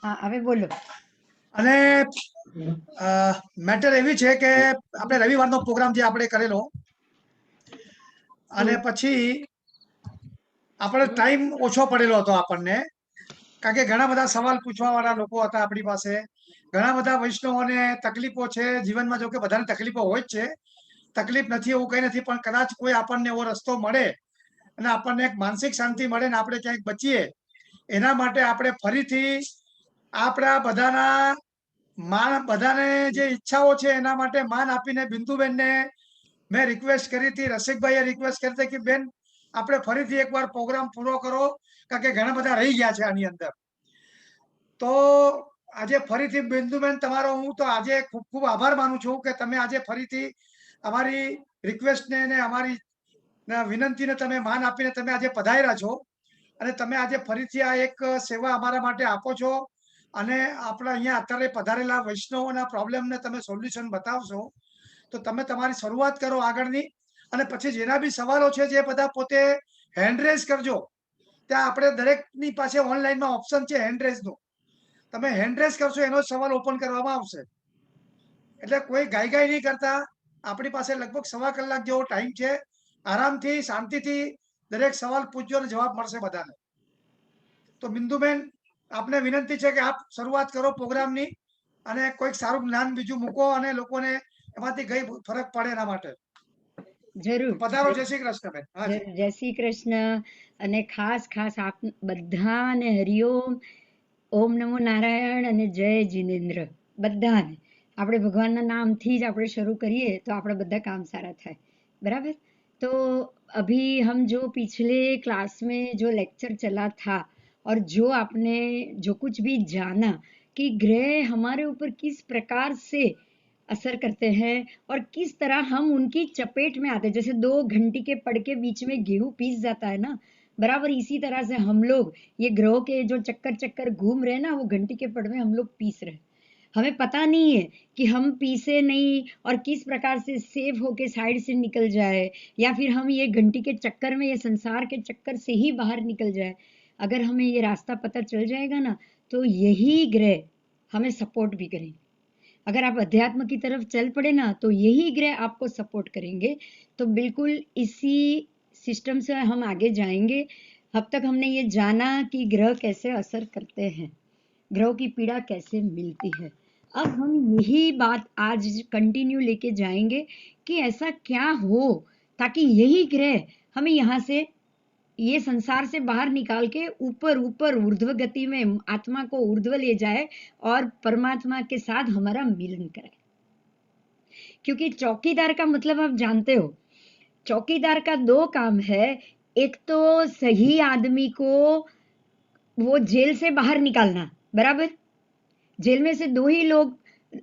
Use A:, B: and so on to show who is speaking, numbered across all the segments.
A: હા, હવે બોલો.
B: અને મેટર એવી છે કે આપણે રવિવારનો પ્રોગ્રામ જે આપણે કરેલો અને પછી આપણે ટાઈમ ઓછો પડેલો હતો આપણને, કારણ કે ઘણા બધા સવાલ પૂછવાવાળા લોકો હતા આપણી પાસે. ઘણા બધા વૈષ્ણવોને તકલીફો છે જીવનમાં, જો કે બધાને તકલીફો હોય જ છે. તકલીફ નથી એવું કંઈ નથી, પણ કદાચ કોઈ આપણને એવો રસ્તો મળે અને આપણને એક માનસિક શાંતિ મળે ને આપણે ક્યાંક બચીએ, એના માટે આપણે ફરીથી આપણા બધાના બધાને જે ઈચ્છાઓ છે એના માટે માન આપીને બિંદુબેનને મેં રિક્વેસ્ટ કરી હતી, રસિકભાઈએ રિક્વેસ્ટ કરી હતી કે બેન આપણે ફરીથી એકવાર પ્રોગ્રામ પૂરો કરો, કારણ કે ઘણા બધા રહી ગયા છે આની અંદર. તો આજે ફરીથી બિંદુબેન તમારો હું તો આજે ખૂબ ખૂબ આભાર માનું છું કે તમે આજે ફરીથી અમારી રિક્વેસ્ટને અને અમારી વિનંતીને તમે માન આપીને તમે આજે પધાર્યા છો અને તમે આજે ફરીથી આ એક સેવા અમારા માટે આપો છો અને આપણા અહીંયા અત્યારે પધારેલા વૈષ્ણવોના પ્રોબ્લેમને તમે સોલ્યુશન બતાવશો. તો તમે તમારી શરૂઆત કરો આગળની, અને પછી જેના બી સવાલો છે જે બધા પોતે હેન્ડ રેઝ કરજો. ત્યાં આપણે દરેકની પાસે ઓનલાઈનમાં ઓપ્શન છે હેન્ડ રેઝનો. તમે હેન્ડ રેઝ કરશો એનો સવાલ ઓપન કરવામાં આવશે. એટલે કોઈ ગાઈ નહીં કરતા. આપણી પાસે લગભગ સવા કલાક જેવો ટાઈમ છે. આરામથી શાંતિથી દરેક સવાલ પૂછજો અને જવાબ મળશે બધાને. તો બિંદુબેન, આપને વિનંતી છે કે આપ શરૂઆત કરો પ્રોગ્રામની અને કોઈક સારું જ્ઞાન બીજું મૂકો અને લોકોને એમાંથી કઈ ફરક પડે એના માટે. તો
A: જરૂર,
B: પધારો. જય શ્રી કૃષ્ણ બેન. હાજી.
A: જરૂર. જય શ્રી કૃષ્ણ. અને ખાસ આપ બધાને હરિઓમ, ઓમ નમો નારાયણ અને જય જિનેન્દ્ર. બધાને આપણે ભગવાનના નામથી જ આપણે શરૂ કરીએ તો આપણા બધા કામ સારા થાય. बराबर. तो अभी हम जो पिछले क्लास में जो लेक्चर चला था और जो आपने जो कुछ भी जाना कि ग्रह हमारे ऊपर किस प्रकार से असर करते हैं और किस तरह हम उनकी चपेट में आते हैं, जैसे 2 घंटी के पड़ के बीच में गेहूं पीस जाता है ना, बराबर इसी तरह से हम लोग ये ग्रहों के जो चक्कर चक्कर घूम रहे हैं ना, वो घंटी के पड़ में हम लोग पीस रहे हैं. हमें पता नहीं है कि हम पीसे नहीं और किस प्रकार से सेफ होके साइड से निकल जाए, या फिर हम ये घंटी के चक्कर में, ये संसार के चक्कर से ही बाहर निकल जाए. अगर हमें ये रास्ता पता चल जाएगा ना, तो यही ग्रह हमें सपोर्ट भी करेंगे. अगर आप अध्यात्म की तरफ चल पड़े ना, तो यही ग्रह आपको सपोर्ट करेंगे. तो बिल्कुल इसी सिस्टम से हम आगे जाएंगे. अब तक हमने ये जाना कि ग्रह कैसे असर करते हैं, ग्रहों की पीड़ा कैसे मिलती है. अब हम यही बात आज कंटिन्यू लेके जाएंगे कि ऐसा क्या हो ताकि यही ग्रह हमें यहाँ से, ये संसार से बाहर निकाल के ऊपर ऊपर ऊर्ध्व गति में आत्मा को ऊर्ध्व ले जाए और परमात्मा के साथ हमारा मिलन कराए. क्योंकि चौकीदार का मतलब आप जानते हो, चौकीदार का 2 काम है. एक तो सही आदमी को वो जेल से बाहर निकालना, बराबर. जेल में से 2 ही लोग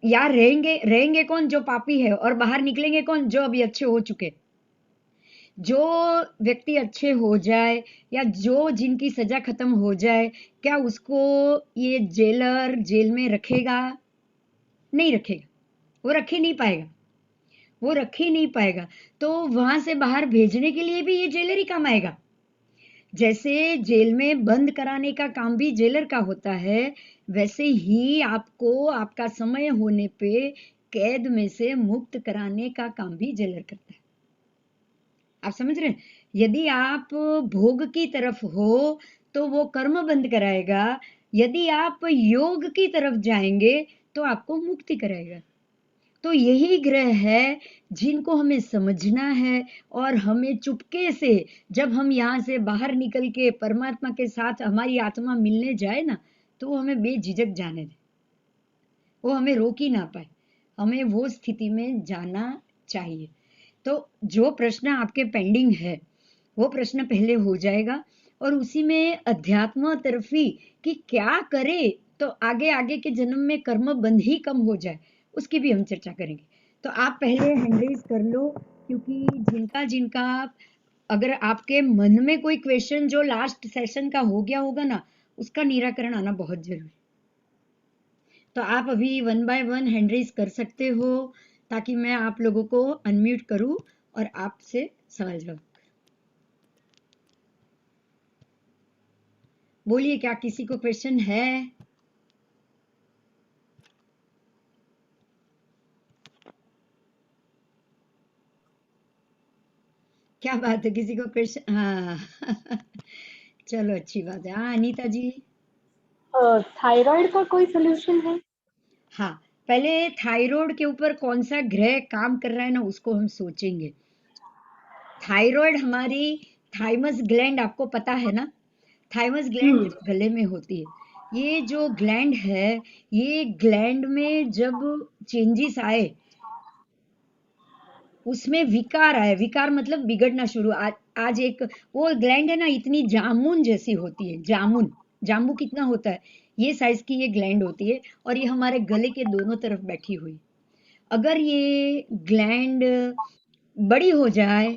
A: या रहेंगे कौन, जो पापी है, और बाहर निकलेंगे कौन, जो अभी अच्छे हो चुके. जो व्यक्ति अच्छे हो जाए या जो जिनकी सजा खत्म हो जाए, क्या उसको ये जेलर जेल में रखेगा? नहीं रखेगा. वो रख ही नहीं पाएगा. वो रख ही नहीं पाएगा. तो वहां से बाहर भेजने के लिए भी ये जेलर ही काम आएगा. जैसे जेल में बंद कराने का काम भी जेलर का होता है, वैसे ही आपको आपका समय होने पे कैद में से मुक्त कराने का काम भी जेलर करता है. आप समझ रहे हैं? यदि आप भोग की तरफ हो तो वो कर्म बंद कराएगा. यदि आप योग की तरफ जाएंगे तो आपको मुक्ति कराएगा. तो यही ग्रह है जिनको हमें समझना है, और हमें चुपके से जब हम यहाँ से बाहर निकल के परमात्मा के साथ हमारी आत्मा मिलने जाए ना, तो वो हमें बेझिझक जाने दे. वो हमें रोक ही ना पाए. हमें वो स्थिति में जाना चाहिए. तो जो प्रश्न आपके पेंडिंग है वो प्रश्न पहले हो जाएगा, और उसी में अध्यात्म तरफी कि क्या करे तो आगे आगे के जन्म में कर्म बंध ही कम हो जाए, उसकी भी हम चर्चा करेंगे. तो आप पहले हैंड रेज कर लो, क्योंकि जिनका जिनका अगर आपके मन में कोई क्वेश्चन जो लास्ट सेशन का हो गया होगा ना, उसका निराकरण आना बहुत जरूरी. तो आप अभी 1 बाय 1 हैंड रेज कर सकते हो, ताकि मैं आप लोगों को अनम्यूट करूं और आपसे सवाल जवाब. बोलिए, क्या किसी को क्वेश्चन है? क्या बात है, किसी को क्वेश्चन? हाँ चलो अच्छी बात है। हाँ अनीता जी।
C: थायराइड का कोई सोल्यूशन है?
A: हाँ, पहले थायराइड के ऊपर कौन सा ग्रह काम कर रहा है ना, उसको हम सोचेंगे। थायराइड हमारी थाइमस ग्लैंड, आपको पता है ना? थाइमस ग्लैंड
C: हम्म।
A: जो गले में होती है, ये जो ग्लैंड है, ये ग्लैंड में जब चेंजेस आए, उसमें विकार आए, विकार मतलब बिगड़ना शुरू। आज एक वो ग्लैंड है ना, इतनी जामुन जैसी होती है, जामुन, जामू कितना होता है, ये साइज की ये ग्लैंड होती है, और ये हमारे गले के दोनों तरफ बैठी हुई। अगर ये ग्लैंड बड़ी हो जाए,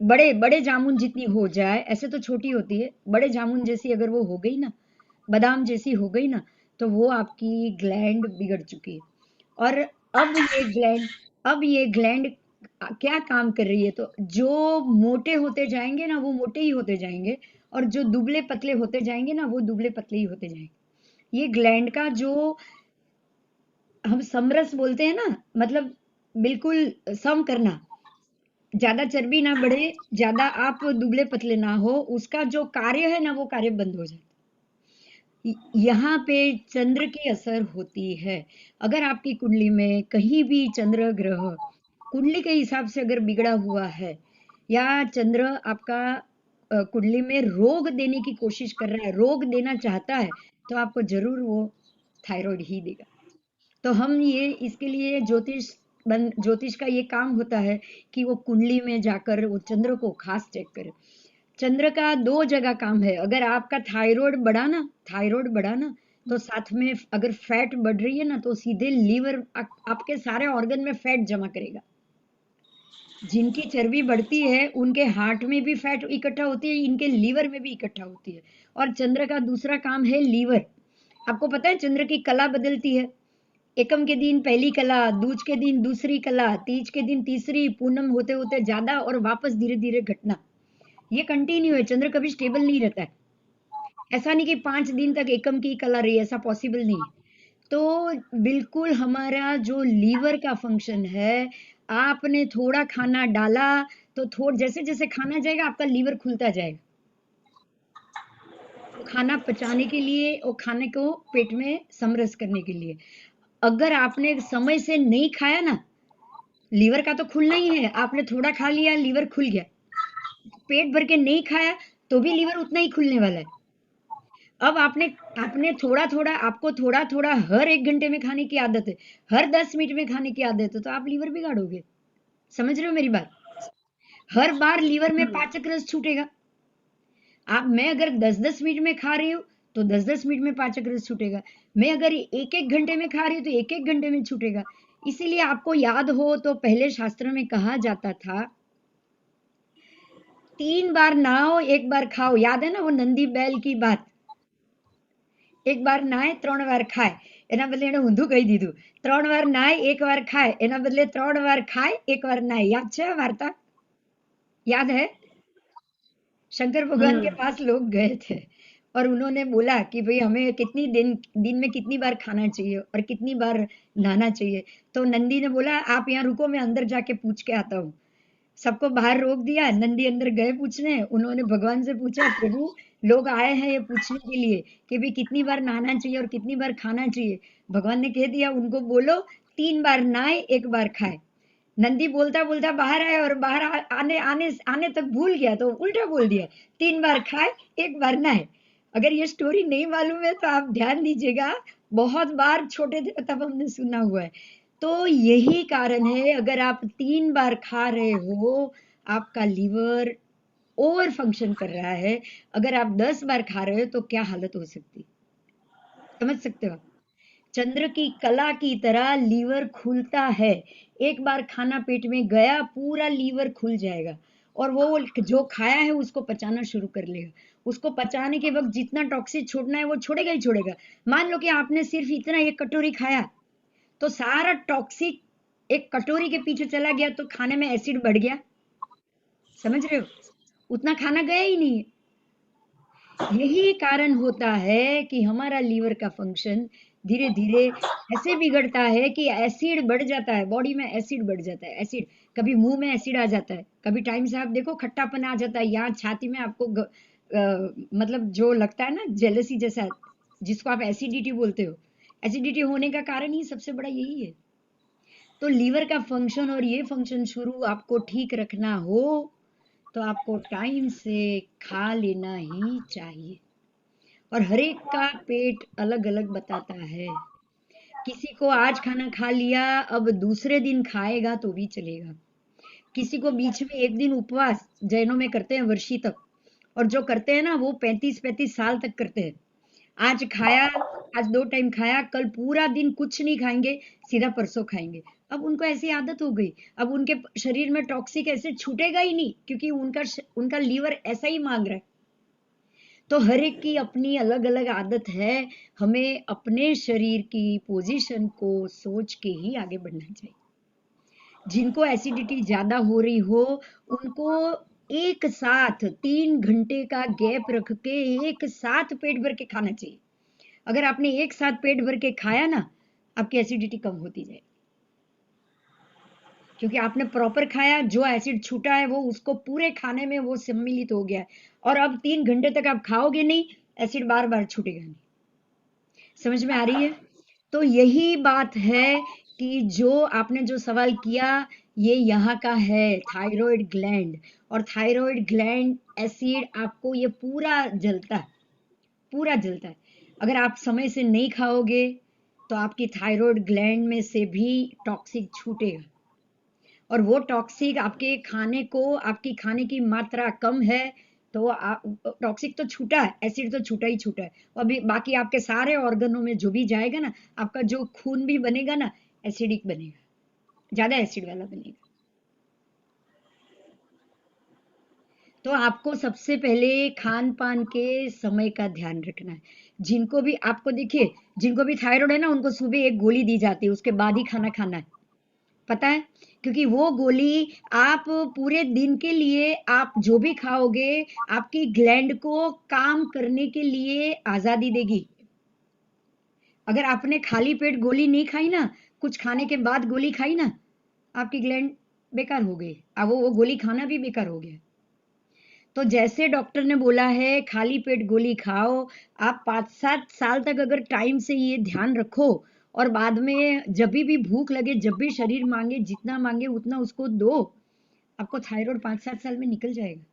A: बड़े बड़े जामुन जितनी हो जाए, ऐसे तो छोटी होती है, बड़े जामुन जैसी अगर वो हो गई ना, बादाम जैसी हो गई ना, तो वो आपकी ग्लैंड बिगड़ चुकी है। और अब ये ग्लैंड क्या काम कर रही है, तो जो मोटे होते जाएंगे ना वो मोटे ही होते जाएंगे, और जो दुबले पतले होते जाएंगे ना वो दुबले पतले ही होते जाएंगे। ये ग्लैंड का जो हम समरस बोलते हैं ना, मतलब बिल्कुल सम करना, ज्यादा चर्बी ना बढ़े, ज्यादा आप दुबले पतले ना हो, उसका जो कार्य है ना वो कार्य बंद हो जाता है। यहाँ पे चंद्र की असर होती है। अगर आपकी कुंडली में कहीं भी चंद्र ग्रह कुंडली के हिसाब से अगर बिगड़ा हुआ है, या चंद्र आपका कुंडली में रोग देने की कोशिश कर रहा है, रोग देना चाहता है, तो आपको जरूर वो थायराइड ही देगा। तो हम ये इसके लिए ज्योतिष का ये काम होता है कि वो कुंडली में जाकर वो चंद्र को खास चेक करे। चंद्र का दो जगह काम है। अगर आपका थायराइड बढ़ा ना, तो साथ में अगर फैट बढ़ रही है ना, तो सीधे लीवर आपके सारे ऑर्गन में फैट जमा करेगा। जिनकी चर्बी बढ़ती है उनके हार्ट में भी फैट इकट्ठा होती है, इनके लीवर में भी इकट्ठा होती है। और चंद्र का दूसरा काम है लीवर। आपको पता है चंद्र की कला बदलती है। एकम के दिन पहली कला, दूज के दिन दूसरी कला, तीज के दिन तीसरी, पूनम होते होते ज्यादा, और वापस धीरे धीरे घटना। ये कंटिन्यू है, चंद्र कभी स्टेबल नहीं रहता है। ऐसा नहीं कि 5 दिन तक एकम की कला रही, ऐसा पॉसिबल नहीं है। तो बिल्कुल हमारा जो लीवर का फंक्शन है, आपने थोड़ा खाना डाला तो थोड़ा जैसे जैसे खाना जाएगा आपका लीवर खुलता जाएगा, वो खाना पचाने के लिए और खाने को पेट में समरस करने के लिए। अगर आपने समय से नहीं खाया ना, लीवर का तो खुलना ही है, आपने थोड़ा खा लिया लीवर खुल गया, पेट भर के नहीं खाया तो भी लीवर उतना ही खुलने वाला है। अब आपने आपने थोड़ा थोड़ा, आपको थोड़ा थोड़ा हर 1 घंटे में खाने की आदत है, हर 10 मिनट में खाने की आदत है, तो आप लीवर बिगाड़ोगे। समझ रहे हो मेरी बात? हर बार लीवर में
C: हम्म।
A: पाचक रस छूटेगा। मैं अगर 10-10 मिनट में खा रही हूँ तो 10-10 मिनट में पाचक रस छूटेगा। मैं अगर 1-1 घंटे में खा रही हूँ तो 1-1 घंटे में छूटेगा। इसीलिए आपको याद हो तो पहले शास्त्र में कहा जाता था, 3 बार नहाओ 1 बार खाओ। याद है ना वो नंदी बैल की बात? 1 બાર નાય 3 વાર ખાય, એના બદલે એને ઊંધું કહી દીધું, 3 વાર નાય 1 વાર ખાય, એના બદલે 3 વાર ખાય 1 વાર નાય। याद છે આ वार्ता? याद है? शंकर भगवान के
C: हम्म।
A: पास लोग गए थे और उन्होंने बोला कि भाई हमें कितनी दिन दिन में कितनी बार खाना चाहिए और कितनी बार नहाना चाहिए। तो नंदी ने बोला आप यहाँ रुको, मैं अंदर जाके पूछ के आता हूँ। सबको बाहर रोक दिया, नंदी अंदर गए पूछने। उन्होंने भगवान से पूछा, प्रभु लोग आए हैं ये पूछने के लिए कि भाई कितनी बार नहाना चाहिए और कितनी बार खाना चाहिए। भगवान ने कह दिया उनको, बोलो 3 बार नहाए 1 बार खाए। नंदी बोलता बोलता बाहर आया और बाहर आने आने आने तक भूल गया, तो उल्टा बोल दिया, 3 बार खाए 1 बार नहाए। अगर ये स्टोरी नहीं मालूम है तो आप ध्यान दीजिएगा, बहुत बार छोटे थे तब हमने सुना हुआ है। तो यही कारण है, अगर आप 3 बार खा रहे हो, आपका लीवर ओवर फंक्शन कर रहा है। अगर आप 10 बार खा रहे हो तो क्या हालत हो सकती, समझ सकते हो? चंद्र की कला की तरह लीवर खुलता है। 1 बार खाना पेट में गया, पूरा लीवर खुल जाएगा, और वो जो खाया है उसको पचाना शुरू कर लेगा। उसको पचाने के वक्त जितना टॉक्सिक छोड़ना है वो छोड़ेगा ही छोड़ेगा। मान लो कि आपने सिर्फ इतना 1 कटोरी खाया, तो सारा टॉक्सिक 1 कटोरी के पीछे चला गया, तो खाने में एसिड बढ़ गया। समझ रहे हो? उतना खाना गया ही नहीं। यही कारण होता है कि हमारा लीवर का फंक्शन धीरे धीरे ऐसे बिगड़ता है कि एसिड बढ़ जाता है, बॉडी में एसिड बढ़ जाता है। एसिड, कभी मुंह में एसिड आ जाता है, कभी टाइम से आप देखो खट्टापन आ जाता है, यहाँ छाती में आपको मतलब जो लगता है ना जेलसी जैसा, जिसको आप एसिडिटी बोलते हो, एसिडिटी होने का कारण ही सबसे बड़ा यही है। तो लीवर का फंक्शन और ये फंक्शन शुरू आपको ठीक रखना हो तो आपको टाइम से खा लेना ही चाहिए। और हर एक का पेट अलग अलग बताता है। किसी को आज खाना खा लिया, अब दूसरे दिन खाएगा तो भी चलेगा। किसी को बीच में एक दिन उपवास, जैनों में करते हैं वर्षी तक, और जो करते हैं ना वो 35-35 साल तक करते हैं। आज खाया, आज 2 टाइम खाया, कल पूरा दिन कुछ नहीं खाएंगे, सीधा परसों खाएंगे। अब उनको ऐसी आदत हो गई, अब उनके शरीर में टॉक्सिक एसिड छूटेगा ही नहीं, क्योंकि उनका लीवर ऐसा ही मांग रहा है। तो हर एक की अपनी अलग अलग आदत है। हमें अपने शरीर की पोजीशन को सोच के ही आगे बढ़ना चाहिए। जिनको एसिडिटी ज्यादा हो रही हो, उनको एक साथ 3 घंटे का गैप रख के एक साथ पेट भर के खाना चाहिए। अगर आपने एक साथ पेट भर के खाया ना, आपकी एसिडिटी कम होती जाएगी, क्योंकि आपने प्रॉपर खाया, जो एसिड छूटा है वो उसको पूरे खाने में वो सम्मिलित हो गया है। और अब 3 घंटे तक आप खाओगे नहीं, एसिड बार बार छूटेगा नहीं। समझ में आ रही है? तो यही बात है कि जो आपने जो सवाल किया, ये यहाँ का है, थायराइड ग्लैंड। और थायराइड ग्लैंड एसिड आपको ये पूरा जलता है, पूरा जलता है। अगर आप समय से नहीं खाओगे तो आपकी थायराइड ग्लैंड में से भी टॉक्सिक छूटेगा, और वो टॉक्सिक आपके खाने को, आपकी खाने की मात्रा कम है तो टॉक्सिक तो छूटा है, एसिड तो छूटा ही छूटा है। और अभी बाकी आपके सारे ऑर्गनों में जो भी जाएगा ना, आपका जो खून भी बनेगा ना, एसिडिक बनेगा, ज्यादा एसिड वाला बनेगा। तो आपको सबसे पहले खान पान के समय का ध्यान रखना है। जिनको भी आपको देखिए, जिनको भी थायराइड है ना, उनको सुबह एक गोली दी जाती है, उसके बाद ही खाना खाना है, पता है? क्योंकि वो गोली आप पूरे दिन के लिए, आप जो भी खाओगे, आपकी ग्लैंड को काम करने के लिए आजादी देगी। अगर आपने खाली पेट गोली नहीं खाई ना, कुछ खाने के बाद गोली खाई ना, आपकी ग्लैंड बेकार हो गई, अब वो गोली खाना भी बेकार हो गया। तो जैसे डॉक्टर ने बोला है खाली पेट गोली खाओ, आप 5-7 साल तक अगर टाइम से ये ध्यान रखो, और बाद में जब भी भूख लगे, जब भी शरीर मांगे, जितना मांगे उतना उसको दो, आपको थायराइड 5-7 साल में निकल जाएगा।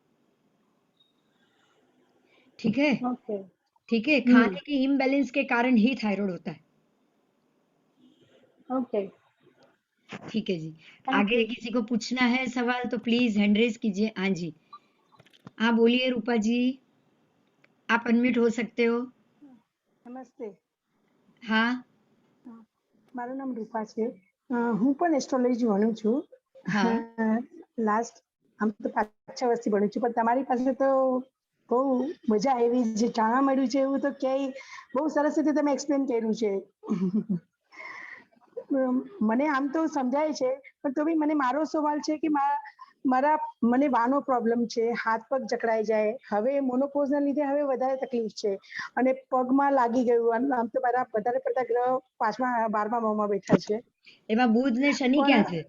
A: ठीक है?
C: ओके।
A: ठीक है, खाने की इम्बैलेंस के कारण ही थायराइड होता है।
C: ओके,
A: ठीक है जी।
C: थैंक
A: आगे
C: यू।
A: किसी को पूछना है सवाल तो प्लीज हैंड रेज कीजिए। हाँ जी, हाँ बोलिए रूपा जी, आप अनम्यूट हो सकते हो।
C: નમસ્તે.
A: हाँ
C: મારું નામ રૂપા છે. હું પણ એસ્ટ્રોલોજી ભણું છું.
A: हाँ
C: લાસ્ટ આમ તો 5-6 વર્ષથી ભણું છું, પણ તમારી પાસે તો બહુ મજા આવી. જે જાણવા મળ્યું છે એવું તો ક્યાંય બહુ સરસ રીતે તમે એક્સપ્લેન કર્યું છે. મને આમ તો સમજાય છે, પણ તો બી મને મારો સવાલ છે કે મને વાનો પ્રોબ્લેમ છે, હાથ પગ જકડાઈ જાય. હવે મોનોપોઝના લીધે હવે વધારે તકલીફ છે, અને પગમાં લાગી ગયું. આમ તો મારા વધારે પડતા ગ્રહ 5મા 12મા ભાવમાં બેઠા છે,
A: એમાં બુધ ને શનિ ક્યાં છે?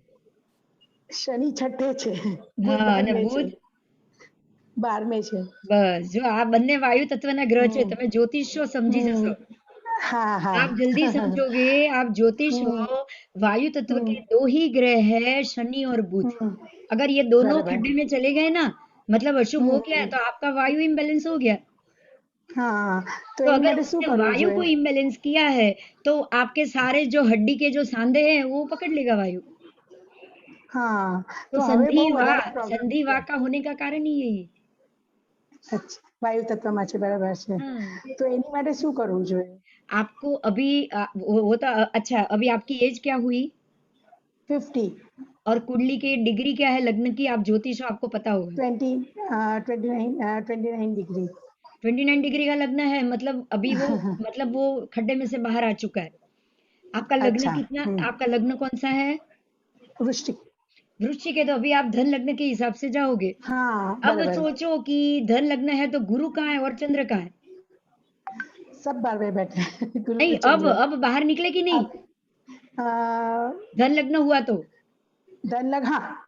C: શનિ 6ઠે છે, બુધ
A: હા, અને
C: 12મે છે,
A: બુધ
C: 12મે છે.
A: બસ જો આ બંને વાયુ તત્વના ગ્રહ છે, તમે જ્યોતિષ છો, સમજી જશો।
C: હા હા
A: आप जल्दी समझोगे। आप ज्योतिष हो, वायु तत्व के 2 ही ग्रह है, शनि और बुध। अगर ये दोनों
C: बराबर.
A: खड्डे में चले गए ना, मतलब अशुभ हो गया, तो आपका वायु इम्बैलेंस हो गया।
C: હા, તો
A: तो
C: એની
A: अगर
C: માટે શું
A: उसने
C: કરવું
A: वायु को
C: જોઈએ?
A: इम्बैलेंस किया है तो आपके सारे जो हड्डी के जो सांधे हैं वो पकड़ लेगा वायु।
C: હા,
A: तो
C: તો હવે બહુ વધારે પ્રોબ્લેમ
A: संधिवा
C: છે.
A: का होने का कारण ही यही है।
C: અચ્છા, વાયુ તત્વમાં છે, બરાબર છે.
A: हाँ,
C: તો એની માટે શું કરવું જોઈએ?
A: आपको अभी वो तो अच्छा, अभी आपकी एज क्या हुई
C: 50,
A: और कुंडली की डिग्री क्या है लग्न की? आप ज्योतिष हो, आपको पता होगा।
C: 29 डिग्री.
A: 29 डिग्री का लग्न है, मतलब वो खड्डे में से बाहर आ चुका है। आपका लग्न
C: अच्छा.
A: कितना, आपका लग्न कौन सा है?
C: वृश्चिक.
A: वृश्चिक है, तो अभी आप धन लग्न के हिसाब से जाओगे।
C: हाँ,
A: अब
C: बराबर.
A: सोचो कि धन लग्न है तो गुरु कहाँ है और चंद्र कहाँ है?
C: सब बाहर में बैठे हैं गुरु
A: नहीं,
C: चंद्र।
A: अब बाहर निकले कि नहीं?
C: आ,
A: धन लग्न हुआ तो
C: धन लग, हाँ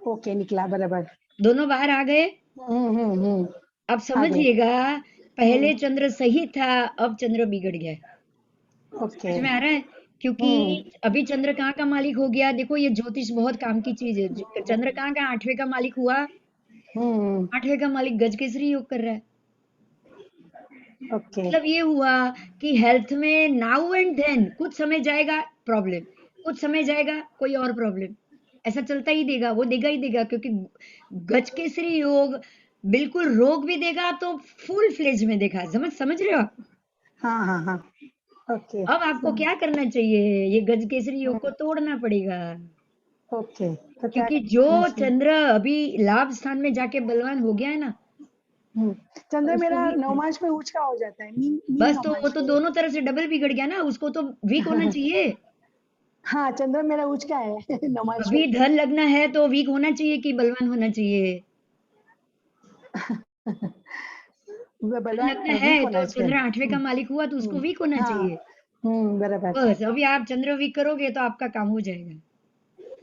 C: ओके निकला बराबर।
A: दोनों बाहर आ गए।
C: हम्म।
A: अब
C: आ गए।
A: समझिएगा, पहले चंद्र सही था, अब चंद्र बिगड़ गया।
C: ओके।
A: समझ में आ रहा है? क्योंकि अभी चंद्र कहाँ का मालिक हो गया? देखो, ये ज्योतिष बहुत काम की चीज है। चंद्र कहाँ का 8वें का मालिक हुआ।
C: हम्म।
A: 8वें का मालिक गजकेसरी योग कर रहा है।
C: ओके।
A: मतलब ये हुआ कि हेल्थ में नाउ एंड देन कुछ समय जाएगा प्रॉब्लम, कुछ समय जाएगा कोई और प्रॉब्लम, ऐसा चलता ही देगा, वो देगा ही देगा। क्योंकि गजकेसरी योग बिल्कुल रोग भी देगा तो फुल फ्लेज में देखा। समझ रहे हो आप?
C: हाँ ओके।
A: अब आपको क्या करना चाहिए? ये गजकेसरी योग को तोड़ना पड़ेगा।
C: ओके तो क्या
A: क्योंकि जो
C: करना चाहिए?
A: चंद्र अभी लाभ स्थान में जाके बलवान हो गया है ना,
C: चंद्र
A: उसको
C: मेरा
A: वीक है।
C: नवमास में उच्च का हो जाता है, मीन
A: बस तो वो
C: नवमास
A: तो
C: में।
A: दोनों तरफ से डबल बिगड़ गया ना, उसको तो वीक होना चाहिए।
C: हाँ चंद्र मेरा उच्च का है नवमास में।
A: अभी धन लगना है तो वीक होना चाहिए कि बलवान होना चाहिए?
C: वो
A: धन
C: बलवान
A: लगना
C: वीक
A: है
C: होना
A: तो
C: चाहिए।
A: चंद्र 8वें का मालिक हुआ तो उसको वीक होना
C: हाँ
A: चाहिए।
C: बराबर।
A: बस अभी आप चंद्र वीक करोगे तो आपका काम हो जाएगा।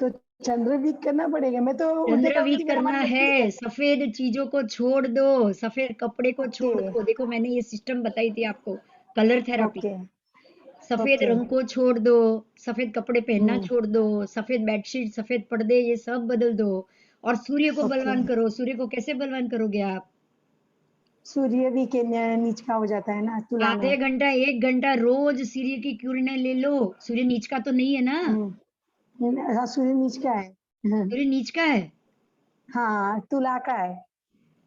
C: तो चंद्र वीक करना पड़ेगा, मैं तो उल्टे
A: चंद्र
C: करती
A: वीक करना
C: ग्रहण
A: है,
C: में।
A: सफेद चीजों को छोड़ दो, सफेद कपड़े को
C: ओके
A: छोड़ दो। देखो, मैंने ये सिस्टम बताई थी आपको, कलर थेरापी।
C: ओके
A: सफेद
C: ओके।
A: रंग को छोड़ दो, सफेद कपड़े पहनना छोड़ दो, सफेद बेडशीट, सफेद पर्दे, ये सब बदल दो। और सूर्य को
C: ओके।
A: बलवान करो। सूर्य को कैसे बलवान करोगे आप?
C: सूर्य भी के नीच का हो जाता है ना तुला में।
A: आधे घंटा 1 घंटा रोज सूर्य की किरणें ले लो। सूर्य नीच का तो नहीं है ना?
C: हाँ सूर्य नीच का है।
A: सूर्य नीच का है।
C: हाँ तुला का है।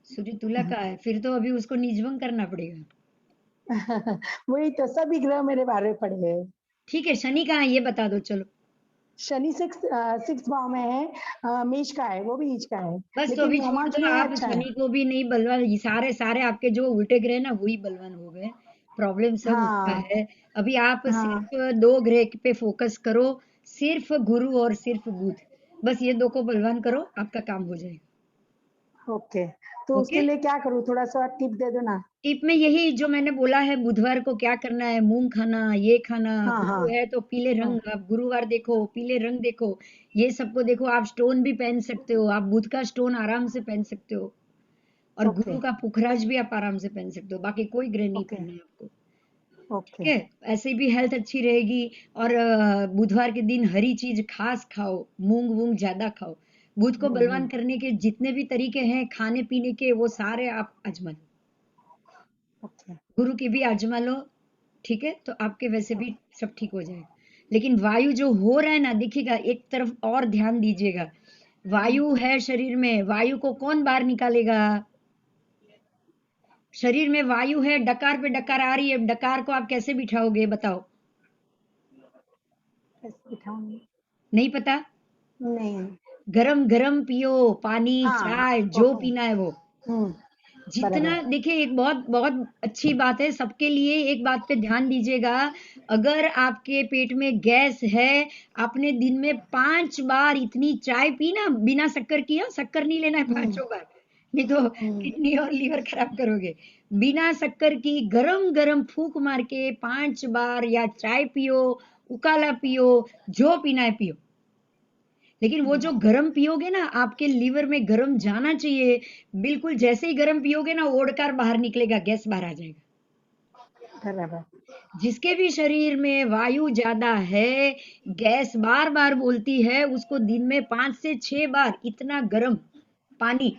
A: सूर्य तुला का है, फिर तो अभी उसको नीचभंग करना पड़ेगा।
C: वही तो, सभी ग्रह मेरे बारे में पड़े हैं।
A: ठीक है, शनि कहाँ है ये बता दो चलो।
C: शनि सिक्स भाव में है, मेष का है, वो भी नीच का है।
A: बस तो
C: लेकिन
A: अभी छोड़
C: नवमांश
A: दो,
C: में
A: आप
C: अच्छा है।
A: शनि को भी नहीं बलवान। ये सारे आपके जो उल्टे ग्रह ना वही बलवान हो गए। प्रॉब्लम सब उसका
C: हाँ
A: है। अभी आप
C: हाँ
A: सिर्फ 2 ग्रह पे फोकस करो, सिर्फ गुरु और सिर्फ बुध। बस ये 2 को बलवान करो, आपका काम हो जाएगा।
C: ओके। तो उसके
A: ओके।
C: लिए क्या करूँ, थोड़ा सा टिप दे दो ना।
A: टिप में यही जो मैंने बोला है, बुधवार को क्या करना है, मूंग खाना, ये खाना।
C: हाँ हाँ
A: गुरु है तो पीले
C: हाँ।
A: रंग, आप गुरुवार देखो, पीले रंग देखो, ये सबको देखो। आप स्टोन भी पहन सकते हो, आप बुध का स्टोन आराम से पहन सकते हो। और
C: ओके
A: गुरु का पुखराज भी आप आराम से पहन सकते हो। बाकी कोई ग्रह नहीं
C: ओके
A: पहनना है आपको। ठीक
C: ओके।
A: है? ऐसे भी हेल्थ अच्छी रहेगी। और बुधवार के दिन हरी चीज खास खाओ, मूंग वूंग ज्यादा खाओ। बुध को बलवान करने के जितने भी तरीके हैं खाने पीने के, वो सारे आप आजमा लो।
C: ओके
A: गुरु की भी आजमा लो। ठीक है? तो आपके वैसे भी सब ठीक हो जाएगा। लेकिन वायु जो हो रहा है ना, देखिएगा एक तरफ और ध्यान दीजिएगा। वायु है शरीर में, वायु को कौन बाहर निकालेगा? शरीर में वायु है, डकार पे डकार आ रही है, डकार को आप कैसे बिठाओगे बताओ?
C: कैसे बिठाऊंगी?
A: नहीं पता?
C: नहीं।
A: गरम गरम पियो, पानी
C: हाँ
A: चाय जो
C: ओके।
A: पीना है वो। जितना
C: बराबर।
A: देखिए, एक बहुत बहुत अच्छी बात है सबके लिए। एक बात पे ध्यान दीजिएगा, अगर आपके पेट में गैस है, आपने दिन में 5 बार इतनी चाय पी ना, बिना शक्कर की, हाँ, शक्कर नहीं लेना है 5 बार, नहीं तो किडनी और लीवर खराब करोगे। बिना शक्कर की गरम गरम फूक मार के 5 बार या चाय पियो, उकाला पियो, जो पीना है पियो। लेकिन वो जो गरम पियोगे ना, आपके लीवर में गरम जाना चाहिए। बिल्कुल जैसे ही गरम पियोगे ना, ओडकार बाहर निकलेगा, गैस बाहर आ जाएगा।
C: बराबर।
A: जिसके भी शरीर में वायु ज्यादा है, गैस बार बार बोलती है, उसको दिन में 5 से 6 बार इतना गरम पानी,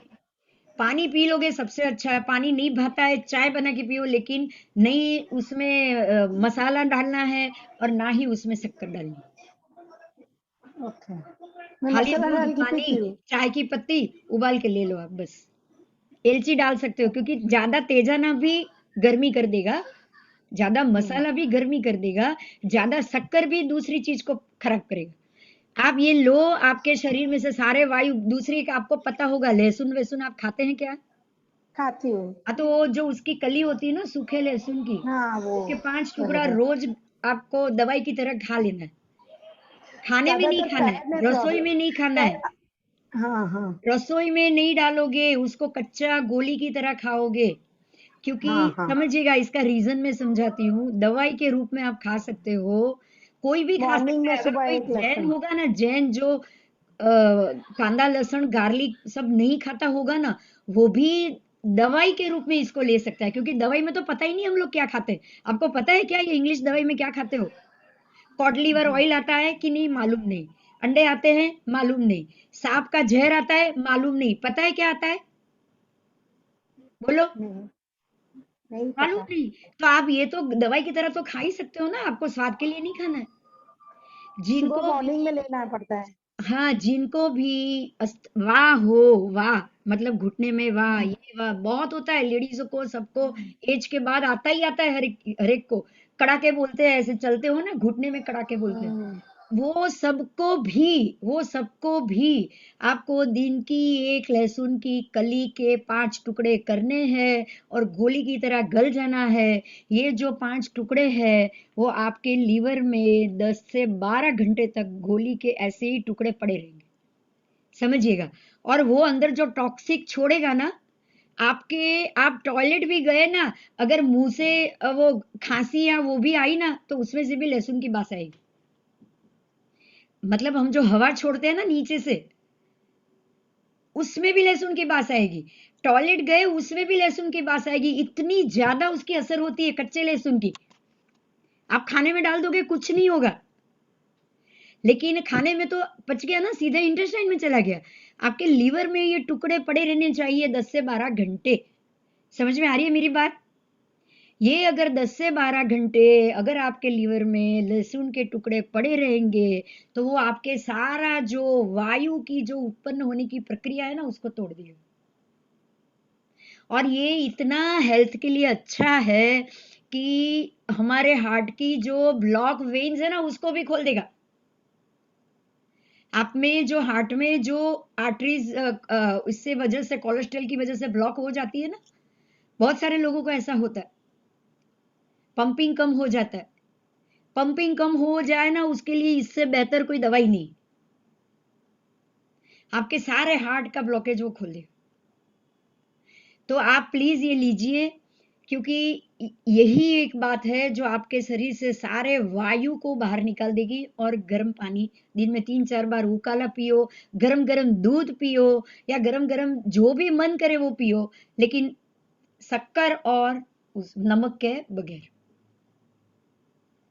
A: पानी पी लोगे सबसे अच्छा है। पानी नहीं भाता है, चाय बना के पियो, लेकिन नहीं उसमें मसाला डालना है और ना ही उसमें शक्कर डालनी है।
C: ओके। मैं
A: खाली
C: मसाला
A: दूध,
C: डाल के
A: पानी,
C: पीती हूँ।
A: चाय की पत्ती उबाल के ले लो आप बस। एलची डाल सकते हो, क्योंकि ज्यादा तेजाना भी गर्मी कर देगा, ज्यादा मसाला भी गर्मी कर देगा, ज्यादा शक्कर भी दूसरी चीज को खराब करेगा। आप ये लो, आपके शरीर में से सारे वायु। दूसरी का आपको पता होगा, लहसुन वहसुन आप खाते हैं क्या?
C: खाती हूँ।
A: हाँ, तो वो जो उसकी कली होती है ना, सूखे लहसुन की,
C: हाँ वो।
A: उसके 5 टुकड़ा
C: बराबर।
A: रोज आपको दवाई की तरह खा लेना है। खाने में नहीं
C: ज्यादातर
A: खाना है,
C: थायराइड में
A: रसोई
C: प्रॉब्लम।
A: में नहीं खाना है।
C: हाँ हाँ।
A: रसोई में नहीं डालोगे उसको, कच्चा गोली की तरह खाओगे। क्योंकि
C: हाँ हाँ
A: समझिएगा, इसका रीजन मैं समझाती हूँ। दवाई के रूप में आप खा सकते हो, कोई भी खा
C: मॉर्निंग
A: सकता
C: में
A: है। अगर
C: सुबह
A: कोई
C: एक
A: जैन
C: लहसुन।
A: होगा ना, जैन जो कांदा लहसुन गार्लिक सब नहीं खाता होगा ना, वो भी दवाई के रूप में इसको ले सकता है। क्योंकि दवाई में तो पता ही नहीं हम लोग क्या खाते हैं। आपको पता है क्या, ये इंग्लिश दवाई में क्या खाते हो? कॉड लिवर ऑयल आता है कि नहीं मालूम नहीं, अंडे आते हैं मालूम नहीं, सांप का जहर आता है मालूम नहीं, पता है क्या आता है? बोलो।
C: नहीं, नहीं
A: मालूम
C: पता।
A: नहीं। तो आप ये तो दवाई की तरह तो खा ही सकते हो ना, आपको स्वाद के लिए नहीं खाना है।
C: सुबह
A: जिनको
C: मॉर्निंग
A: भी,
C: में लेना पड़ता है।
A: हाँ, जिनको भी वाह हो, वाह मतलब घुटने में वाह, ये वाह बहुत होता है लेडीजों को, सबको एज के बाद आता ही आता है, हर एक को कड़ाके बोलते हैं, ऐसे चलते हो ना घुटने में कड़ाके बोलते हैं।
C: हम्म,
A: वो सबको भी आपको दिन की एक लहसुन की कली के 5 टुकड़े करने हैं और गोली की तरह गल जाना है। ये जो 5 टुकड़े हैं वो आपके लीवर में 10 से 12 घंटे तक गोली के ऐसे ही टुकड़े पड़े रहेंगे, समझिएगा। और वो अंदर जो टॉक्सिक छोड़ेगा ना, आप टॉयलेट भी गए ना, अगर मुंह से वो खांसी या वो भी आई ना, तो उसमें से भी लहसुन की बास आएगी। मतलब हम जो हवा छोड़ते हैं ना नीचे से, उसमें भी लहसुन की बास आएगी। टॉयलेट गए उसमें भी लहसुन की बास आएगी। इतनी ज्यादा उसकी असर होती है कच्चे लहसुन की। आप खाने में डाल दोगे कुछ नहीं होगा, लेकिन खाने में तो पच गया ना, सीधे इंटेस्टाइन में चला गया। आपके लीवर में ये टुकड़े पड़े रहने चाहिए 10 से 12 घंटे। समझ में आ रही है मेरी बात? ये अगर 10 से 12 घंटे अगर आपके लीवर में लहसुन के टुकड़े पड़े रहेंगे, तो वो आपके सारा जो वायु की जो उत्पन्न होने की प्रक्रिया है ना, उसको तोड़ देगा। और ये इतना हेल्थ के लिए अच्छा है कि हमारे हार्ट की जो ब्लॉक वेन्स है ना, उसको भी खोल देगा। आप में जो हार्ट में जो आर्टरीज इससे वजह से, कोलेस्ट्रॉल की वजह से ब्लॉक हो जाती है ना, बहुत सारे लोगों को ऐसा होता है। पंपिंग कम हो जाता है। पंपिंग कम हो जाए ना, उसके लिए इससे बेहतर कोई दवाई नहीं। आपके सारे हार्ट का ब्लॉकेज वो खोल देगा। तो आप प्लीज ये लीजिए, क्योंकि यही एक बात है जो आपके शरीर से सारे वायु को बाहर निकाल देगी। और गर्म पानी दिन में 3-4 बार उकाला पियो, गरम गरम दूध पियो, या गरम गरम जो भी मन करे वो पियो, लेकिन शक्कर और उस नमक के बगैर।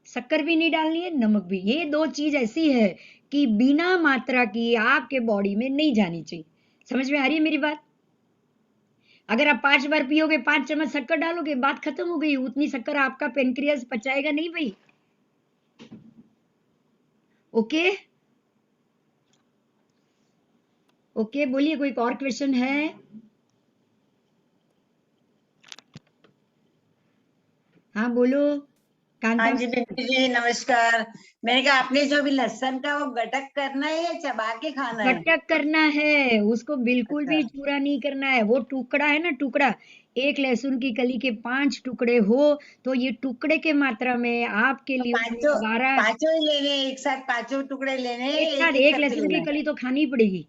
A: शक्कर भी नहीं डालनी है, नमक भी। ये 2 चीज ऐसी है कि बिना मात्रा की आपके बॉडी में नहीं जानी चाहिए। समझ में आ रही है मेरी बात? अगर आप 5 बार पियोगे, 5 चम्मच शक्कर डालोगे, बात खत्म हो गई। उतनी शक्कर आपका पेनक्रियास पचाएगा नहीं भाई। ओके ओके, बोलिए, कोई और क्वेश्चन है? हाँ बोलो
D: हाँ
A: कांता।
D: जी बिल्कुल जी, नमस्कार। मैंने कहा आपने जो अभी लहसुन का वो गटक करना है या चबा के खाना है?
A: गटक करना है उसको, बिल्कुल भी
D: अच्छा,
A: चूरा नहीं करना है। वो टुकड़ा है ना, टुकड़ा, एक लहसुन की कली के 5 टुकड़े हो, तो ये टुकड़े के मात्रा में आपके
D: तो
A: लिए
D: पांचों
A: 12।
D: पांचों ही लेने हैं, एक साथ पांचों टुकड़े लेने हैं,
A: एक
D: एक
A: साथ
D: एक
A: एक
D: करके
A: लहसुन
D: लेना
A: की
D: है?
A: कली तो खानी ही पड़ेगी।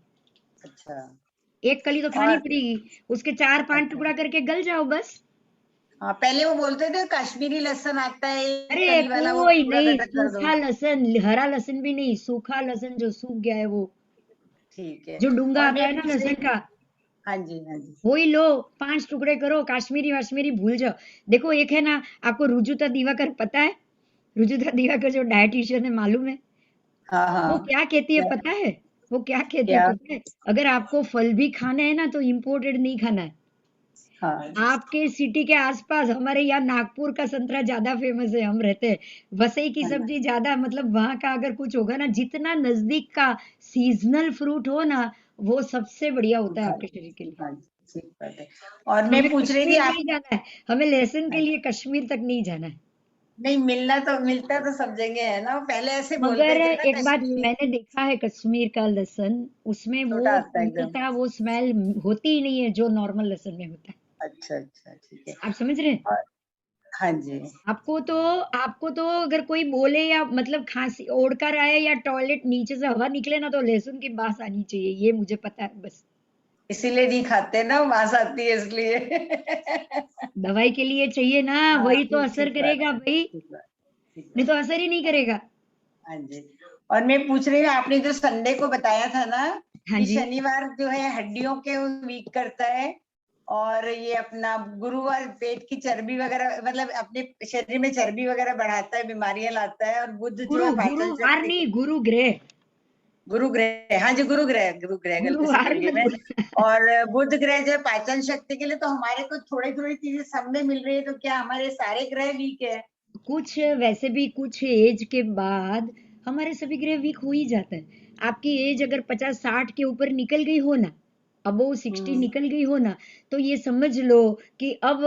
D: अच्छा।
A: एक कली तो खानी
D: और
A: पड़ेगी, उसके 4-5
D: अच्छा,
A: टुकड़ा करके गल जाओ बस।
D: हाँ पहले वो बोलते थे कश्मीरी लहसुन आता है एक
A: अरे
D: कली वाला, वो
A: कोई
D: पूरा
A: नहीं,
D: गटक कर दो।
A: सूखा लहसुन, हरा लहसुन भी नहीं, सूखा लहसुन जो सूख गया है वो,
D: ठीक है।
A: जो डूंगा
D: और
A: आता
D: मैं
A: है ना
D: पूछ रही,
A: लहसुन का,
D: हाँ जी हाँ जी।
A: वही लो। 5 टुकड़े करो, काश्मीरी वाश्मीरी भूल जाओ। देखो एक है ना, आपको रुजुता दिवाकर पता है? रुजुता दिवाकर जो डायटिशियन है, मालूम है
D: हाँ
A: वो
D: हाँ।
A: क्या कहती है
D: क्या
A: पता है? वो क्या कहती है
D: क्या?
A: पता है? अगर आपको फल भी खाना है ना, तो इम्पोर्टेड नहीं खाना है।
D: हाँ
A: आपके सिटी के आसपास, हमारे यहाँ नागपुर का संतरा ज्यादा फेमस है, हम रहते हैं। वसई की
D: हाँ
A: सब्जी ज्यादा, मतलब वहां का अगर कुछ होगा ना, जितना नजदीक का सीजनल फ्रूट हो ना, वो सबसे बढ़िया होता है
D: हाँ
A: आपके शरीर के लिए।
D: हाँ, ठीक बात है। और मैं
A: हमें
D: पूछ रही थी
A: कश्मीर
D: आप,
A: नहीं जाना है, हमें लहसुन के लिए कश्मीर तक नहीं जाना है।
D: नहीं मिलता तो सब जगह है ना, पहले ऐसे बोलते
A: मगर
D: थे ना
A: एक बात
D: कश्मीरी।
A: मैंने देखा है, कश्मीर का लहसुन, उसमें
D: छोटा
A: वो
D: आता है एकदम।
A: मिलता, वो स्मेल होती ही नहीं है जो नॉर्मल लहसुन में होता है।
D: अच्छा अच्छा, ठीक है।
A: आप समझ रहे हैं?
D: और हाँ जी।
A: आपको तो अगर कोई बोले या मतलब खांसी ओढ़ कर आए या टॉयलेट नीचे से हवा निकले ना, तो लहसुन की बास आनी चाहिए, ये मुझे पता है बस।
D: इसीलिए नहीं खाते ना, मांस आती है इसलिए।
A: दवाई के लिए चाहिए ना,
D: हाँ,
A: वही तो
D: ठीक
A: असर
D: ठीक बात
A: करेगा
D: है,
A: भाई,
D: ठीक बात, ठीक
A: नहीं
D: बात।
A: तो असर ही नहीं करेगा।
D: हाँ जी। और मैं पूछ रही हूँ, आपने जो संडे को बताया था ना
A: हाँ
D: कि
A: जी,
D: शनिवार जो है हड्डियों के वीक करता है, और ये अपना गुरुवार पेट की चर्बी वगैरह, मतलब अपने शरीर में चर्बी वगैरह बढ़ाता है, बीमारियां लाता है, और बुध जो है पाचन
A: गुरुवार
D: शक्ति।
A: नहीं, गुरु ग्रह,
D: गुरु ग्रह, हाँ जी, गुरु ग्रह, गुरु ग्रह, गलती से
A: गुरुवार
D: बोल गई
A: मत
D: मैं।
A: बोल।
D: और बुध ग्रह जो है पाचन शक्ति के लिए, तो हमारे को थोड़ी थोड़ी चीजें सब में मिल रही है, तो क्या हमारे सारे ग्रह वीक है?
A: कुछ वैसे भी कुछ एज के बाद हमारे सभी ग्रह वीक हो ही जाता है। आपकी एज अगर 50-60 के ऊपर निकल गई हो ना, अबो 60
D: हम्म।
A: निकल गई हो ना, तो ये समझ लो कि अब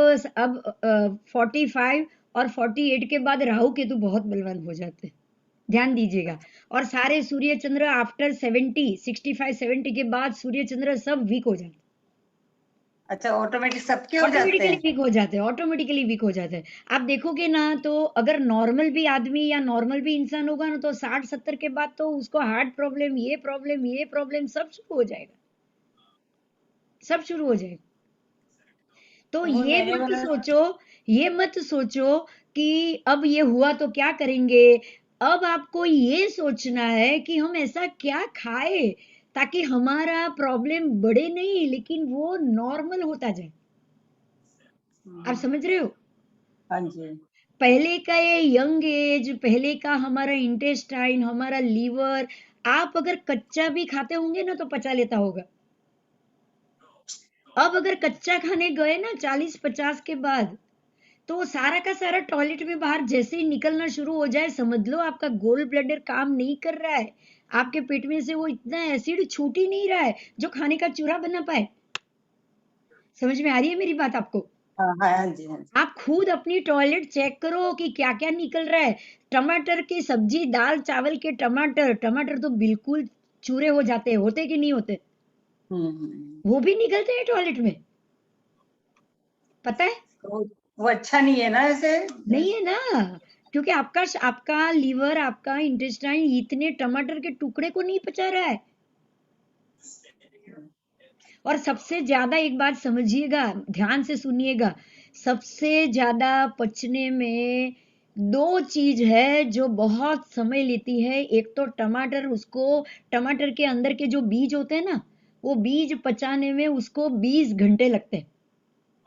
A: 45 और 48 के बाद राहु केतु बहुत बलवान हो जाते हैं, ध्यान दीजिएगा। और सारे सूर्य चंद्र आफ्टर 70, 65-70 के बाद सूर्य चंद्र सब वीक हो जाते हैं,
D: अच्छा, ऑटोमेटिक सबके हो जाते
A: ऑटोमेटिकली
D: हैं?
A: वीक हो जाते हैं, ऑटोमेटिकली वीक हो जाते हैं। आप देखोगे ना, तो अगर नॉर्मल भी आदमी या नॉर्मल भी इंसान होगा ना, तो 60-70 के बाद तो उसको हार्ट प्रॉब्लम, ये प्रॉब्लम सब शुरू हो जाएगा, सब शुरू हो जाएगा। तो
D: वो मैंने बोला।
A: ये मत सोचो कि अब ये हुआ तो क्या करेंगे। अब आपको ये सोचना है कि हम ऐसा क्या खाए ताकि हमारा प्रॉब्लम बढ़े नहीं, लेकिन वो नॉर्मल होता जाए। आप समझ रहे हो?
D: हाँ जी।
A: पहले का ये यंग एज, पहले का हमारा इंटेस्टाइन, हमारा लीवर, आप अगर कच्चा भी खाते होंगे ना तो पचा लेता होगा। अब अगर कच्चा खाने गए ना 40-50 के बाद, तो वो सारा का सारा टॉयलेट में बाहर जैसे ही निकलना शुरू हो जाए, समझ लो आपका गोल ब्लैडर काम नहीं कर रहा है, आपके पेट में से वो इतना एसिड छूट ही नहीं रहा है जो खाने का चूरा बना पाए। समझ में आ रही है मेरी बात आपको?
D: हाँ हाँ, हाँ जी, हाँ जी।
A: आप खुद अपनी टॉयलेट चेक करो कि क्या क्या निकल रहा है। टमाटर की सब्जी, दाल चावल के टमाटर, टमाटर तो बिल्कुल चूरे हो जाते हैं, होते कि नहीं होते?
D: हम्म।
A: वो भी निकलते हैं टॉयलेट में, पता है?
D: तो वो अच्छा नहीं है ना ऐसे?
A: नहीं है ना, क्योंकि आपका लीवर, आपका इंटेस्टाइन इतने टमाटर के टुकड़े को नहीं पचा रहा है। और सबसे ज्यादा एक बात समझिएगा, ध्यान से सुनिएगा, सबसे ज्यादा पचने में दो चीज है जो बहुत समय लेती है। एक तो टमाटर, उसको टमाटर के अंदर के जो बीज होते हैं ना, वो बीज पचाने में उसको 20 घंटे लगते हैं।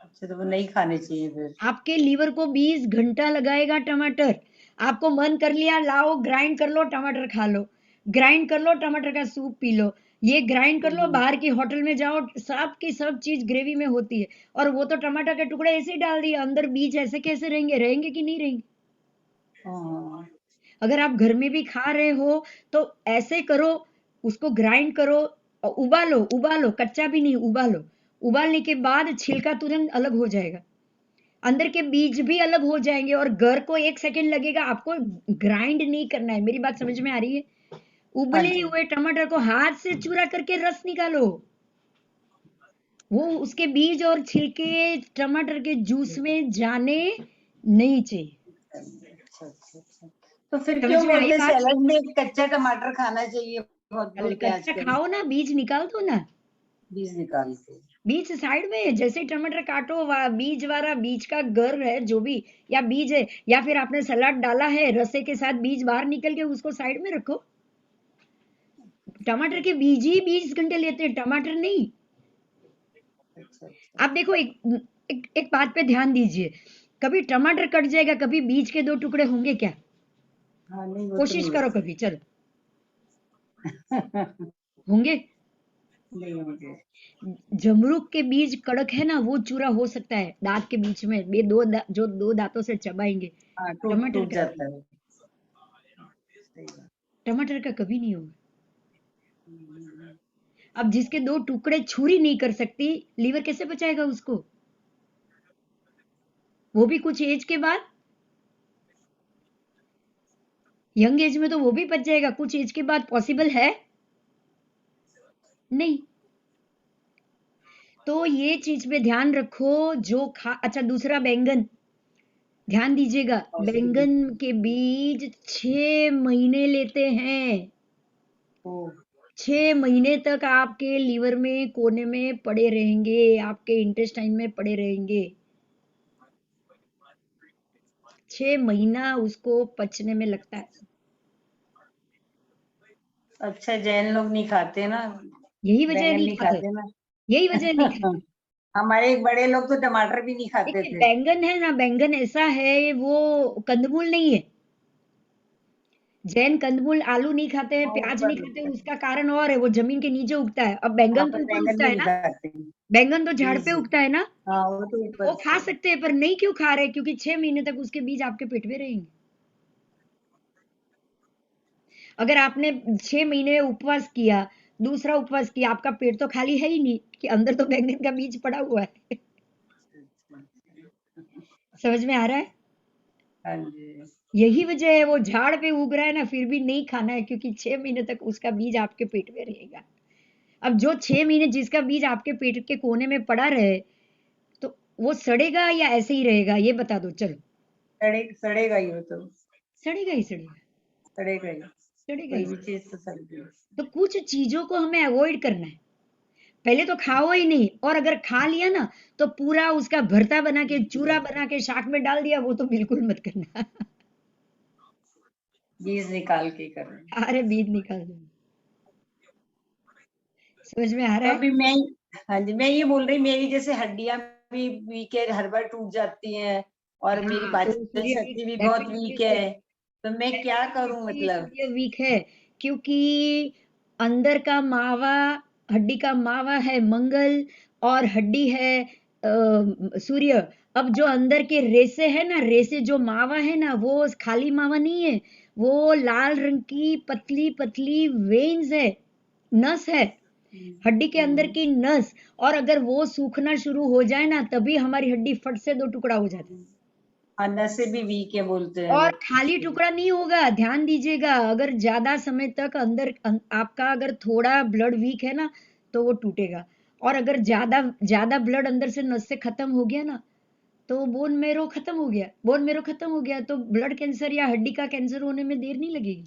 D: अच्छा, तो वो नहीं खाने चाहिए फिर?
A: आपके लीवर को 20 घंटा लगाएगा टमाटर। आपको मन कर लिया, लाओ ग्राइंड कर लो टमाटर खा लो, ग्राइंड कर लो टमाटर का सूप पी लो, ये ग्राइंड कर लो,
D: हम्म।
A: बाहर की होटल में जाओ, सब की सब चीज ग्रेवी में होती है, और वो तो टमाटर के टुकड़े ऐसे ही डाल दिए, अंदर बीज ऐसे कैसे रहेंगे, रहेंगे कि नहीं रहेंगे?
D: हाँ।
A: अगर आप घर में भी खा रहे हो तो ऐसे करो, उसको ग्राइंड करो और उबालो, उबालो, कच्चा भी नहीं, उबालो। उबालने के बाद छिलका तुरंत अलग हो जाएगा, अंदर के बीज भी अलग हो जाएंगे, और घर को 1 सेकंड लगेगा। आपको ग्राइंड नहीं करना है, मेरी बात समझ में आ रही है?
D: हाँ
A: उबले
D: जी।
A: हुए टमाटर को हाथ से चूरा करके रस निकालो, वो उसके बीज और छिलके टमाटर के जूस में जाने नहीं चाहिए।
D: अच्छा अच्छा अच्छा। तो फिर क्यों
A: समझ में आई
D: बोलते हैं
A: बात?
D: सैलेड में कच्चा टमाटर खाना चाहिए, बहुत बोलते हैं
A: कच्चा
D: आजकल।
A: खाओ ना, बीज निकाल दो ना,
D: बीज निकाल के?
A: बीज साइड में है। जैसे ही टमाटर काटो, बीज वाला, बीज का घर है जो भी, या बीज है, या फिर आपने सलाद डाला है रसे के साथ, बीज बाहर निकल के उसको साइड में रखो। टमाटर के बीज ही 20 घंटे लेते हैं, टमाटर नहीं।
D: अच्छा अच्छा।
A: आप देखो, एक बात पे ध्यान दीजिए, कभी टमाटर कट जाएगा, कभी बीज के 2 टुकड़े होंगे क्या?
D: हाँ, नहीं वो तो
A: कोशिश
D: नहीं
A: करो
D: होता।
A: कभी, चलो, होंगे?
D: नहीं होंगे।
A: जमरूक के बीज कड़क है ना, वो चूरा हो सकता है दांत के बीच में, जो 2 दांतों से चबाएंगे।
D: हाँ, टूट
A: टमाटर
D: टूट
A: का नहीं,
D: जाता है। सही बात।
A: टमाटर का कभी नहीं होगा।
D: हम्म।
A: अब जिसके 2 टुकड़े छुरी नहीं कर सकती, लीवर कैसे बचाएगा उसको? वो भी कुछ एज के बाद, यंग एज में तो वो भी पच जाएगा, कुछ एज के बाद पॉसिबल है नहीं। तो ये चीज पे ध्यान रखो, जो खा, अच्छा दूसरा, बैंगन, ध्यान दीजिएगा,
D: और उसकी भी।
A: बैंगन के बीज 6 महीने लेते हैं।
D: ओ।
A: 6 महीने तक आपके लीवर में कोने में पड़े रहेंगे, आपके इंटेस्टाइन में पड़े रहेंगे। 6 महीना उसको पचने में लगता है।
D: अच्छा, जैन लोग नहीं खाते ना,
A: यही वजह
D: बैंगन
A: नहीं
D: नहीं
A: खाते,
D: खाते ना।
A: यही वजह नहीं खाते।
D: हमारे एक बड़े लोग तो टमाटर भी नहीं खाते
A: देखिए
D: थे।
A: बैंगन है ना, बैंगन ऐसा है, वो कंदमूल नहीं है। जैन कंदमूल आलू नहीं खाते हैं,
D: हाँ,
A: प्याज नहीं
D: ऊपर
A: खाते,
D: ऊपर।
A: उसका कारण और है, वो जमीन के नीचे उगता है। अब
D: हाँ,
A: बैंगन तो
D: पर
A: ऊपर
D: बैंगन
A: उगता
D: भी
A: है
D: नहीं
A: ना,
D: खाते।
A: बैंगन तो झाड़ पे
D: बीज।
A: उगता है ना,
D: हाँ, वो तो ऊपर
A: वो खा
D: से।
A: सकते हैं, पर नहीं क्यों खा रहे? क्योंकि 6 महीने तक उसके बीज आपके पेट में रहेंगे। अगर आपने 6 महीने उपवास किया, दूसरा उपवास किया, आपका पेट तो खाली है ही नहीं कि अंदर तो बैंगन का बीज पड़ा हुआ है। समझ में आ रहा है?
D: हाँ जी।
A: यही वजह है, वो झाड़ पे उग रहा है ना, फिर भी नहीं खाना है, क्योंकि 6 महीने तक उसका बीज आपके पेट में रहेगा। अब जो 6 महीने जिसका बीज आपके पेट के कोने में पड़ा रहे, तो वो सड़ेगा या ऐसे ही रहेगा, ये बता दो चलो।
D: सड़ेगा ही, वो तो
A: सड़ेगा ही सड़ेगा,
D: सड़ेगा ही।
A: सड़ेगा
D: कोई
A: ही
D: भी
A: सड़ेगा।
D: चीज तो सड़ेगी।
A: तो कुछ चीजों को हमें अवॉइड करना है। पहले तो खाओ ही नहीं, और अगर खा लिया ना तो पूरा उसका भरता बना के, चूरा बना के शाक में डाल दिया, वो तो बिल्कुल मत करना।
D: बीज निकाल के करना।
A: अरे बीज निकाल दो। समझ में आ रहा
D: तो
A: है?
D: अभी मैं, हाँ जी, मैं ये बोल रही, मेरी जैसे हड्डियां भी वीक है, हर बार टूट जाती हैं, और मेरी
A: हाँ, तो
D: पाचन
A: सूर्य वीक
D: शक्ति भी बहुत
A: डेफिनेटली
D: वीक
A: से,
D: है। तो मैं क्या करूं,
A: डेफिनेटली
D: मतलब।
A: सूर्य वीक है, क्योंकि अंदर का मावा, हड्डी का मावा है मंगल, और हड्डी है सूर्य। अब जो अंदर के रेसे है ना, रेसे जो मावा है ना, वो खाली मावा नहीं है, वो लाल रंग की पतली पतली वेन्स है, नस है, हड्डी के अंदर की नस। और अगर वो सूखना शुरू हो जाए ना, तभी हमारी हड्डी फट से दो टुकड़ा हो जाता है।
D: अंदर से भी वीक है बोलते हैं
A: और
D: लोग।
A: खाली टुकड़ा नहीं होगा, ध्यान दीजिएगा, अगर ज्यादा समय तक अंदर आपका अगर थोड़ा ब्लड वीक है ना, तो वो टूटेगा। और अगर ज्यादा ज्यादा ब्लड अंदर से नस से खत्म हो गया ना, तो बोन मेरो खत्म हो गया, बोन मेरो खत्म हो गया, तो ब्लड कैंसर या हड्डी का कैंसर होने में देर नहीं लगेगी।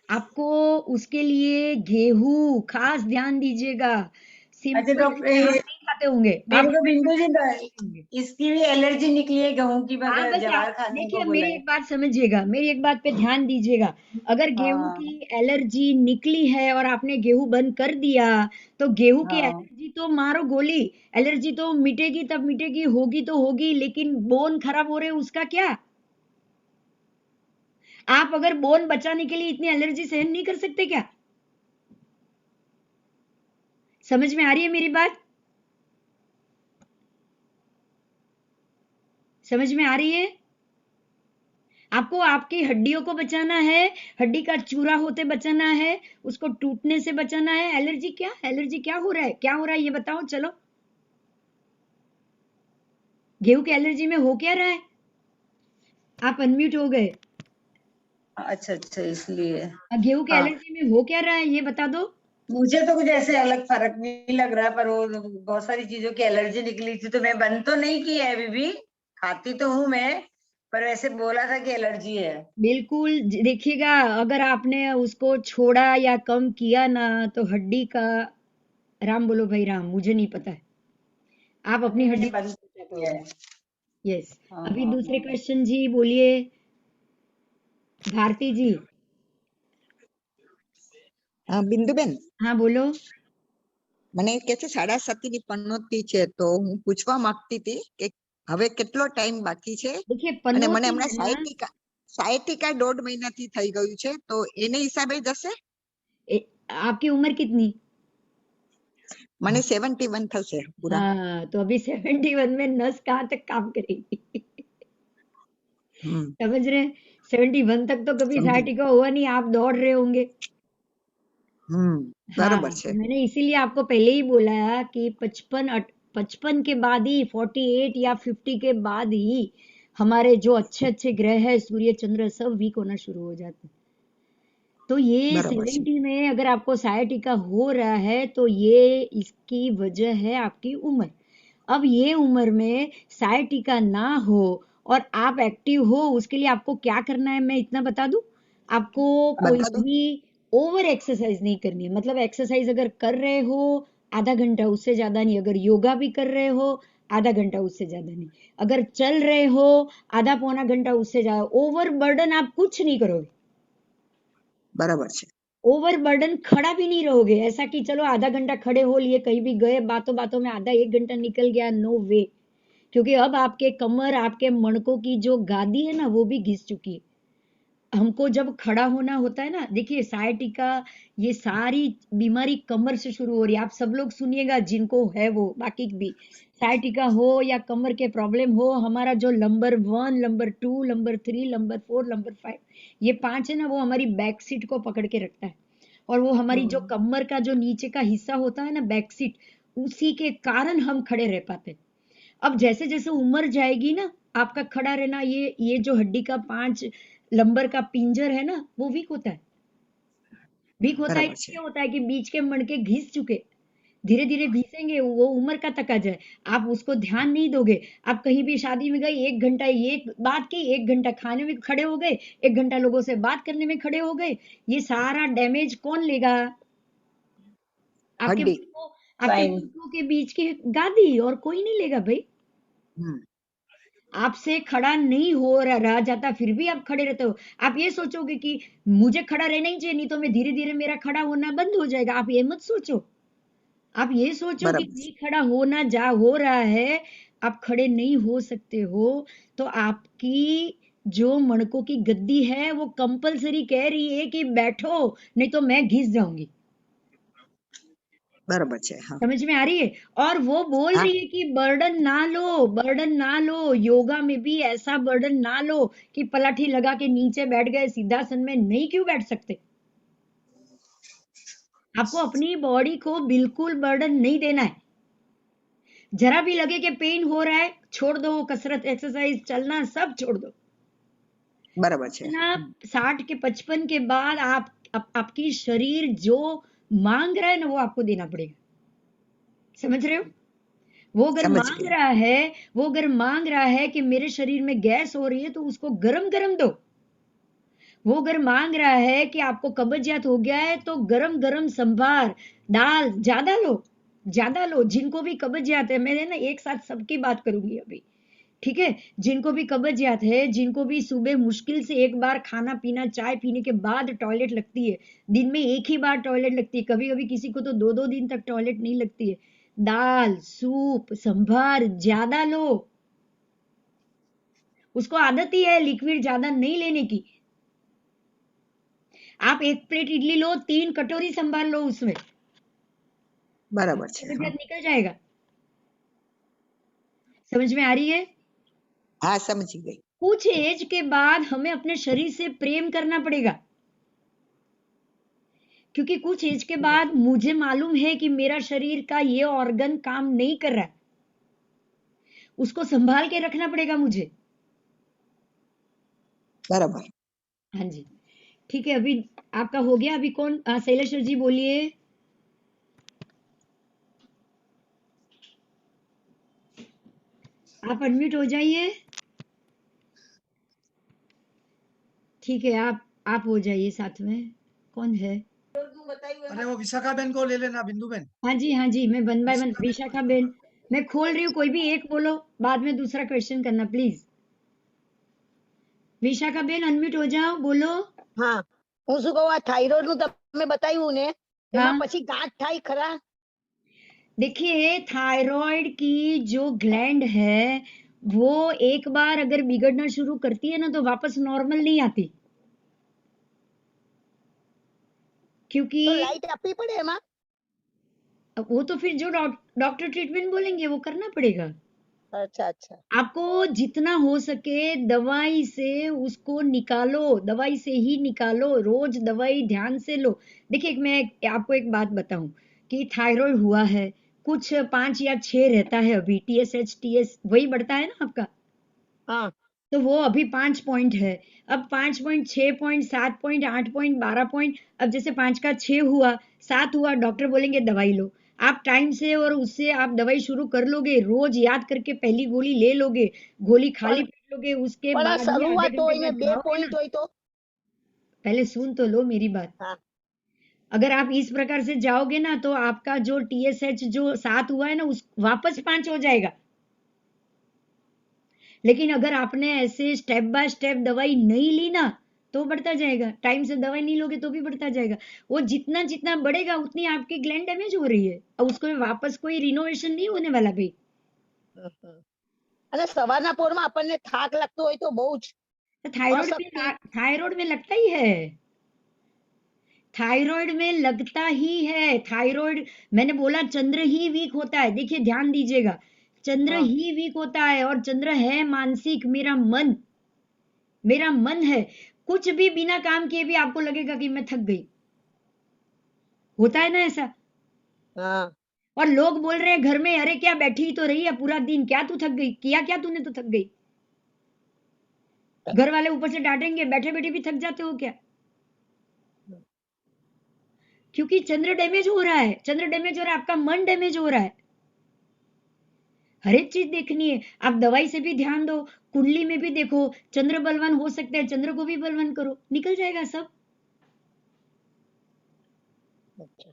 A: आपको उसके लिए गेहूं खास ध्यान दीजिएगा।
D: अच्छा
A: सिंपल
D: डॉक्टर,
A: आप नहीं खाते होंगे,
D: मेरे
A: आप
D: को बिंदु जी
A: होंगे।
D: इसकी भी एलर्जी निकली है, गेहूं की,
A: हाँ
D: मगर
A: बस
D: जवार
A: आप
D: खाने
A: देखिए,
D: को बोला
A: मेरी
D: है।
A: एक बात समझिएगा, मेरी एक बात पे ध्यान दीजिएगा। अगर गेहूं
D: हाँ।
A: की एलर्जी निकली है और आपने गेहूं बंद कर दिया, तो गेहूं की
D: हाँ।
A: एलर्जी तो मारो गोली, एलर्जी तो मिटेगी, तब मिटेगी, होगी तो होगी, लेकिन बोन खराब हो रहे उसका क्या? आप अगर बोन बचाने के लिए इतनी एलर्जी सहन नहीं कर सकते क्या? समझ में आ रही है मेरी बात? समझ में आ रही है? आपको आपकी हड्डियों को बचाना है, हड्डी का चूरा होते बचाना है, उसको टूटने से बचाना है। एलर्जी क्या, एलर्जी क्या हो रहा है, क्या हो रहा है, ये बताओ चलो। गेहूं की एलर्जी में हो क्या रहा है? आप अनम्यूट हो गए।
D: अच्छा अच्छा, इसलिए।
A: गेहूं की
D: हाँ,
A: एलर्जी में हो क्या रहा है, ये बता दो।
D: मुझे तो कुछ ऐसे अलग फर्क नहीं लग रहा, पर वो बहुत सारी चीजों की एलर्जी निकली थी, तो मैं बंद तो नहीं की है अभी भी, खाती तो हूँ मैं, पर वैसे बोला था कि एलर्जी है।
A: बिल्कुल देखिएगा, अगर आपने उसको छोड़ा या कम किया ना, तो हड्डी का, राम बोलो भाई राम, मुझे नहीं पता है, आप
D: अभी
A: अपनी
D: मैंने
A: हड्डी को
D: बंद
A: बचा
D: किया
A: पाओगे।
D: है।
A: यस।
D: हाँ
A: अभी
D: हाँ
A: दूसरे
D: हाँ।
A: क्वेश्चन जी बोलिए, भारती जी।
E: બિંદુબેન,
A: हाँ बोलो।
E: મને કે છે 7:30 ની પનોતી છે, તો હું પૂછવા માંગતી હતી કે હવે કેટલો ટાઈમ બાકી છે,
A: देखिए
E: અને મને
A: पनौती
E: હમણાં
A: है ना,
E: સાયટિકા 1.5 મહિનાથી થઈ ગયું છે, તો એને હિસાબે જશે?
A: आपकी उम्र कितनी?
E: મને 71 થશે પૂરા।
A: हाँ, तो अभी 71 में नस कहाँ तक काम करेगी?
E: હમ,
A: समझ रहे हैं? 71 तक तो कभी
E: સમજી।
A: sciatica हुआ नहीं, आप दौड़ रहे होंगे। हाँ,
E: બરોબર
A: तो
E: છે।
A: मैंने इसीलिए आपको पहले ही बोला कि 55 के बाद ही, 48 या 50 के बाद ही हमारे जो अच्छे अच्छे ग्रह है, सूर्य चंद्र सब वीक होना शुरू हो जाते हैं। तो ये
E: બરોબર છે।
A: 70 में अगर आपको sciatica हो रहा है, तो ये इसकी वजह है आपकी उम्र। अब ये उम्र में sciatica ना हो और आप एक्टिव हो, उसके लिए आपको क्या करना है मैं इतना बता दूं? आपको कोई
E: બતા દો।
A: भी ओवर एक्सरसाइज नहीं करनी है। मतलब एक्सरसाइज अगर कर रहे हो आधा घंटा, उससे ज्यादा नहीं। अगर योगा भी कर रहे हो आधा घंटा, उससे ज्यादा नहीं। अगर चल रहे हो आधा पौना घंटा, उससे ज्यादा। ओवर बर्डन आप कुछ नहीं करोगे।
E: बराबर છે
A: ओवर बर्डन खड़ा भी नहीं रहोगे, ऐसा कि चलो आधा घंटा खड़े हो लिए, कहीं भी गए, बातों बातों में आधा एक घंटा निकल गया, नो वे। क्योंकि अब आपके कमर, आपके मणकों की जो गादी है ना, वो भी घिस चुकी है। हमको जब खड़ा होना होता है ना, देखिए सायटिका, ये सारी बीमारी कमर से शुरू हो रही है। आप सब लोग सुनिएगा जिनको है वो, बाकी भी सायटिका हो या कमर के प्रॉब्लम हो, हमारा जो number 1, number 2, number 3, number 4, number 5, ये 5 है ना, वो हमारी बैक सीट को पकड़ के रखता है। और वो हमारी जो कमर का जो नीचे का हिस्सा होता है ना, बैक सीट, उसी के कारण हम खड़े रह पाते। अब जैसे जैसे उम्र जाएगी ना, आपका खड़ा रहना, ये जो हड्डी का 5 लंबर का पिंजर है ना, वो वीक होता है। वीक होता है
E: બરાબર છે
A: इसलिए होता है कि बीच के मणके घिस चुके, धीरे धीरे घिसेंगे, वो उम्र का तकाजा है। आप उसको ध्यान नहीं दोगे। आप कहीं भी शादी में गए, 1 घंटा ये बात की, 1 घंटा खाने में खड़े हो गए, 1 घंटा लोगों से बात करने में खड़े हो गए, ये सारा डैमेज कौन लेगा? आपके
E: હડ્ડી
A: मणकों, आपके
D: Fine.
A: मणकों के बीच की गादी, और कोई नहीं लेगा भाई।
E: હમ
A: आपसे खड़ा नहीं हो रहा जाता, फिर भी आप खड़े रहते हो। आप ये सोचोगे कि मुझे खड़ा रहना ही चाहिए, नहीं तो मैं धीरे धीरे मेरा खड़ा होना बंद हो जाएगा। आप ये मत सोचो। आप ये सोचो कि
E: બરાબર છે
A: नहीं, खड़ा होना जा हो रहा है, आप खड़े नहीं हो सकते हो, तो आपकी जो मणकों की गद्दी है वो कंपलसरी कह रही है कि बैठो, नहीं तो मैं घिस जाऊंगी।
E: બરાબર છે હા
A: समझ में आ रही है? और वो बोल
E: હા
A: रही है कि बर्डन ना लो, बर्डन ना लो। योगा में भी ऐसा बर्डन ना लो कि पलाठी लगा के नीचे बैठ गए, सिद्धासन में नहीं क्यों बैठ सकते? आपको अपनी बॉडी को बिल्कुल बर्डन नहीं देना है। जरा भी लगे कि पेन हो रहा है, छोड़ दो। कसरत, एक्सरसाइज, चलना सब छोड़ दो।
E: બરાબર છે
A: ना 60 के 55 के बाद आपकी शरीर जो मांग रहा है ना, वो आपको देना पड़ेगा। समझ रहे हो? वो अगर
E: સમજ
A: मांग
E: ગઈ
A: रहा है, वो अगर मांग रहा है कि मेरे शरीर में गैस हो रही है, तो उसको गरम गरम दो। वो अगर मांग रहा है कि आपको कब्जियत हो गया है, तो गरम गरम संभार, दाल ज्यादा लो, ज्यादा लो। जिनको भी कब्जियत है, मैंने ना एक साथ सबकी बात करूंगी अभी, ठीक है? जिनको भी कब्जियत है, जिनको भी सुबह मुश्किल से एक बार खाना पीना, चाय पीने के बाद टॉयलेट लगती है, दिन में एक ही बार टॉयलेट लगती है, कभी कभी किसी को तो 2-2 दिन तक टॉयलेट नहीं लगती है, दाल, सूप, संभार ज्यादा लो। उसको आदत ही है लिक्विड ज्यादा नहीं लेने की। आप 1 प्लेट इडली लो, 3 कटोरी संभार लो, उसमें
E: બરાબર છે
A: कब्जियत
E: હા
A: निकल जाएगा। समझ में आ रही है?
E: હા સમજી ગઈ
A: कुछ एज के बाद हमें अपने शरीर से प्रेम करना पड़ेगा, क्योंकि कुछ एज के बाद मुझे मालूम है कि मेरा शरीर का ये ऑर्गन काम नहीं कर रहा है, उसको संभाल के रखना पड़ेगा मुझे।
E: બરાબર
A: हाँ जी, ठीक है। अभी आपका हो गया। अभी कौन? शैलेश्वर जी बोलिए। आप अनम्यूट हो जाइए। ठीक है, आप हो जाइए साथ में। कौन है?
B: अरे वो विशाखाबेन को ले लेना, बिंदुबेन।
A: हाँ जी, हाँ जी, मैं 1 बाय 1।
B: विशाखाबेन
A: विशाखा बेन, मैं खोल रही हूँ, कोई भी एक बोलो, बाद में दूसरा क्वेश्चन करना प्लीज। विशाखा बेन अनम्यूट हो जाओ, बोलो।
F: હા હું શું કહું આ થાઇરોઇડ નું તમે બતાવ્યું ને
A: हाँ,
F: એમાં પછી ગાંઠ થાય ખરા
A: देखिए थायराइड की जो ग्लैंड है, वो एक बार अगर बिगड़ना शुरू करती है ना, तो वापस नॉर्मल नहीं आती, क्योंकि
F: તો લાઈટ આપવી પડે એમાં
A: वो तो फिर जो डॉक्टर ट्रीटमेंट बोलेंगे वो करना पड़ेगा।
F: અચ્છા अચ્છा
A: आपको जितना हो सके दवाई से उसको निकालो, दवाई से ही निकालो। रोज दवाई ध्यान से लो। देखिए, मैं आपको एक बात बताऊं कि थायराइड हुआ है, कुछ 5 या 6 रहता है अभी, TSH TS वही बढ़ता है ना आपका,
F: હા
A: तो वो अभी 5 पॉइंट है। अब 5 point, 6 point, 7 point, 8 point, 12 point. अब जैसे 5 का 6 हुआ, 7 हुआ, डॉक्टर बोलेंगे दवाई लो। आप टाइम से और उससे आप दवाई शुरू कर लोगे, रोज याद करके पहली गोली ले लोगे, गोली खाली
F: પણ
A: पेट लोगे, उसके
F: પણ આ
A: बाद में आधे
F: શરૂઆત
A: घंटे
F: હોય ને
A: बाद
F: 2
A: खाओगे
F: પોઈન્ટ
A: ना।
F: હોય તો
A: पहले सुन तो लो मेरी बात।
F: હા
A: अगर आप इस प्रकार से जाओगे ना तो आपका जो TSH जो 7 हुआ है ना उस वापस 5 हो जाएगा। लेकिन अगर आपने ऐसे स्टेप बाय स्टेप दवाई नहीं ली ना तो बढ़ता जाएगा। टाइम से दवाई नहीं लोगे तो भी बढ़ता जाएगा। वो जितना जितना बढ़ेगा उतनी आपकी ग्लैंड डैमेज हो रही है और उसको वापस कोई रिनोवेशन नहीं होने वाला भाई।
F: અને સવારના પોરમાં આપણને થાક લાગતો હોય તો બહુ જ અશક્તિ
A: थायराइड में लगता ही है। थायराइड में लगता ही है। थायराइड मैंने बोला चंद्र ही वीक होता है। देखिए ध्यान दीजिएगा, चंद्र
F: हाँ।
A: ही वीक होता है और चंद्र है मानसिक। मेरा मन है। कुछ भी बिना काम किए भी आपको लगेगा कि मैं थक गई। होता है ना ऐसा?
F: हाँ
A: और लोग बोल रहे हैं घर में, अरे क्या बैठी ही तो रही है पूरा दिन, क्या तू थक गई? किया क्या तूने तो थक गई? घर वाले ऊपर से डांटेंगे, बैठे बैठे भी थक जाते हो क्या? क्योंकि चंद्र डैमेज हो रहा है। चंद्र डैमेज हो रहा है, आपका मन डैमेज हो रहा है। हर एक चीज देखनी है। आप दवाई से भी ध्यान दो, कुंडली में भी देखो। चंद्र बलवान हो सकता है, चंद्र को भी बलवान करो, निकल जाएगा सब।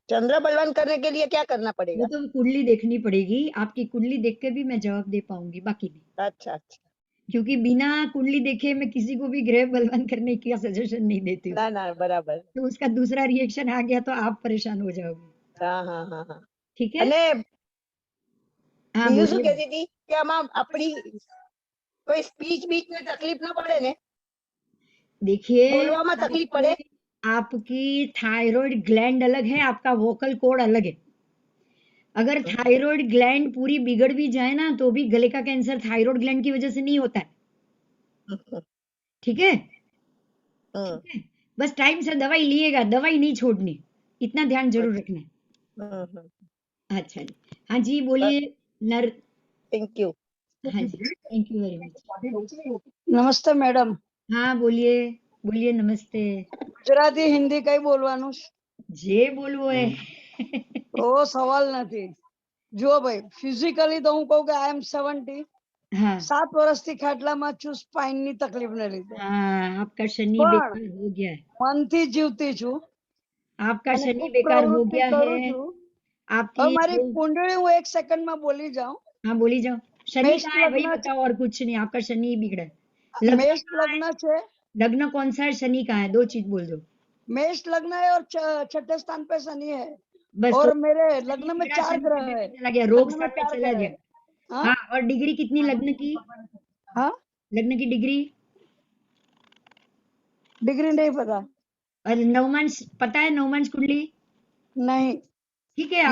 F: चंद्र बलवान करने के लिए क्या करना
A: वो
F: पड़ेगा?
A: तो कुंडली देखनी पड़ेगी। आपकी कुंडली देख के भी मैं जवाब दे पाऊंगी, बाकी नहीं।
F: अच्छा अच्छा
A: क्योंकि बिना कुंडली देखे मैं किसी को भी ग्रह बलवान करने का सजेशन नहीं देती हूँ।
F: ના ના બરાબર
A: तो उसका दूसरा रिएक्शन आ गया तो आप परेशान हो जाओगे।
F: હા હા હા હા
A: ठीक है?
F: અને
A: हाँ
F: બીજું શું
A: बोलिए।
F: કહેતી હતી કે આમાં આપણી કોઈ સ્પીચ બીચ ને તકલીફ ન પડે ને?
A: देखिए
F: બોલવામાં તકલીફ પડે?
A: आपकी थायराइड ग्लैंड अलग है, आपका वोकल कॉर्ड अलग है। अगर थायराइड ग्लैंड पूरी बिगड़ भी जाए ना तो भी गले का कैंसर थायराइड ग्लैंड की वजह से नहीं होता है। ठीक है? ठीक है? बस टाइम से दवाई लिएगा, दवाई नहीं छोड़नी, इतना ध्यान जरूर रखना है। अच्छा जी, हाँ जी बोलिए। नर
F: થેન્ક યુ
A: हाँ जी, थैंक यू वेरी मच।
C: નમસ્તે મેડમ.
A: हाँ बोलिए, बोलिए नमस्ते।
C: ગુજરાતી હિન્દી કઈ બોલવાનું છે?
A: જે બોલવો है।
C: તો સવાલ નથી. જુઓ ભાઈ, ફિઝિકલી તો હું કહું કે આઈ એમ 70.
A: हाँ
C: 7 વર્ષથી ખાટલામાં છું સ્પાઇનની તકલીફને લીધે.
A: हाँ, आपका शनि
C: પણ
A: बेकार हो गया है।
C: મનથી જીવતી છું
A: आपका
C: અને
A: शनि
C: ખૂબ
A: बेकार हो
C: પ્રવૃત્તિ
A: गया
C: કરું
A: है।
C: છું.
A: आपकी
C: હવે મારી
A: जो
C: કુંડળી હું 1 સેકન્ડમાં બોલી જાઉં.
A: हाँ बोली जाओ। शनि
C: મેષ
A: कहाँ है वही
C: લગ્ન
A: बताओ, और कुछ नहीं। आपका शनि ही बिगड़ा है। लग्न
C: મેષ
A: कहाँ है?
C: લગ્ન છે.
A: लग्न कौन सा है, शनि कहाँ है? 2 चीज बोल दो
C: मेष लग्न है और छठे स्थान पे शनि है.
A: बस।
C: और
A: तो
C: मेरे
A: शनि
C: लग्न में
A: बिगड़ा,
C: 4
A: शनि
C: ग्रह
A: छठे
C: है.
A: पे चला गया, रोग
C: लग्न में
A: स्थान पे
C: 4
A: चला
C: ग्रह
A: गया।
C: है. हाँ
A: हाँ, और डिग्री कितनी लग्न की?
C: हाँ,
A: लग्न की डिग्री
C: डिग्री नहीं पता.
A: और नवमांश पता है? नवमांश कुंडली
C: नहीं.
A: ठीक है।
C: ये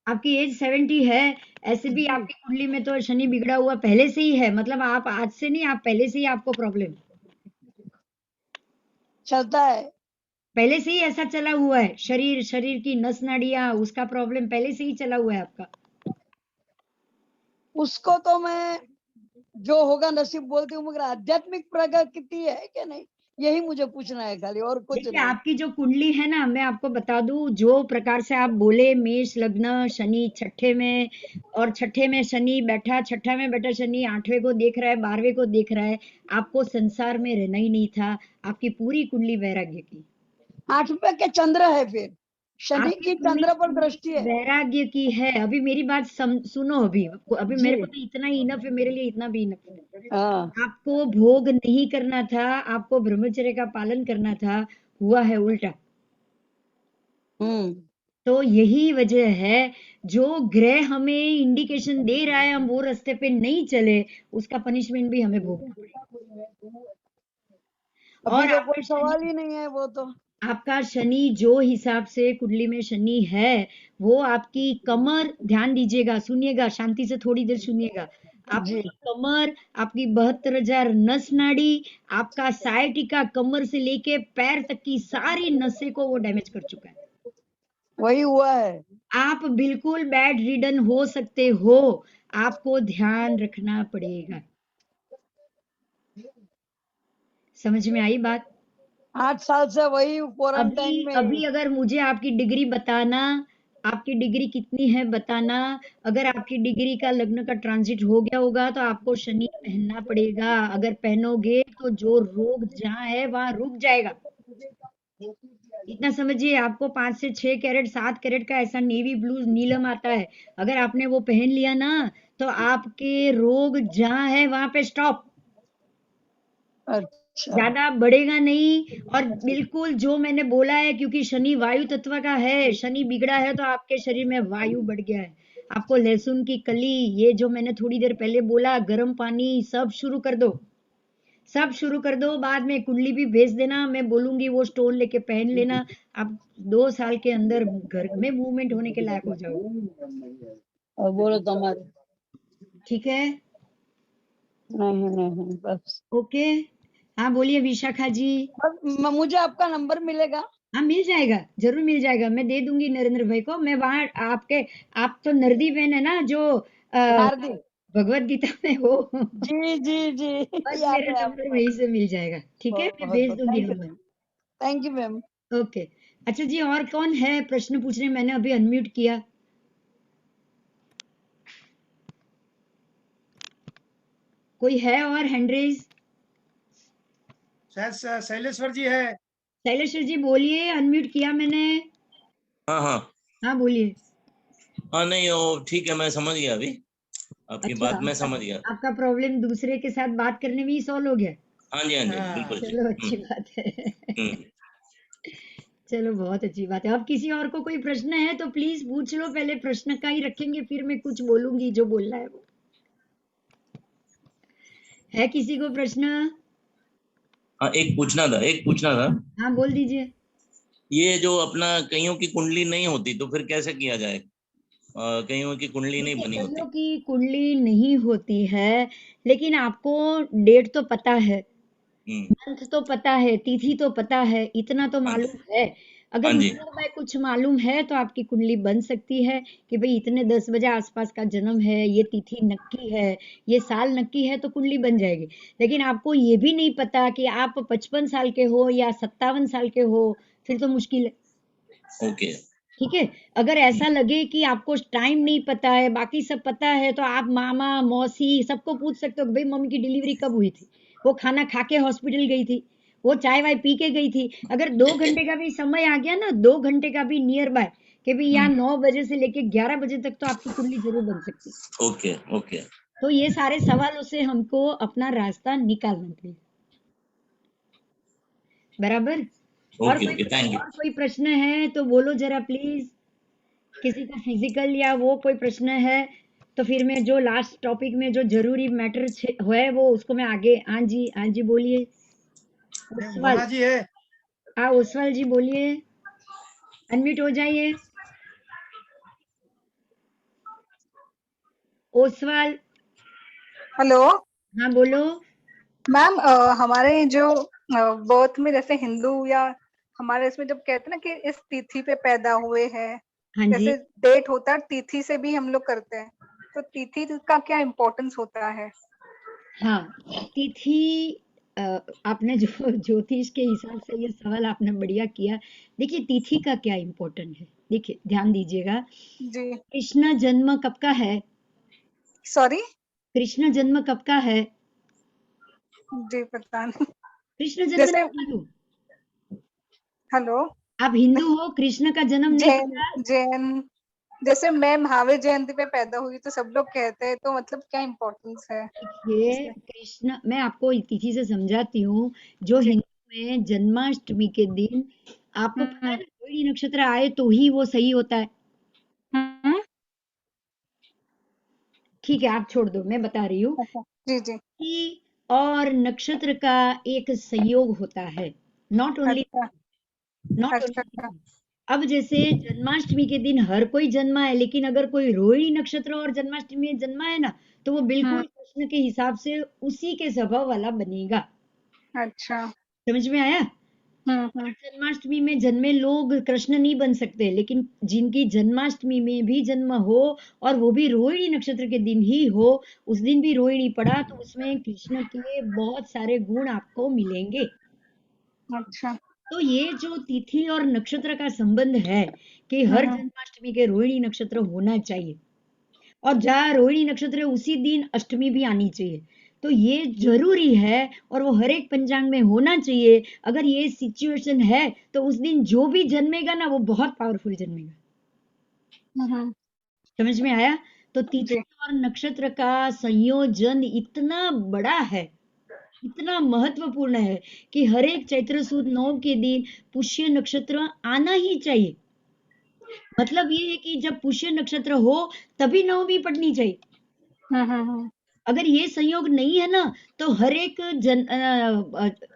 A: आपकी एज 70 है। ऐसे भी
C: जी
A: आपकी कुंडली में तो शनि बिगड़ा हुआ पहले से ही है। मतलब आप आज से नहीं, आप पहले से ही आपको प्रॉब्लम,
C: चलता है.
A: पहले से ही ऐसा चला हुआ है। शरीर की नस नाड़ियां, उसका प्रॉब्लम पहले से ही चला हुआ है आपका।
C: उसको तो मैं जो होगा नसीब बोलती हूँ, मगर आध्यात्मिक प्रगति है कि नहीं, यही मुझे पूछना है खाली, और कुछ
A: देखिए
C: नहीं.
A: आपकी जो कुंडली है ना, मैं आपको बता दूं, जो प्रकार से आप बोले, मेष लग्न, शनि छठे में, और छठे में शनि बैठा, छठा में बैठा शनि 8वें को देख रहा है, 12वें को देख रहा है। आपको संसार में रहना ही नहीं था। आपकी पूरी कुंडली वैराग्य की,
C: 8 पे के चंद्र है, फिर शनि
A: आपकी
C: की
A: कुंडली
C: चंद्र पर दृष्टि है.
A: वैराग्य की है। अभी मेरी बात सुनो। अभी अभी
C: जी
A: मेरे को तो इतना ही इनफ है, मेरे लिए इतना भी इनफ है।
C: हाँ.
A: आपको भोग नहीं करना था, आपको ब्रह्मचर्य का पालन करना था, हुआ है उल्टा।
C: हम्म.
A: तो यही वजह है, जो ग्रह हमें इंडिकेशन दे रहा है हम वो रास्ते पे नहीं चले, उसका पनिशमेंट भी हमें भोगना पड़ेगा।
C: अभी
A: और
C: तो
A: आपका
C: कोई सवाल
A: शनि,
C: ही नहीं है वो तो.
A: आपका शनि जो हिसाब से कुंडली में शनि है, वो आपकी कमर, ध्यान दीजिएगा, सुनिएगा, शांति से थोड़ी देर सुनिएगा।
C: जी
A: आपकी कमर, आपकी 72,000 नस नाड़ी, आपका सायटिका, कमर से लेके पैर तक की सारी नसें को वो डैमेज कर चुका है।
C: वही हुआ है.
A: आप बिल्कुल बेड रिडन हो सकते हो। आपको ध्यान रखना पड़ेगा। समझ में आई बात?
C: 8 साल से वही क्वारंटाइन
A: अभी
C: में.
A: अभी अगर मुझे आपकी डिग्री बताना, आपकी डिग्री कितनी है बताना। अगर आपकी डिग्री का लग्न का ट्रांजिट हो गया होगा तो आपको शनि पहनना पड़ेगा। अगर पहनोगे तो जो रोग जहाँ है वहां रुक जाएगा। इतना समझिए, आपको 5 से 6 कैरेट 7 कैरेट का ऐसा नेवी ब्लू नीलम आता है, अगर आपने वो पहन लिया ना तो आपके रोग जहाँ है वहां पे स्टॉप,
F: अच्छा
A: ज्यादा बढ़ेगा नहीं। और बिल्कुल जो मैंने बोला है, क्योंकि शनि वायु तत्व का है, शनि बिगड़ा है तो आपके शरीर में वायु बढ़ गया है। आपको लहसुन की कली, ये जो मैंने थोड़ी देर पहले बोला, गर्म पानी, सब शुरू कर दो, सब शुरू कर दो। बाद में कुंडली भी भेज देना, मैं बोलूंगी वो स्टोन लेके पहन लेना। आप 2 साल के अंदर घर में मूवमेंट होने के लायक हो जाओ।
F: और बोलो तुम्हारे।
A: ठीक है,
F: नहीं बस
A: ओके। हाँ बोलिए विशाखा जी।
F: बस मुझे आपका नंबर मिलेगा?
A: हाँ मिल जाएगा, जरूर मिल जाएगा, मैं दे दूंगी नरेंद्र भाई को। मैं वहां आपके, आप तो नरदी बहन है ना जो
F: नारदी।
A: भगवत गीता में हो,
F: जी जी जी
A: बस
F: याद
A: मेरा
F: है
A: नंबर
F: आपको।
A: वहीं से मिल जाएगा। ठीक है, मैं
F: बहुत
A: भेज
F: बहुत
A: दूंगी
F: thank you
A: number.
F: Thank you ma'am.
A: Okay, अच्छा जी, और कौन है प्रश्न पूछने? मैंने अभी अनम्यूट किया। कोई है और हैंड रेज?
B: शायद शैलेश्वर जी है।
A: शैलेश्वर जी बोलिए, अनम्यूट किया मैंने।
G: हाँ हाँ
A: हाँ बोलिए।
G: हाँ, नहीं वो ठीक है, मैं समझ गया अभी आपकी
A: अच्छा,
G: बात, मैं समझ गया।
A: आपका प्रॉब्लम दूसरे के साथ बात करने में ही सॉल्व हो गया?
G: हाँ जी हाँ जी,
B: हाँ
G: बिल्कुल जी।
A: चलो अच्छी बात है।
G: हम्म।
A: चलो बहुत अच्छी बात है। अब किसी और को कोई प्रश्न है तो प्लीज पूछ लो, पहले प्रश्न का ही रखेंगे, फिर मैं कुछ बोलूंगी जो बोलना है वो। है किसी को प्रश्न?
G: हाँ, एक पूछना था।
A: हाँ बोल दीजिए।
G: ये जो अपना कईयों की कुंडली नहीं होती तो फिर कैसे किया जाए? कईयों की कुंडली नहीं
A: देखिए,
G: बनी
A: कईयों
G: होती।
A: की कुंडली नहीं होती है, लेकिन आपको डेट तो पता है,
G: हम्म।
A: मंथ तो पता है, तिथि तो पता है, इतना तो
G: हाँ
A: मालूम
G: जी
A: है। अगर
G: हाँ जी।
A: नियर बाय कुछ मालूम है तो आपकी कुंडली बन सकती है कि भाई इतने 10 बजे आसपास का जन्म है, ये तिथि नक्की है, ये साल नक्की है, तो कुंडली बन जाएगी। लेकिन आपको ये भी नहीं पता कि आप 55 साल के हो या 57 साल के हो, फिर तो मुश्किल है।
G: ओके।
A: ठीक है, अगर ऐसा लगे कि आपको टाइम नहीं पता है, बाकी सब पता है, तो आप मामा मौसी सबको पूछ सकते हो कि भाई मम्मी की डिलीवरी कब हुई थी, वो खाना खा के हॉस्पिटल गई थी, वो चाय वाय पी के गई थी। अगर 2 घंटे का भी समय आ गया ना, 2 घंटे का भी नियर बाय, कि भाई यहाँ 9 बजे से लेके 11 बजे तक तो आपकी कुंडली जरूर बन सकती है।
G: ओके ओके
A: तो ये सारे सवालों से हमको अपना रास्ता निकालना पड़ेगा, बराबर।
G: Okay okay, thank you.
A: और कोई प्रश्न है तो बोलो जरा प्लीज। किसी का फिजिकल या वो कोई प्रश्न है तो फिर मैं जो लास्ट टॉपिक में जो जरूरी मैटर है वो उसको मैं आगे। हाँ जी बोलिए। ओसवाल,
B: मोना जी है।
A: हाँ ओसवाल जी बोलिए, अनम्यूट हो जाइए। ओसवाल,
H: हेलो
A: हाँ बोलो।
H: मैम, हमारे जो बर्थ में जैसे हिंदू या हमारे इसमें जब कहते हैं ना कि इस तिथि पे पैदा हुए हैं,
A: हाँ जी,
H: जैसे डेट होता है, तिथि से भी हम लोग करते हैं, तो तिथि का क्या इम्पोर्टेंस होता है?
A: हाँ तिथि, आपने जो ज्योतिष के हिसाब से ये सवाल आपने बढ़िया किया। देखिए तिथि का क्या इम्पोर्टेंट है, देखिए ध्यान दीजिएगा।
H: जी
A: कृष्ण जन्म कब का है?
H: सॉरी।
A: कृष्ण जन्म कब का है?
H: जी पता नहीं।
A: कृष्ण जन्म
H: जैसे
A: नहीं मालूम?
H: हेलो।
A: आप हिंदू हो, कृष्ण का जन्म नहीं
H: जैन
A: पता?
H: जैन जैसे मैं महावीर जयंती पे पैदा हुई तो सब लोग कहते हैं, तो मतलब क्या इम्पोर्टेंस है
A: देखिए
H: इसमें?
A: कृष्ण, मैं आपको तिथि से समझाती हूँ। जो
H: जी।
A: हिंदू में जन्माष्टमी के दिन, आपको पता है
H: हम्म
A: ना, रोहिणी नक्षत्र आए तो ही वो सही होता है।
H: हम्म,
A: ठीक है आप छोड़ दो, मैं बता रही हूँ।
H: अच्छा जी जी।
A: तिथि और नक्षत्र का एक संयोग होता है, नॉट ओनली,
H: अच्छा
A: नॉट
H: अच्छा अच्छा।
A: ओनली। अब जैसे जन्माष्टमी के दिन हर कोई जन्मा है, लेकिन अगर कोई रोहिणी नक्षत्र और जन्माष्टमी में जन्मा है ना, तो वो बिल्कुल
H: हम्म
A: कृष्ण के हिसाब से उसी के स्वभाव वाला बनेगा।
H: अच्छा।
A: समझ में आया?
H: हम्म।
A: जन्माष्टमी में जन्मे लोग कृष्ण नहीं बन सकते, लेकिन जिनकी जन्माष्टमी में भी जन्म हो और वो भी रोहिणी नक्षत्र के दिन ही हो, उस दिन भी रोहिणी पड़ा, तो उसमें कृष्ण के बहुत सारे गुण आपको मिलेंगे।
H: अच्छा।
A: तो ये जो तिथि और नक्षत्र का संबंध है कि हर
H: हम्म
A: जन्माष्टमी के रोहिणी नक्षत्र होना चाहिए, और जहाँ रोहिणी नक्षत्र है उसी दिन अष्टमी भी आनी चाहिए। तो ये जरूरी है और वो हर एक पंचांग में होना चाहिए। अगर ये सिचुएशन है तो उस दिन जो भी जन्मेगा ना वो बहुत पावरफुल जन्मेगा। समझ में आया? तो तिथि
H: जी।
A: और नक्षत्र का संयोजन इतना बड़ा है, इतना महत्वपूर्ण है कि हर एक चैत्र सुद 9 के दिन पुष्य नक्षत्र आना ही चाहिए। मतलब ये है कि जब पुष्य नक्षत्र हो तभी नवमी पढ़नी चाहिए। अगर ये संयोग नहीं है ना तो हर एक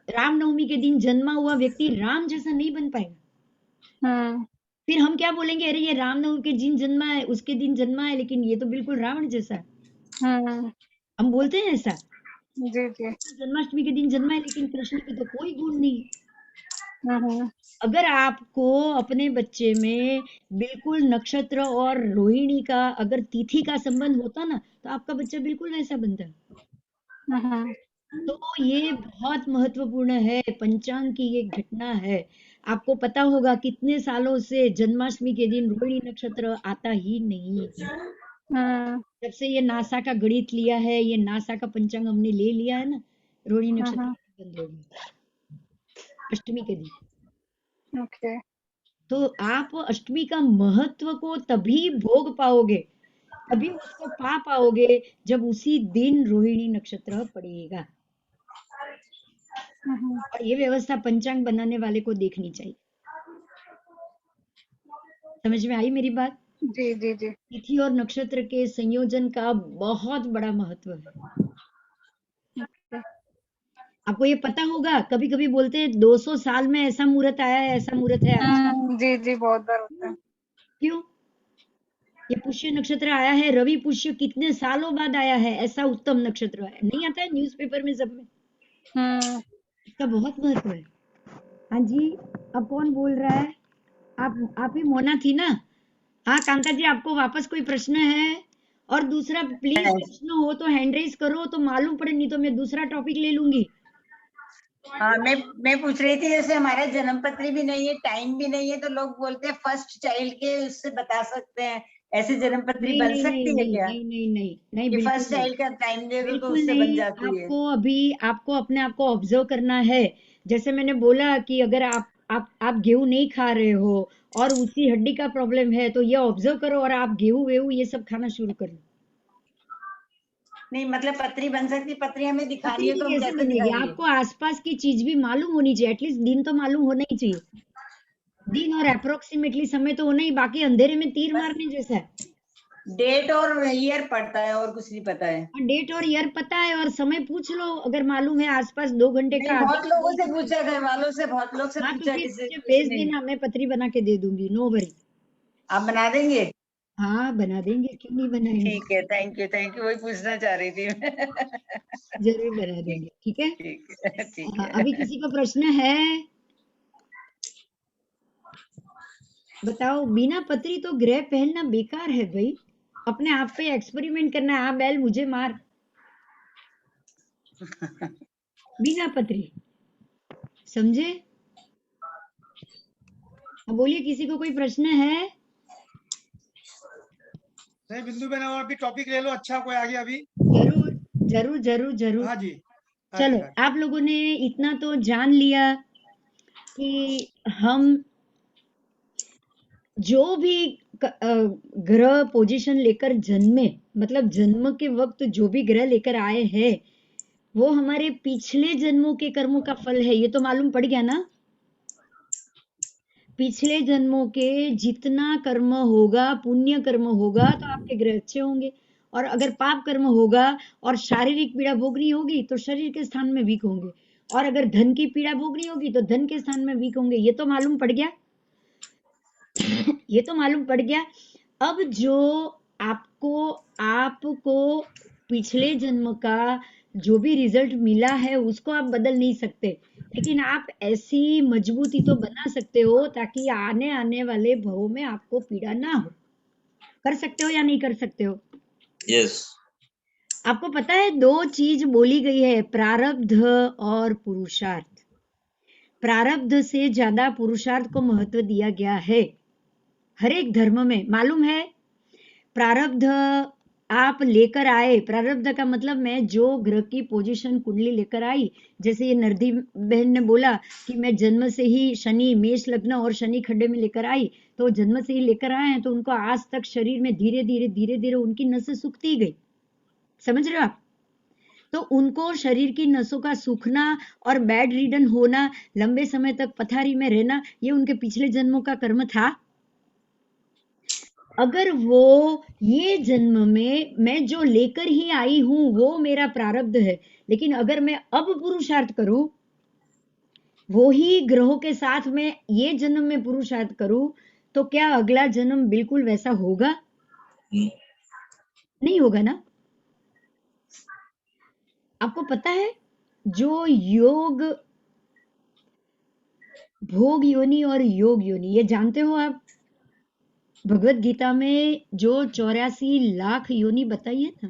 A: रामनवमी के दिन जन्मा हुआ व्यक्ति राम जैसा नहीं बन पाएगा। फिर हम क्या बोलेंगे, अरे ये रामनवमी के दिन जन्मा है, उसके दिन जन्मा है, लेकिन ये तो बिल्कुल रावण जैसा है। हम बोलते हैं ऐसा।
H: जी जी।
A: जन्माष्टमी के दिन जन्मा है लेकिन कृष्ण के तो कोई गुण नहीं। अगर आपको अपने बच्चे में बिल्कुल नक्षत्र और रोहिणी का अगर तिथि का संबंध होता ना तो आपका बच्चा बिल्कुल वैसा बनता। तो ये बहुत महत्वपूर्ण है, पंचांग की ये घटना है। आपको पता होगा कितने सालों से जन्माष्टमी के दिन रोहिणी नक्षत्र आता ही नहीं। जब से ये नासा का गणित लिया है, ये नासा का पंचांग हमने ले लिया है ना, रोहिणी नक्षत्र बंद हो गया अष्टमी के दिन।
H: ओके।
A: तो आप अष्टमी का महत्व को तभी भोग पाओगे, तभी उसको पा पाओगे जब उसी दिन रोहिणी नक्षत्र पड़ेगा। और ये व्यवस्था पंचांग बनाने वाले को देखनी चाहिए। समझ में आई मेरी बात?
H: जी जी जी।
A: तिथि और नक्षत्र के संयोजन का बहुत बड़ा महत्व है। आपको ये पता होगा, कभी कभी बोलते हैं 200 साल में ऐसा मुहूर्त आया है, ऐसा मुहूर्त है आज।
H: जी जी, बहुत बार होता है।
A: क्यों? ये पुष्य नक्षत्र आया है, रवि पुष्य कितने सालों बाद आया है, ऐसा उत्तम नक्षत्र है, नहीं आता है न्यूज़पेपर में सब में। इसका बहुत महत्व है। हाँ जी, अब कौन बोल रहा है? आप ही मोना थी ना? हाँ कांता जी, आपको वापस कोई प्रश्न है? और दूसरा प्लीज प्रश्न हो तो हैंड रेज करो तो मालूम पड़े, नहीं तो मैं दूसरा टॉपिक ले लूंगी।
D: हाँ, मैं पूछ रही थी, जैसे हमारा जन्म पत्री भी नहीं है, टाइम भी नहीं है, तो लोग बोलते हैं फर्स्ट चाइल्ड के उससे बता सकते हैं, ऐसे जन्म पत्री
A: नहीं
D: बन
A: नहीं
D: सकती
A: नहीं
D: है
A: नहीं
D: क्या?
A: नहीं नहीं नहीं नहीं,
D: कि
A: बिल्कुल
D: फर्स्ट
A: नहीं,
D: चाइल्ड का टाइम दे दो तो
A: बिल्कुल
D: उससे बन
A: नहीं।
D: जाती है?
A: आपको अभी आपको अपने आप को ऑब्जर्व करना है। जैसे मैंने बोला कि अगर आप गेहूं नहीं खा रहे हो और उसी हड्डी का प्रॉब्लम है तो ये ऑब्जर्व करो और आप गेहूं वेहूं ये सब खाना शुरू कर लो।
D: नहीं मतलब पत्री बन सकती, पत्री हमें दिखानी
A: पत्री
D: है
A: भी
D: तो हम
A: कैसे
D: कैसे
A: बनेगी?
D: दिखाएंगे?
A: आपको आसपास की चीज भी मालूम होनी चाहिए, एटलीस्ट दिन तो मालूम होना ही चाहिए। दिन और अप्रोक्सीमेटली समय तो होना ही, बाकी अंधेरे में तीर मारने जैसा है।
D: डेट और ईयर पड़ता है और कुछ नहीं पता है।
A: डेट और ईयर पता है और समय पूछ लो, अगर मालूम है आसपास 2 घंटे
D: नहीं,
A: का आगे
D: बहुत लोगों
A: बोल
D: से
A: सकते हो।
D: पूछा, घर वालों से, बहुत लोग से
A: हाँ तो
D: पूछा,
A: फिर
D: किसी
A: मुझे
D: किसी
A: भेज
D: ने।
A: देना, मैं पत्री बना के दे दूंगी, नो वरी।
D: आप बना देंगे?
A: हाँ बना देंगे, क्यों नहीं बनाएंगे,
D: ठीक है, थैंक यू, वही पूछना चाह रही थी मैं।
A: जरूर बना देंगे। ठीक है,
D: ठीक है, ठीक है।
A: अभी किसी को प्रश्न है? बताओ। बिना पत्री तो ग्रह पहनना बेकार है भाई, अपने आप पे एक्सपेरिमेंट करना है। हाँ बैल मुझे मार, बिना पत्री, समझे? अब बोलिए, किसी को कोई प्रश्न है?
B: नहीं बिंदु बहन, और अभी टॉपिक ले लो, अच्छा कोई आ गया अभी।
A: जरूर जरूर जरूर जरूर।
B: हाँ जी,
A: चलो, आप लोगों ने इतना तो जान लिया कि हम जो भी ग्रह पोजीशन लेकर जन्मे, मतलब जन्म के वक्त जो भी ग्रह लेकर आए हैं वो हमारे पिछले जन्मों के कर्मों का फल है, ये तो मालूम पड़ गया ना? पिछले जन्मों के जितना कर्म होगा, पुण्य कर्म होगा तो आपके ग्रह अच्छे होंगे, और अगर पाप कर्म होगा और शारीरिक पीड़ा भोगनी होगी तो शरीर के स्थान में वीक होंगे, और अगर धन की पीड़ा भोगनी होगी तो धन के स्थान में वीक होंगे। ये तो मालूम पड़ गया। ये तो मालूम पड़ गया। अब जो आपको पिछले जन्म का जो भी रिजल्ट मिला है उसको आप बदल नहीं सकते, लेकिन आप ऐसी मजबूती तो बना सकते हो ताकि आने वाले भवों में आपको पीड़ा ना हो। कर सकते हो या नहीं कर सकते हो?
G: यस।
A: आपको पता है 2 चीज बोली गई है, प्रारब्ध और पुरुषार्थ। प्रारब्ध से ज्यादा पुरुषार्थ को महत्व दिया गया है हर एक धर्म में, मालूम है? प्रारब्ध आप लेकर आए, प्रारब्ध का मतलब मैं जो ग्रह की पोजीशन कुंडली लेकर आई, जैसे ये नरदी बहन ने बोला कि मैं जन्म से ही शनि मेष लग्न और शनि खड्डे में लेकर आई, तो जन्म से ही लेकर आए हैं, तो उनको आज तक शरीर में धीरे धीरे उनकी नसें सूखती गई। समझ रहे हो आप? तो उनको शरीर की नसों का सूखना और बेड रिडन होना, लंबे समय तक पथारी में रहना, ये उनके पिछले जन्मों का कर्म था। अगर वो ये जन्म में मैं जो लेकर ही आई हूं वो मेरा प्रारब्ध है, लेकिन अगर मैं अब पुरुषार्थ करूं, वो ही ग्रहों के साथ में ये जन्म में पुरुषार्थ करूं, तो क्या अगला जन्म बिल्कुल वैसा होगा? नहीं होगा ना। आपको पता है जो योग भोग योनि और योग योनि, ये जानते हो आप? भगवत गीता में जो 84 लाख योनि बताई है ना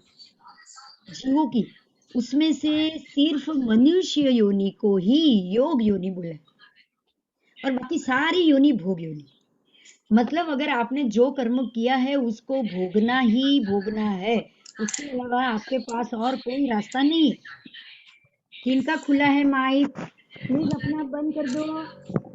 A: जीवों की, उसमें से सिर्फ मनुष्य योनि को ही योग योनि बोला है और बाकी सारी योनि भोग योनि। मतलब अगर आपने जो कर्म किया है उसको भोगना ही भोगना है, उसके अलावा आपके पास और कोई रास्ता नहीं है। किनका खुला है माइक? प्लीज अपना बंद कर दो।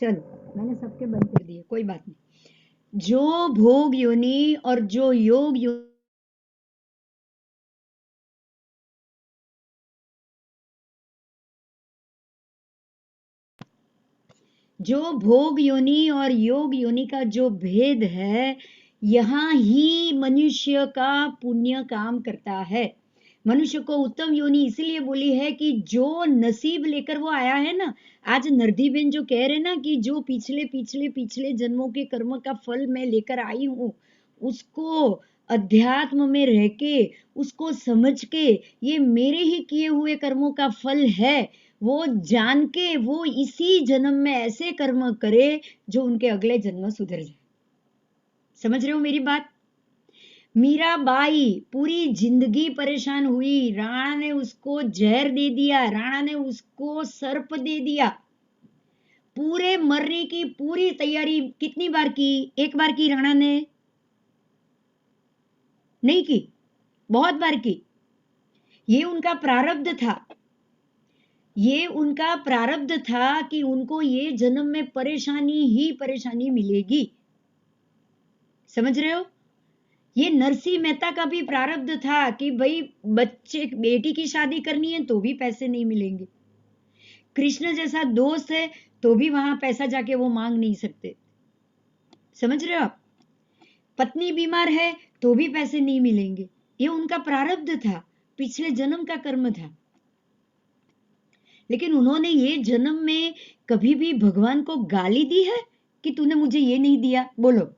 A: चलो मैंने सबके बंद कर दिए, कोई बात नहीं। जो भोग योनि और जो योग योनि, जो भोग योनि और योग योनि का जो भेद है, यहाँ ही मनुष्य का पुण्य काम करता है। मनुष्य को उत्तम योनि इसलिए बोली है कि जो नसीब लेकर वो आया है ना, आज नरदी बेन जो कह रहे ना कि जो पिछले जन्मों के कर्म का फल मैं लेकर आई हूँ, उसको अध्यात्म में रह के, उसको समझ के, ये मेरे ही किए हुए कर्मों का फल है, वो जान के वो इसी जन्म में ऐसे कर्म करे जो उनके अगले जन्म सुधर जाए। समझ रहे हो मेरी बात? मीराबाई पूरी जिंदगी परेशान हुई, राणा ने उसको जहर दे दिया, राणा ने उसको सर्प दे दिया, पूरे मरने की पूरी तैयारी कितनी बार की? एक बार की राणा ने? नहीं की, बहुत बार की। ये उनका प्रारब्ध था, ये उनका प्रारब्ध था कि उनको ये जन्म में परेशानी ही परेशानी मिलेगी। समझ रहे हो? ये नरसिंह मेहता का भी प्रारब्ध था कि भाई बेटी की शादी करनी है तो भी पैसे नहीं मिलेंगे। कृष्ण जैसा दोस्त है तो भी वहां पैसा जाके वो मांग नहीं सकते। समझ रहे हो आप? पत्नी बीमार है तो भी पैसे नहीं मिलेंगे। ये उनका प्रारब्ध था, पिछले जन्म का कर्म था। लेकिन उन्होंने ये जन्म में कभी भी भगवान को गाली दी है कि तूने मुझे ये नहीं दिया? बोलो।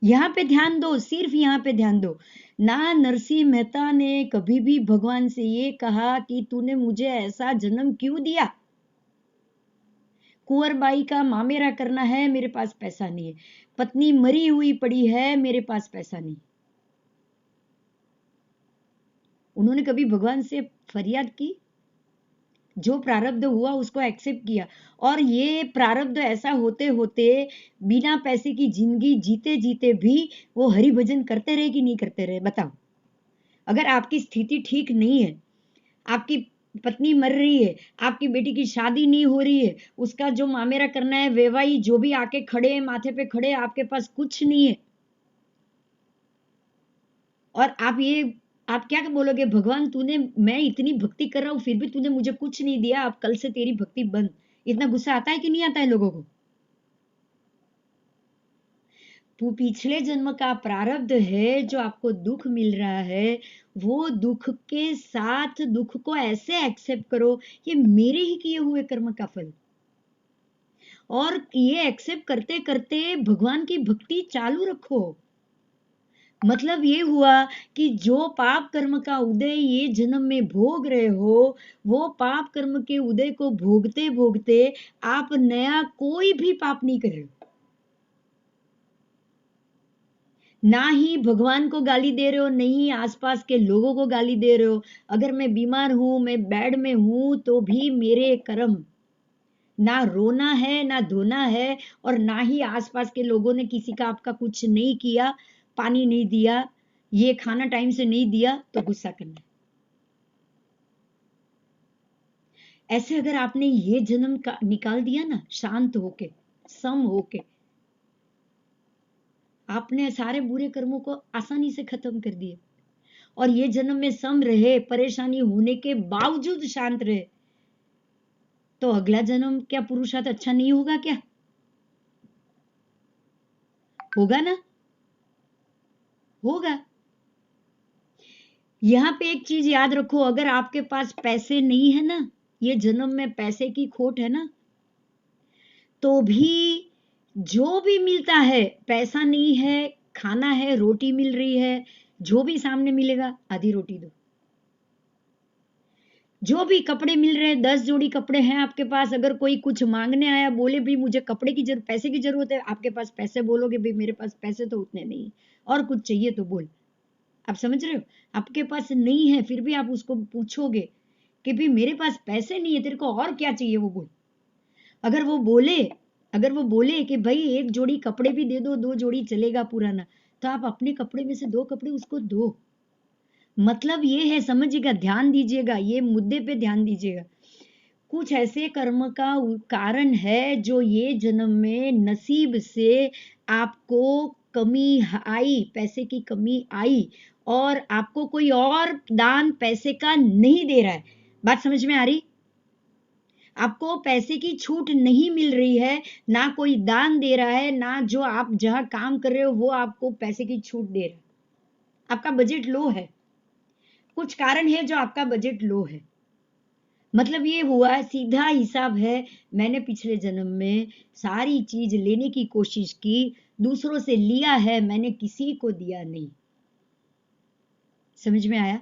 A: यहां पे ध्यान दो, सिर्फ यहां पे ध्यान दो। ना नरसिंह मेहता ने कभी भी भगवान से ये कहा कि तूने मुझे ऐसा जन्म क्यों दिया? कुंवरबाई का मामेरा करना है, मेरे पास पैसा नहीं है। पत्नी मरी हुई पड़ी है, मेरे पास पैसा नहीं। उन्होंने कभी भगवान से फरियाद की? जो प्रारब्ध हुआ उसको एक्सेप्ट किया। और ये प्रारब्ध ऐसा होते होते बिना पैसे की जिंदगी जीते जीते भी वो हरि भजन करते रहे कि नहीं करते रहे? बताओ। अगर आपकी स्थिति ठीक नहीं है, आपकी पत्नी मर रही है, आपकी बेटी की शादी नहीं हो रही है, उसका जो मामेरा करना है, वेवाई जो भी आके खड़े हैं, माथे पे खड़े, आपके पास कुछ नहीं है, और आप क्या बोलोगे? भगवान तूने, मैं इतनी भक्ति कर रहा हूं फिर भी तूने मुझे कुछ नहीं दिया, अब कल से तेरी भक्ति बंद। इतना गुस्सा आता है कि नहीं आता है लोगों को? पिछले जन्म का प्रारब्ध है जो आपको दुख मिल रहा है, वो दुख के साथ दुख को ऐसे एक्सेप्ट करो, ये मेरे ही किए हुए कर्म का फल। और ये एक्सेप्ट करते करते भगवान की भक्ति चालू रखो। मतलब ये हुआ कि जो पाप कर्म का उदय ये जन्म में भोग रहे हो, वो पाप कर्म के उदय को भोगते भोगते आप नया कोई भी पाप नहीं कर रहे हो। ना ही भगवान को गाली दे रहे हो, नहीं आसपास के लोगों को गाली दे रहे हो। अगर मैं बीमार हूं, मैं बेड में हूं, तो भी मेरे कर्म, ना रोना है, ना धोना है, और ना ही आसपास के लोगों ने किसी का आपका कुछ नहीं किया, पानी नहीं दिया, ये खाना टाइम से नहीं दिया तो गुस्सा करना है। ऐसे अगर आपने ये जन्म का निकाल दिया ना, शांत होके, सम होके, आपने सारे बुरे कर्मों को आसानी से खत्म कर दिए, और ये जन्म में सम रहे, परेशानी होने के बावजूद शांत रहे, तो अगला जन्म क्या पुरुषार्थ अच्छा नहीं होगा क्या? होगा ना, होगा। यहां पे एक चीज याद रखो, अगर आपके पास पैसे नहीं है ना, ये जन्म में पैसे की खोट है ना, तो भी जो भी मिलता है, पैसा नहीं है, खाना है, रोटी मिल रही है, जो भी सामने मिलेगा आधी रोटी दो। जो भी कपड़े मिल रहे हैं, 10 जोड़ी कपड़े हैं आपके पास, अगर कोई कुछ मांगने आया, बोले भी मुझे कपड़े की जरूरत, पैसे की जरूरत है, आपके पास पैसे, बोलोगे भी मेरे पास पैसे तो उतने नहीं और कुछ चाहिए तो बोल। आप समझ रहे हो? आपके पास नहीं है फिर भी आप उसको पूछोगे कि भाई मेरे पास पैसे नहीं है, तेरे को और क्या चाहिए वो बोल। अगर वो बोले कि भाई एक जोड़ी कपड़े भी दे दो, 2 जोड़ी चलेगा पुराना, तो आप अपने कपड़े में से 2 कपड़े उसको दो। मतलब ये है, समझिएगा, ध्यान दीजिएगा, ये मुद्दे पे ध्यान दीजिएगा। कुछ ऐसे कर्म का कारण है जो ये जन्म में नसीब से आपको कमी आई, पैसे की कमी आई, और आपको कोई और दान पैसे का नहीं दे रहा है। बात समझ में आ रही? आपको पैसे की छूट नहीं मिल रही है, ना कोई दान दे रहा है, ना जो आप जहां काम कर रहे हो वो आपको पैसे की छूट दे रहा है। आपका बजट लो है, कुछ कारण है जो आपका बजट लो है। मतलब ये हुआ, सीधा हिसाब है, मैंने पिछले जन्म में सारी चीज लेने की कोशिश की, दूसरों से लिया है, मैंने किसी को दिया नहीं। समझ में आया?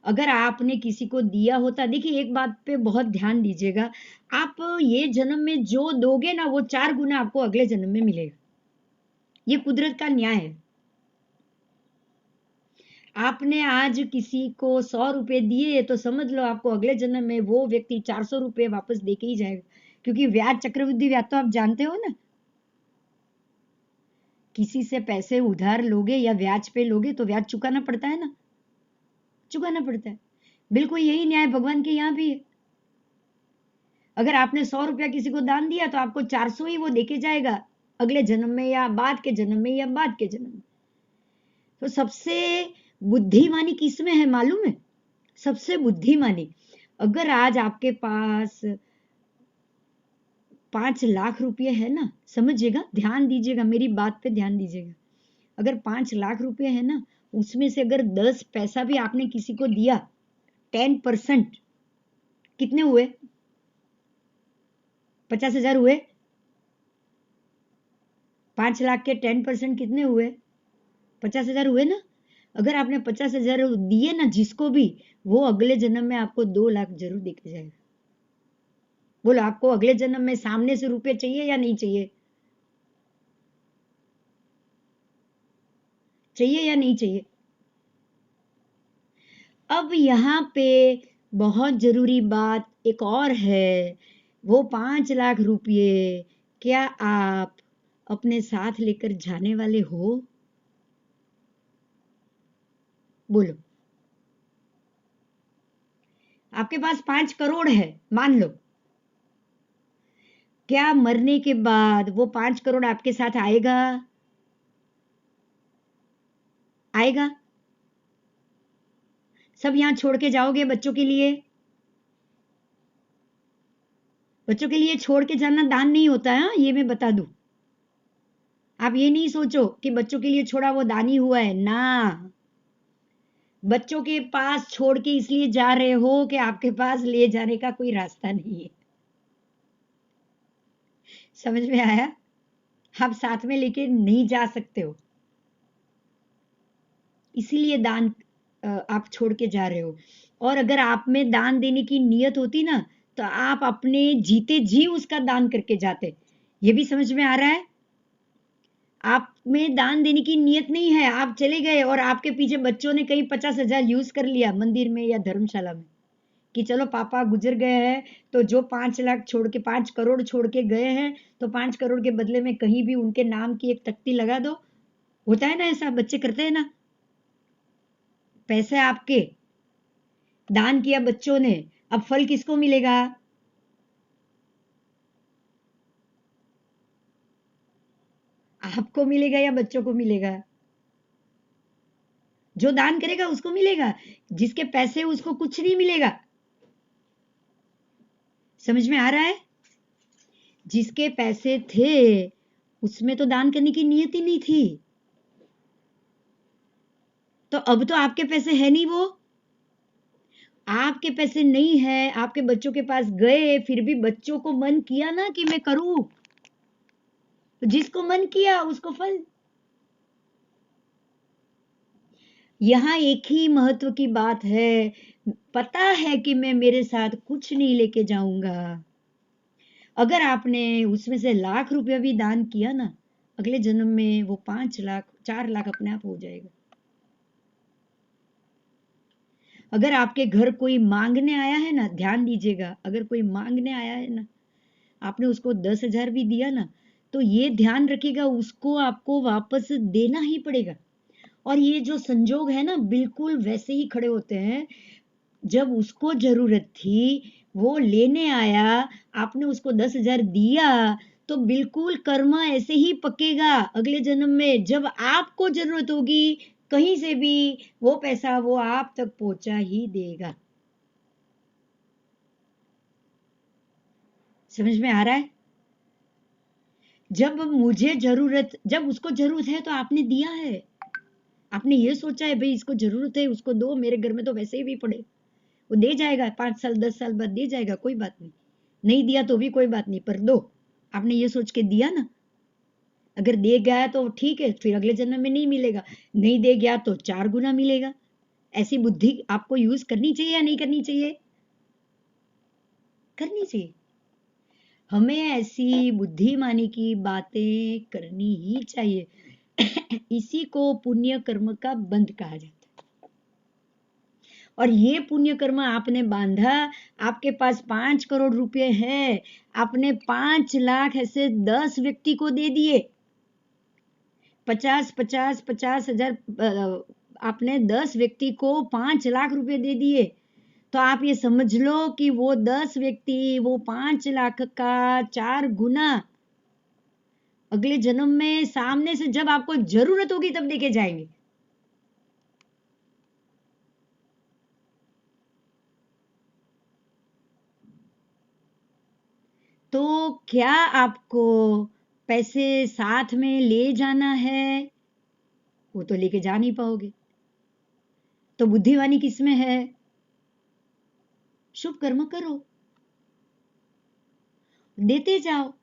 A: अगर आपने किसी को दिया होता, देखिए एक बात पे बहुत ध्यान दीजिएगा, आप ये जन्म में जो दोगे ना, वो 4 गुना आपको अगले जन्म में मिलेगा। ये कुदरत का न्याय है। आपने आज किसी को 100 रुपए दिए तो समझ लो आपको अगले जन्म में वो व्यक्ति 400 रुपए वापस दे के ही जाएगा, क्योंकि ब्याज, चक्रवृद्धि ब्याज तो आप जानते हो ना। किसी से पैसे उधार लोगे या ब्याज पे लोगे तो ब्याज चुकाना पड़ता है ना, चुकाना पड़ता है। बिल्कुल यही न्याय भगवान के यहाँ भी है। अगर आपने 100 रुपया किसी को दान दिया तो आपको 400 ही वो देके जाएगा, अगले जन्म में या बाद के जन्म में या बाद के जन्म में। तो सबसे बुद्धिमानी किसमें है मालूम है? सबसे बुद्धिमानी, अगर आज आपके पास 5 लाख रुपए है ना, समझिएगा, ध्यान दीजिएगा, मेरी बात पे ध्यान दीजिएगा। अगर 5 लाख रुपए है ना, उसमें से अगर 10 पैसा भी आपने किसी को दिया, 10% कितने हुए? 50,000 हुए। 5 लाख के 10% कितने हुए? 50,000 हुए ना। अगर आपने 50,000 दिए ना जिसको भी, वो अगले जन्म में आपको 2 लाख जरूर देके जाएगा। बोलो, आपको अगले जन्म में सामने से रुपए चाहिए या नहीं चाहिए? चाहिए या नहीं चाहिए? अब यहाँ पे बहुत जरूरी बात एक और है, वो 5 लाख रुपये क्या आप अपने साथ लेकर जाने वाले हो? बोलो। आपके पास 5 करोड़ है मान लो, क्या मरने के बाद वो 5 करोड़ आपके साथ आएगा? आएगा? सब यहां छोड़ के जाओगे बच्चों के लिए? बच्चों के लिए छोड़ के जाना दान नहीं होता है, ये मैं बता दूं। आप ये नहीं सोचो कि बच्चों के लिए छोड़ा वो दान ही हुआ है ना। बच्चों के पास छोड़ के इसलिए जा रहे हो कि आपके पास ले जाने का कोई रास्ता नहीं है। समझ में आया? आप साथ में लेके नहीं जा सकते हो, इसीलिए दान आप छोड़ के जा रहे हो। और अगर आप में दान देने की नियत होती ना, तो आप अपने जीते जी उसका दान करके जाते। ये भी समझ में आ रहा है? आप में दान देने की नियत नहीं है, आप चले गए और आपके पीछे बच्चों ने कहीं 50,000 यूज कर लिया मंदिर में या धर्मशाला में, कि चलो पापा गुजर गए हैं तो जो 5 लाख छोड़ के 5 करोड़ छोड़ के गए हैं तो 5 करोड़ के बदले में कहीं भी उनके नाम की एक तख्ती लगा दो। होता है ना ऐसा, बच्चे करते हैं ना। पैसे आपके, दान किया बच्चों ने, अब फल किसको मिलेगा? आपको मिलेगा या बच्चों को मिलेगा? जो दान करेगा उसको मिलेगा, जिसके पैसे उसको कुछ नहीं मिलेगा। समझ में आ रहा है? जिसके पैसे थे उसमें तो दान करने की नियत ही नहीं थी, तो अब तो आपके पैसे है नहीं, वो आपके पैसे नहीं है, आपके बच्चों के पास गए, फिर भी बच्चों को मन किया ना कि मैं करूं, तो जिसको मन किया उसको फल। यहां एक ही महत्व की बात है, पता है कि मैं मेरे साथ कुछ नहीं लेके जाऊंगा। अगर आपने उसमें से लाख रुपया भी दान किया ना, अगले जन्म में वो 5 लाख 4 लाख अपने आप हो जाएगा। अगर आपके घर कोई मांगने आया है ना, ध्यान दीजिएगा, अगर कोई मांगने आया है ना, आपने उसको 10,000 भी दिया ना, तो ये ध्यान रखिएगा उसको आपको वापस देना ही पड़ेगा। और ये जो संजोग है ना, बिल्कुल वैसे ही खड़े होते हैं। जब उसको जरूरत थी, वो लेने आया, आपने उसको 10,000 दिया, तो बिल्कुल कर्म ऐसे ही पकेगा अगले जन्म में। जब आपको जरूरत होगी कहीं से भी, वो पैसा वो आप तक पहुंचा ही देगा। समझ में आ रहा है? जब उसको जरूरत है तो आपने दिया है, आपने ये सोचा है भाई इसको जरूरत है, उसको दो, मेरे घर में तो वैसे ही भी पड़े, वो दे जाएगा 5 साल 10 साल बाद दे जाएगा, कोई बात नहीं, नहीं दिया तो भी कोई बात नहीं, पर दो। आपने ये सोच के दिया ना, अगर दे गया तो ठीक है, फिर अगले जन्म में नहीं मिलेगा, नहीं दे गया तो 4 गुना मिलेगा। ऐसी बुद्धि आपको यूज करनी चाहिए या नहीं करनी चाहिए? करनी चाहिए। हमें ऐसी बुद्धिमानी की बातें करनी ही चाहिए। इसी को पुण्य कर्म का बंध कहा जाता है। और ये पुण्य कर्म आपने बांधा, आपके पास 5 करोड़ रुपए है, आपने 5 लाख ऐसे 10 व्यक्ति को दे दिए, 50,000 आपने 10 व्यक्ति को 5 लाख रुपए दे दिए, तो आप ये समझ लो कि वो 10 व्यक्ति वो 5 लाख का 4 गुना अगले जन्म में सामने से जब आपको जरूरत होगी तब देके जाएंगे। तो क्या आपको पैसे साथ में ले जाना है? वो तो लेके जा नहीं पाओगे। तो बुद्धिवानी किसमें है? शुभ कर्म करो, देते जाओ,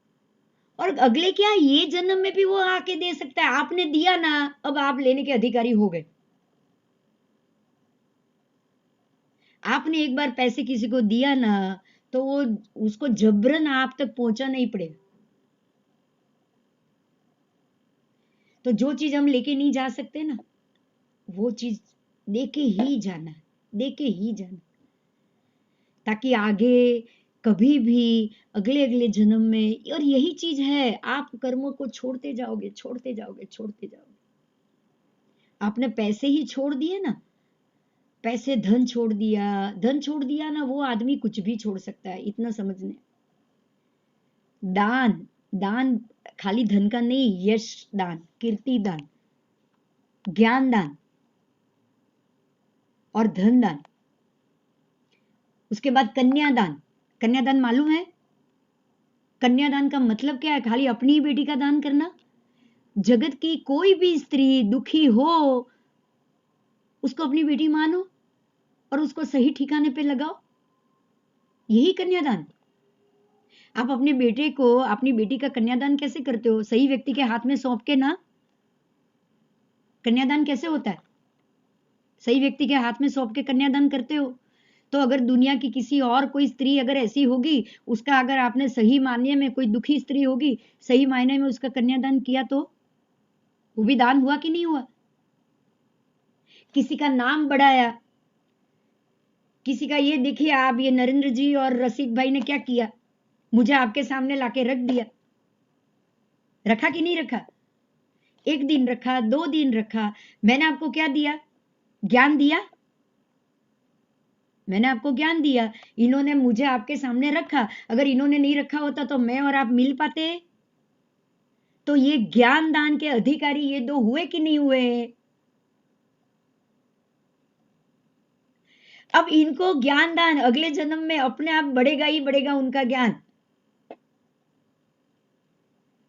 A: और अगले क्या, ये जन्म में भी वो आके दे सकता है। आपने दिया ना, अब आप लेने के अधिकारी हो गए। आपने एक बार पैसे किसी को दिया ना, तो वो उसको जबरन आप तक पहुंचा नहीं पड़ेगा। तो जो चीज हम लेके नहीं जा सकते ना, वो चीज देके ही जाना, देके ही जाना, ताकि आगे कभी भी अगले अगले जन्म में, और यही चीज है, आप कर्मों को छोड़ते जाओगे, छोड़ते जाओगे, छोड़ते जाओगे। आपने पैसे ही छोड़ दिए ना, पैसे धन छोड़ दिया ना, वो आदमी कुछ भी छोड़ सकता है, इतना समझने। दान खाली धन का नहीं, यश दान, कीर्ति दान, ज्ञान दान और धन दान। उसके बाद कन्यादान। कन्यादान मालूम है? कन्यादान का मतलब क्या है? खाली अपनी ही बेटी का दान करना। जगत की कोई भी स्त्री दुखी हो, उसको अपनी बेटी मानो और उसको सही ठिकाने पे लगाओ, यही कन्यादान। आप अपने बेटे को, अपनी बेटी का कन्यादान कैसे करते हो? सही व्यक्ति के हाथ में सौंप के ना। कन्यादान कैसे होता है? सही व्यक्ति के हाथ में सौंप के कन्यादान करते हो। तो अगर दुनिया की किसी और कोई स्त्री अगर ऐसी होगी, उसका अगर आपने सही मायने में, कोई दुखी स्त्री होगी, सही मायने में उसका कन्यादान किया, तो वो भी दान हुआ कि नहीं हुआ? किसी का नाम बढ़ाया, किसी का ये देखिए आप, ये नरेंद्र जी और रसिक भाई ने क्या किया, मुझे आपके सामने लाके रख दिया। रखा कि नहीं रखा? एक दिन रखा, 2 दिन रखा, मैंने आपको क्या दिया? ज्ञान दिया। मैंने आपको ज्ञान दिया, इन्होंने मुझे आपके सामने रखा। अगर इन्होंने नहीं रखा होता तो मैं और आप मिल पाते? तो ये ज्ञान दान के अधिकारी ये 2 हुए कि नहीं हुए? अब इनको ज्ञान दान अगले जन्म में अपने आप बढ़ेगा ही बढ़ेगा उनका ज्ञान।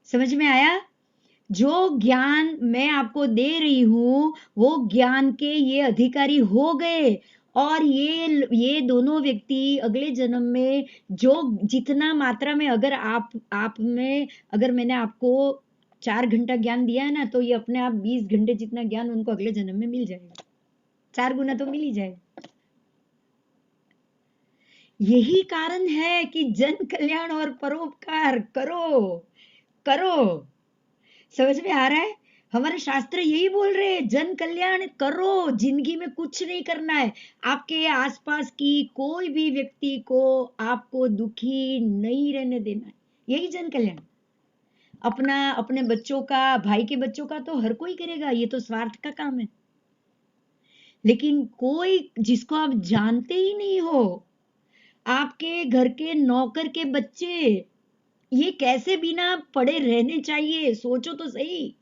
A: समझ में आया? जो ज्ञान मैं आपको दे रही हूं वो ज्ञान के ये अधिकारी हो गए, और ये दोनों व्यक्ति अगले जन्म में जो जितना मात्रा में, अगर आप में, अगर मैंने आपको 4 घंटा ज्ञान दिया है ना, तो ये अपने आप 20 घंटे जितना ज्ञान उनको अगले जन्म में मिल जाएगा। 4 गुना तो मिल ही जाएगा। यही कारण है कि जन कल्याण और परोपकार करो करो। समझ में आ रहा है? हमारे शास्त्र यही बोल रहे हैं, जन कल्याण करो, जिंदगी में कुछ नहीं करना है। आपके आसपास की कोई भी व्यक्ति को आपको दुखी नहीं रहने देना है, यही जन कल्याण। अपने बच्चों का, भाई के बच्चों का तो हर कोई करेगा, ये तो स्वार्थ का काम है। लेकिन कोई जिसको आप जानते ही नहीं हो, आपके घर के नौकर के बच्चे, ये कैसे बिना पढ़े रहने चाहिए? सोचो तो सही।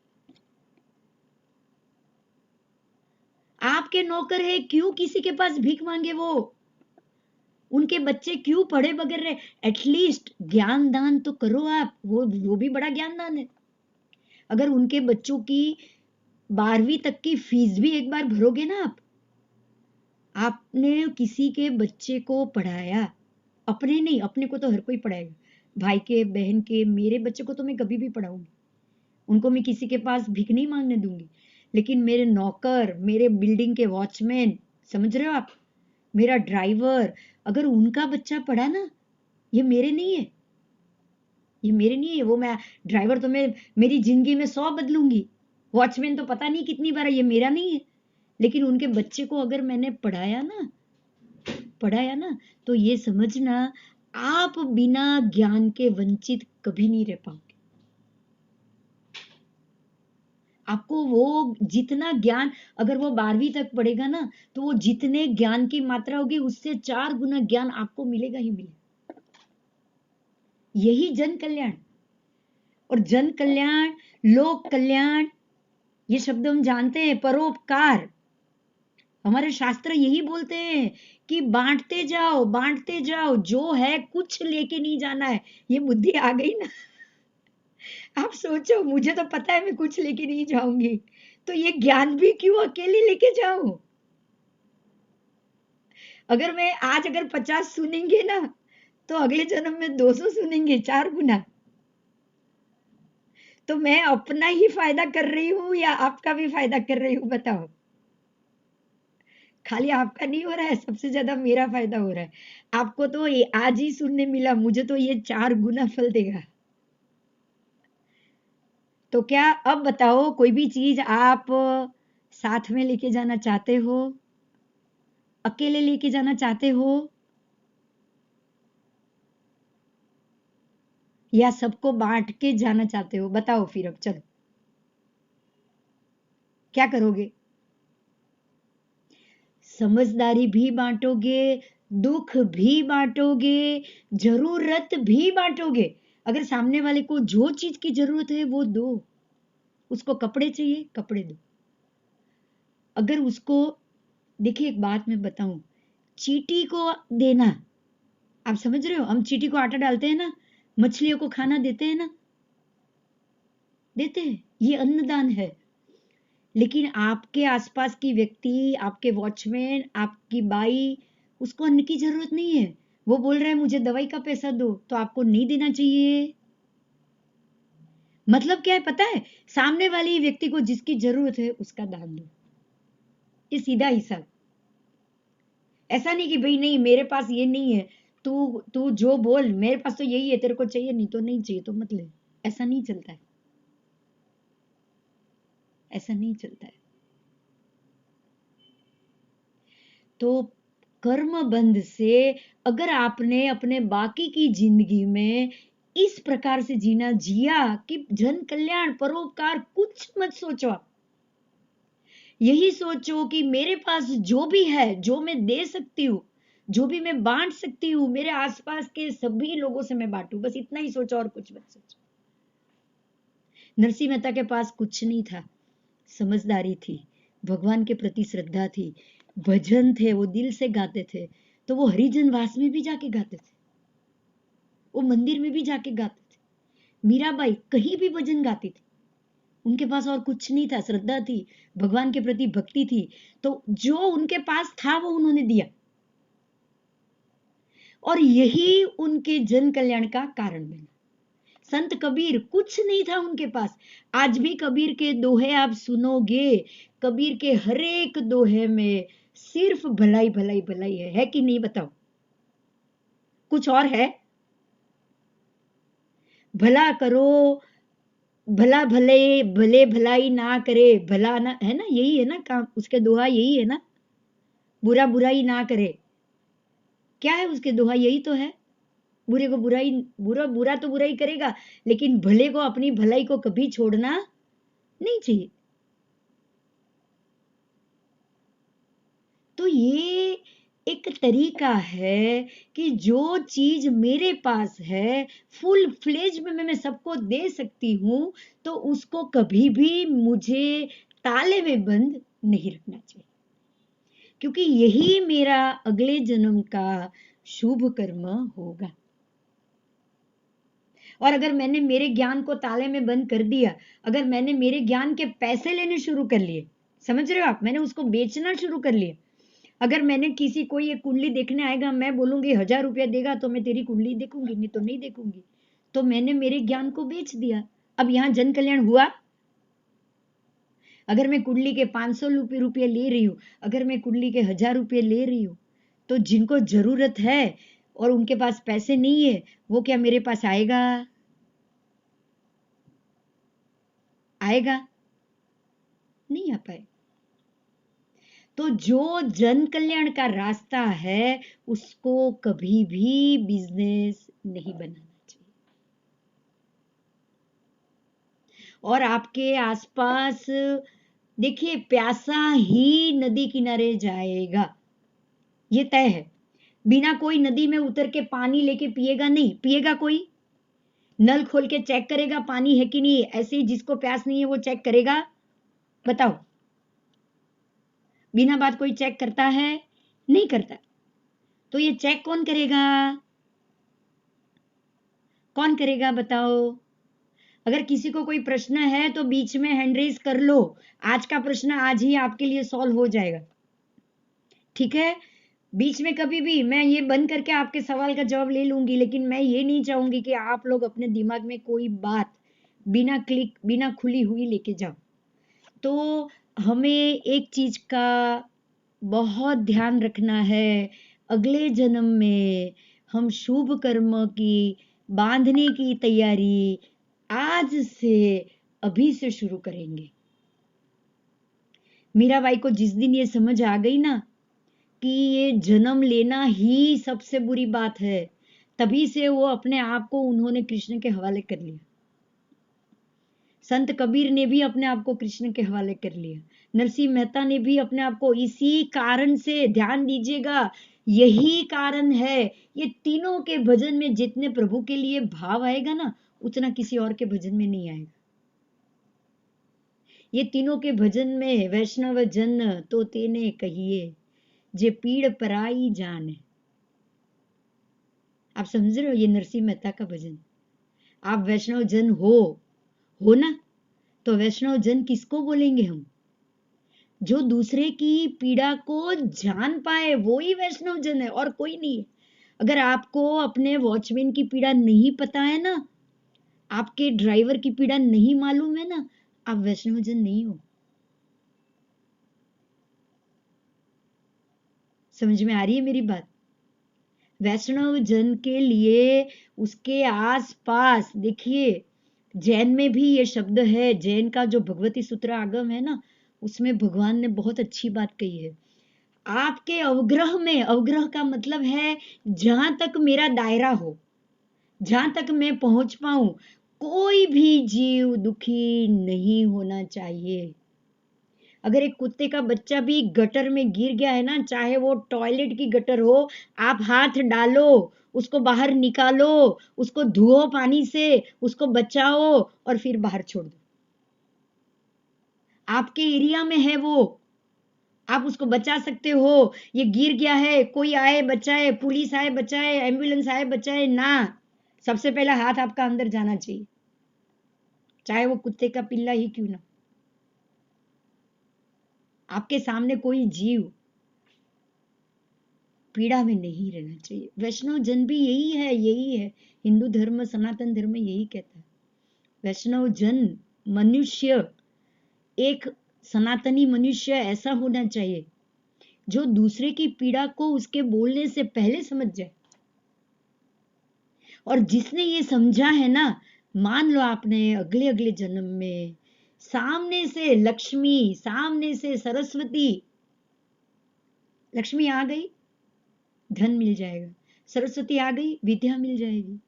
A: आपके नौकर है, क्यों किसी के पास भीख मांगे? वो उनके बच्चे क्यों पढ़े बगैर रहे? एटलीस्ट ज्ञान दान तो करो आप, वो भी बड़ा ज्ञान दान है। अगर उनके बच्चों की 12वीं तक की फीस भी एक बार भरोगे ना आपने किसी के बच्चे को पढ़ाया, अपने नहीं, अपने को तो हर कोई पढ़ाएगा, भाई के, बहन के, मेरे बच्चे को तो मैं कभी भी पढ़ाऊंगी, उनको मैं किसी के पास भीख नहीं मांगने दूंगी। लेकिन मेरे नौकर, मेरे बिल्डिंग के वॉचमैन, समझ रहे हो आप, मेरा ड्राइवर, अगर उनका बच्चा पढ़ा ना, ये मेरे नहीं है, ये मेरे नहीं है। वो मैं ड्राइवर तो मैं मेरी जिंदगी में 100 बदलूंगी, वॉचमैन तो पता नहीं कितनी बार है, ये मेरा नहीं है। लेकिन उनके बच्चे को अगर मैंने पढ़ाया ना, तो ये समझना आप बिना ज्ञान के वंचित कभी नहीं रह पाओगे। आपको वो जितना ज्ञान, अगर वो 12वीं तक पढ़ेगा ना, तो वो जितने ज्ञान की मात्रा होगी उससे 4 गुना ज्ञान आपको मिलेगा ही मिलेगा। यही जन कल्याण। और जन कल्याण, लोक कल्याण, ये शब्द हम जानते हैं, परोपकार। हमारे शास्त्र यही बोलते हैं कि बांटते जाओ, जो है कुछ लेके नहीं जाना है। ये बुद्धि आ गई ना? आप सोचो, मुझे तो पता है मैं कुछ लेके नहीं जाऊंगी, तो ये ज्ञान भी क्यों अकेले लेके जाऊं? अगर मैं आज 50 सुनेंगे ना, तो अगले जन्म में 200 सुनेंगे, 4 गुना। तो मैं अपना ही फायदा कर रही हूं या आपका भी फायदा कर रही हूं? बताओ। खाली आपका नहीं हो रहा है, सबसे ज्यादा मेरा फायदा हो रहा है। आपको तो ये आज ही सुनने मिला, मुझे तो ये 4 गुना फल देगा। तो क्या अब बताओ, कोई भी चीज आप साथ में लेके जाना चाहते हो, अकेले लेके जाना चाहते हो, या सबको बांट के जाना चाहते हो? बताओ फिर अब चलो, क्या करोगे? समझदारी भी बांटोगे, दुख भी बांटोगे, जरूरत भी बांटोगे। अगर सामने वाले को जो चीज की जरूरत है वो दो, उसको कपड़े चाहिए, कपड़े दो। अगर उसको, देखिए एक बात मैं बताऊं, चींटी को देना, आप समझ रहे हो, हम चींटी को आटा डालते हैं ना, मछलियों को खाना देते हैं ना, देते हैं, ये अन्नदान है। लेकिन आपके आसपास की व्यक्ति, आपके वॉचमैन, आपकी बाई, उसको अन्न की जरूरत नहीं है, वो बोल रहा है मुझे दवाई का पैसा दो, तो आपको नहीं देना चाहिए। मतलब क्या है पता है? सामने वाली व्यक्ति को जिसकी जरूरत है उसका दान दो, ये सीधा हिसाब। ऐसा नहीं कि भाई नहीं मेरे पास ये नहीं है, तू तू जो बोल, मेरे पास तो यही है, तेरे को चाहिए नहीं तो नहीं चाहिए, तो मत ले। ऐसा नहीं चलता है, ऐसा नहीं चलता है। तो कर्म बंध से अगर आपने अपने बाकी की जिंदगी में इस प्रकार से जीना जिया कि जन कल्याण परोपकार कुछ मत सोचो आप, यही सोचो कि मेरे पास जो भी है, जो मैं दे सकती हूँ, जो भी मैं बांट सकती हूँ, मेरे आसपास के सभी लोगों से मैं बांटू, बस इतना ही सोचो और कुछ मत सोचो। नरसिंह मेहता के पास कुछ नहीं था, समझदारी थी, भगवान के प्रति श्रद्धा थी, भजन थे, वो दिल से गाते थे, तो वो हरिजन वास में भी जाके गाते थे, वो मंदिर में भी जाके गाते थे, मीराबाई कहीं भी भजन गाती थी, उनके पास और कुछ नहीं था, श्रद्धा थी, भगवान के प्रति भक्ति थी, तो जो उनके पास था वो उन्होंने दिया, और यही उनके जन कल्याण का कारण बना। संत कबीर कुछ नहीं था उनके पास, आज भी कबीर के दोहे आप सुनोगे, कबीर के हर एक दोहे में सिर्फ भलाई भलाई भलाई है कि नहीं बताओ? कुछ और है? भला करो, भला भले, भले भलाई ना करे, भला ना, है ना, यही है ना काम, उसके दोहा यही है ना, बुरा बुराई ना करे, क्या है उसके दोहा, यही तो है, बुरे को बुराई, बुरा तो बुराई करेगा, लेकिन भले को, अपनी भलाई को कभी छोड़ना नहीं चाहिए। तो ये एक तरीका है कि जो चीज मेरे पास है फुल फ्लेज में मैं सबको दे सकती हूं, तो उसको कभी भी मुझे ताले में बंद नहीं रखना चाहिए, क्योंकि यही मेरा अगले जन्म का शुभ कर्म होगा। और अगर मैंने मेरे ज्ञान को ताले में बंद कर दिया, अगर मैंने मेरे ज्ञान के पैसे लेने शुरू कर लिए, समझ रहे हो आप, मैंने उसको बेचना शुरू कर लिया, अगर मैंने किसी को ये कुंडली देखने आएगा, मैं बोलूंगी 1000 रुपया देगा तो मैं तेरी कुंडली देखूंगी, नहीं तो नहीं देखूंगी, तो मैंने मेरे ज्ञान को बेच दिया। अब यहां जन कल्याण हुआ? अगर मैं कुंडली के 500 रुपये ले रही हूं, अगर मैं कुंडली के 1000 रुपये ले रही हूं, तो जिनको जरूरत है और उनके पास पैसे नहीं है, वो क्या मेरे पास आएगा? आएगा? नहीं आ पाए। तो जो जन कल्याण का रास्ता है उसको कभी भी बिजनेस नहीं बनाना चाहिए। और आपके आसपास देखिए, प्यासा ही नदी किनारे जाएगा, ये तय है, बिना कोई नदी में उतर के पानी लेके पिएगा नहीं, पिएगा कोई? नल खोल के चेक करेगा पानी है कि नहीं? ऐसे ही जिसको प्यास नहीं है वो चेक करेगा? बताओ, बिना बात कोई चेक करता है? नहीं करता। तो ये चेक कौन करेगा? कौन करेगा बताओ? अगर किसी को कोई प्रश्न है तो बीच में हैंड रेज कर लो, आज का प्रश्न आज ही आपके लिए सॉल्व हो जाएगा, ठीक है? बीच में कभी भी मैं ये बंद करके आपके सवाल का जवाब ले लूंगी, लेकिन मैं ये नहीं चाहूंगी कि आप लोग अपने दिमाग में कोई बात बिना क्लिक, बिना खुली हुई लेके जाओ। तो हमें एक चीज का बहुत ध्यान रखना है, अगले जन्म में हम शुभ कर्म की बांधने की तैयारी आज से, अभी से शुरू करेंगे। मीराबाई को जिस दिन ये समझ आ गई ना कि ये जन्म लेना ही सबसे बुरी बात है, तभी से वो अपने आप को उन्होंने कृष्ण के हवाले कर लिया। संत कबीर ने भी अपने आप को कृष्ण के हवाले कर लिया, नरसिंह मेहता ने भी अपने आप को, इसी कारण से, ध्यान दीजिएगा, यही कारण है, ये तीनों के भजन में जितने प्रभु के लिए भाव आएगा ना, उतना किसी और के भजन में नहीं आएगा। ये तीनों के भजन में वैष्णव जन तो तेने कहिए, जे पीड़ पराई जान। आप समझ रहे हो, ये नरसिंह मेहता का भजन। आप वैष्णव जन हो ना, तो वैष्णव जन किसको बोलेंगे हम? जो दूसरे की पीड़ा को जान पाए वो ही वैष्णव जन है, और कोई नहीं है। अगर आपको अपने वॉचमैन की पीड़ा नहीं पता है ना, आपके ड्राइवर की पीड़ा नहीं मालूम है ना, आप वैष्णव जन नहीं हो। समझ में आ रही है मेरी बात? वैष्णव जन के लिए उसके आसपास, देखिए जैन में भी ये शब्द है, जैन का जो भगवती सूत्र आगम है ना, उसमें भगवान ने बहुत अच्छी बात कही है, आपके अवग्रह में, अवग्रह का मतलब है जहां तक मेरा दायरा हो, जहां तक मैं पहुंच पाऊं, कोई भी जीव दुखी नहीं होना चाहिए। अगर एक कुत्ते का बच्चा भी गटर में गिर गया है ना, चाहे वो टॉयलेट की गटर हो, आप हाथ डालो, उसको बाहर निकालो, उसको धुओ पानी से, उसको बचाओ और फिर बाहर छोड़ दो। आपके एरिया में है वो, आप उसको बचा सकते हो। ये गिर गया है, कोई आए बचाए, पुलिस आए बचाए, एम्बुलेंस आए बचाए ना, सबसे पहला हाथ आपका अंदर जाना चाहिए, चाहे वो कुत्ते का पिल्ला ही क्यों ना। आपके सामने कोई जीव पीड़ा में नहीं रहना चाहिए। वैष्णव जन भी यही है, यही है हिंदू धर्म, सनातन धर्म यही कहता है। वैष्णव जन, मनुष्य, एक सनातनी मनुष्य ऐसा होना चाहिए जो दूसरे की पीड़ा को उसके बोलने से पहले समझ जाए। और जिसने ये समझा है ना, मान लो आपने अगले अगले जन्म में सामने से लक्ष्मी, सामने से सरस्वती, लक्ष्मी आ गई धन मिल जाएगा, सरस्वती आ गई विद्या मिल जाएगी,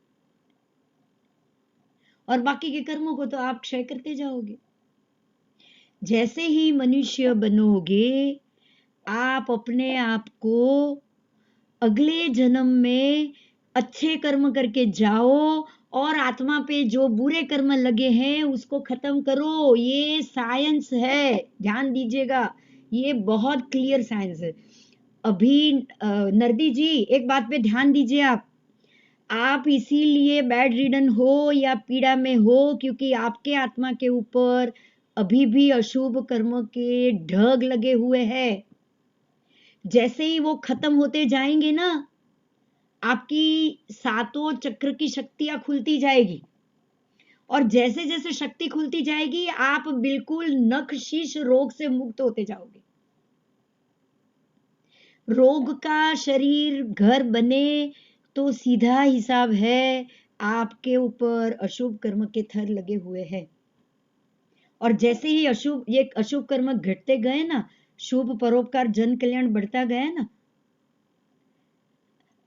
A: और बाकी के कर्मों को तो आप क्षय करते जाओगे। जैसे ही मनुष्य बनोगे, आप अपने आप को अगले जन्म में अच्छे कर्म करके जाओ और आत्मा पे जो बुरे कर्म लगे हैं उसको खत्म करो। ये साइंस है, ध्यान दीजिएगा, ये बहुत क्लियर साइंस है। अभी नरदी जी एक बात पे ध्यान दीजिए, आप इसीलिए बेड रिडन हो या पीड़ा में हो क्योंकि आपके आत्मा के ऊपर अभी भी अशुभ कर्म के ढग लगे हुए हैं। जैसे ही वो खत्म होते जाएंगे ना, आपकी सातों चक्र की शक्तियां खुलती जाएगी, और जैसे जैसे शक्ति खुलती जाएगी आप बिल्कुल नखशीश रोग से मुक्त होते जाओगे। रोग का शरीर घर बने तो सीधा हिसाब है, आपके ऊपर अशुभ कर्म के थर लगे हुए हैं। और जैसे ही ये अशुभ कर्म घटते गए ना, शुभ परोपकार जन कल्याण बढ़ता गया ना,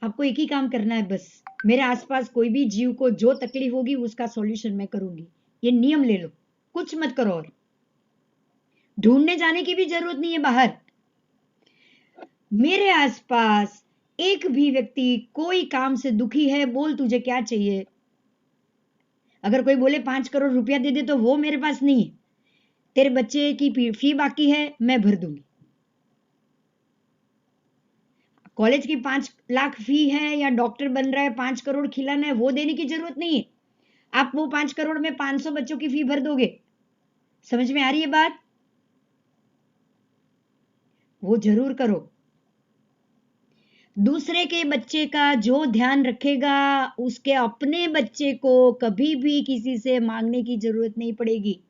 A: आपको एक ही काम करना है बस, मेरे आसपास कोई भी जीव को जो तकलीफ होगी उसका सॉल्यूशन मैं करूंगी। ये नियम ले लो, कुछ मत करो, और ढूंढने जाने की भी जरूरत नहीं है बाहर। मेरे आसपास एक भी व्यक्ति कोई काम से दुखी है, बोल तुझे क्या चाहिए। अगर कोई बोले 5 करोड़ रुपया दे दे, तो वो मेरे पास नहीं है। तेरे बच्चे की फी बाकी है, मैं भर दूंगी। कॉलेज की 5 लाख फी है या डॉक्टर बन रहा है 5 करोड़ खिलाना है, वो देने की जरूरत नहीं है। आप वो 5 करोड़ में 500 बच्चों की फी भर दोगे। समझ में आ रही है बात? वो जरूर करो। दूसरे के बच्चे का जो ध्यान रखेगा, उसके अपने बच्चे को कभी भी किसी से मांगने की जरूरत नहीं पड़ेगी।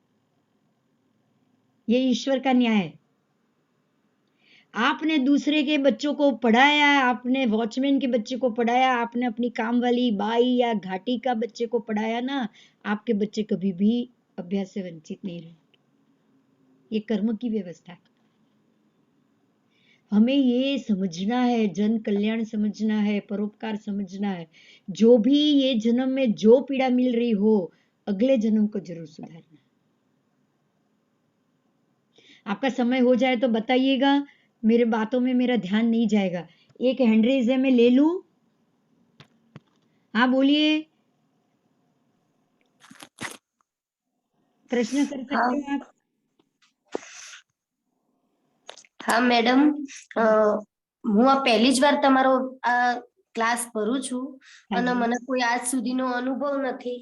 A: ये ईश्वर का न्याय है। आपने दूसरे के बच्चों को पढ़ाया, आपने वॉचमैन के बच्चे को पढ़ाया, आपने अपनी काम वाली बाई या घाटी का बच्चे को पढ़ाया ना, आपके बच्चे कभी भी अभ्यास से वंचित नहीं रहेंगे। ये कर्म की व्यवस्था है। हमें ये समझना है, जन कल्याण समझना है, परोपकार समझना है। जो भी ये जन्म में जो पीड़ा मिल रही हो, अगले जन्म को जरूर सुधारना। आपका समय हो जाए तो बताइएगा, मेरे बातों में मेरा ध्यान नहीं जाएगा। एक हैंड रेज है, मैं ले लूं? हाँ बोलिए, प्रश्न कर सकते हो आप।
I: હા મેડમ, હું આ પહેલી જ વાર તમારો આ ક્લાસ ભરું છું અને મને કોઈ આજ સુધીનો અનુભવ નથી,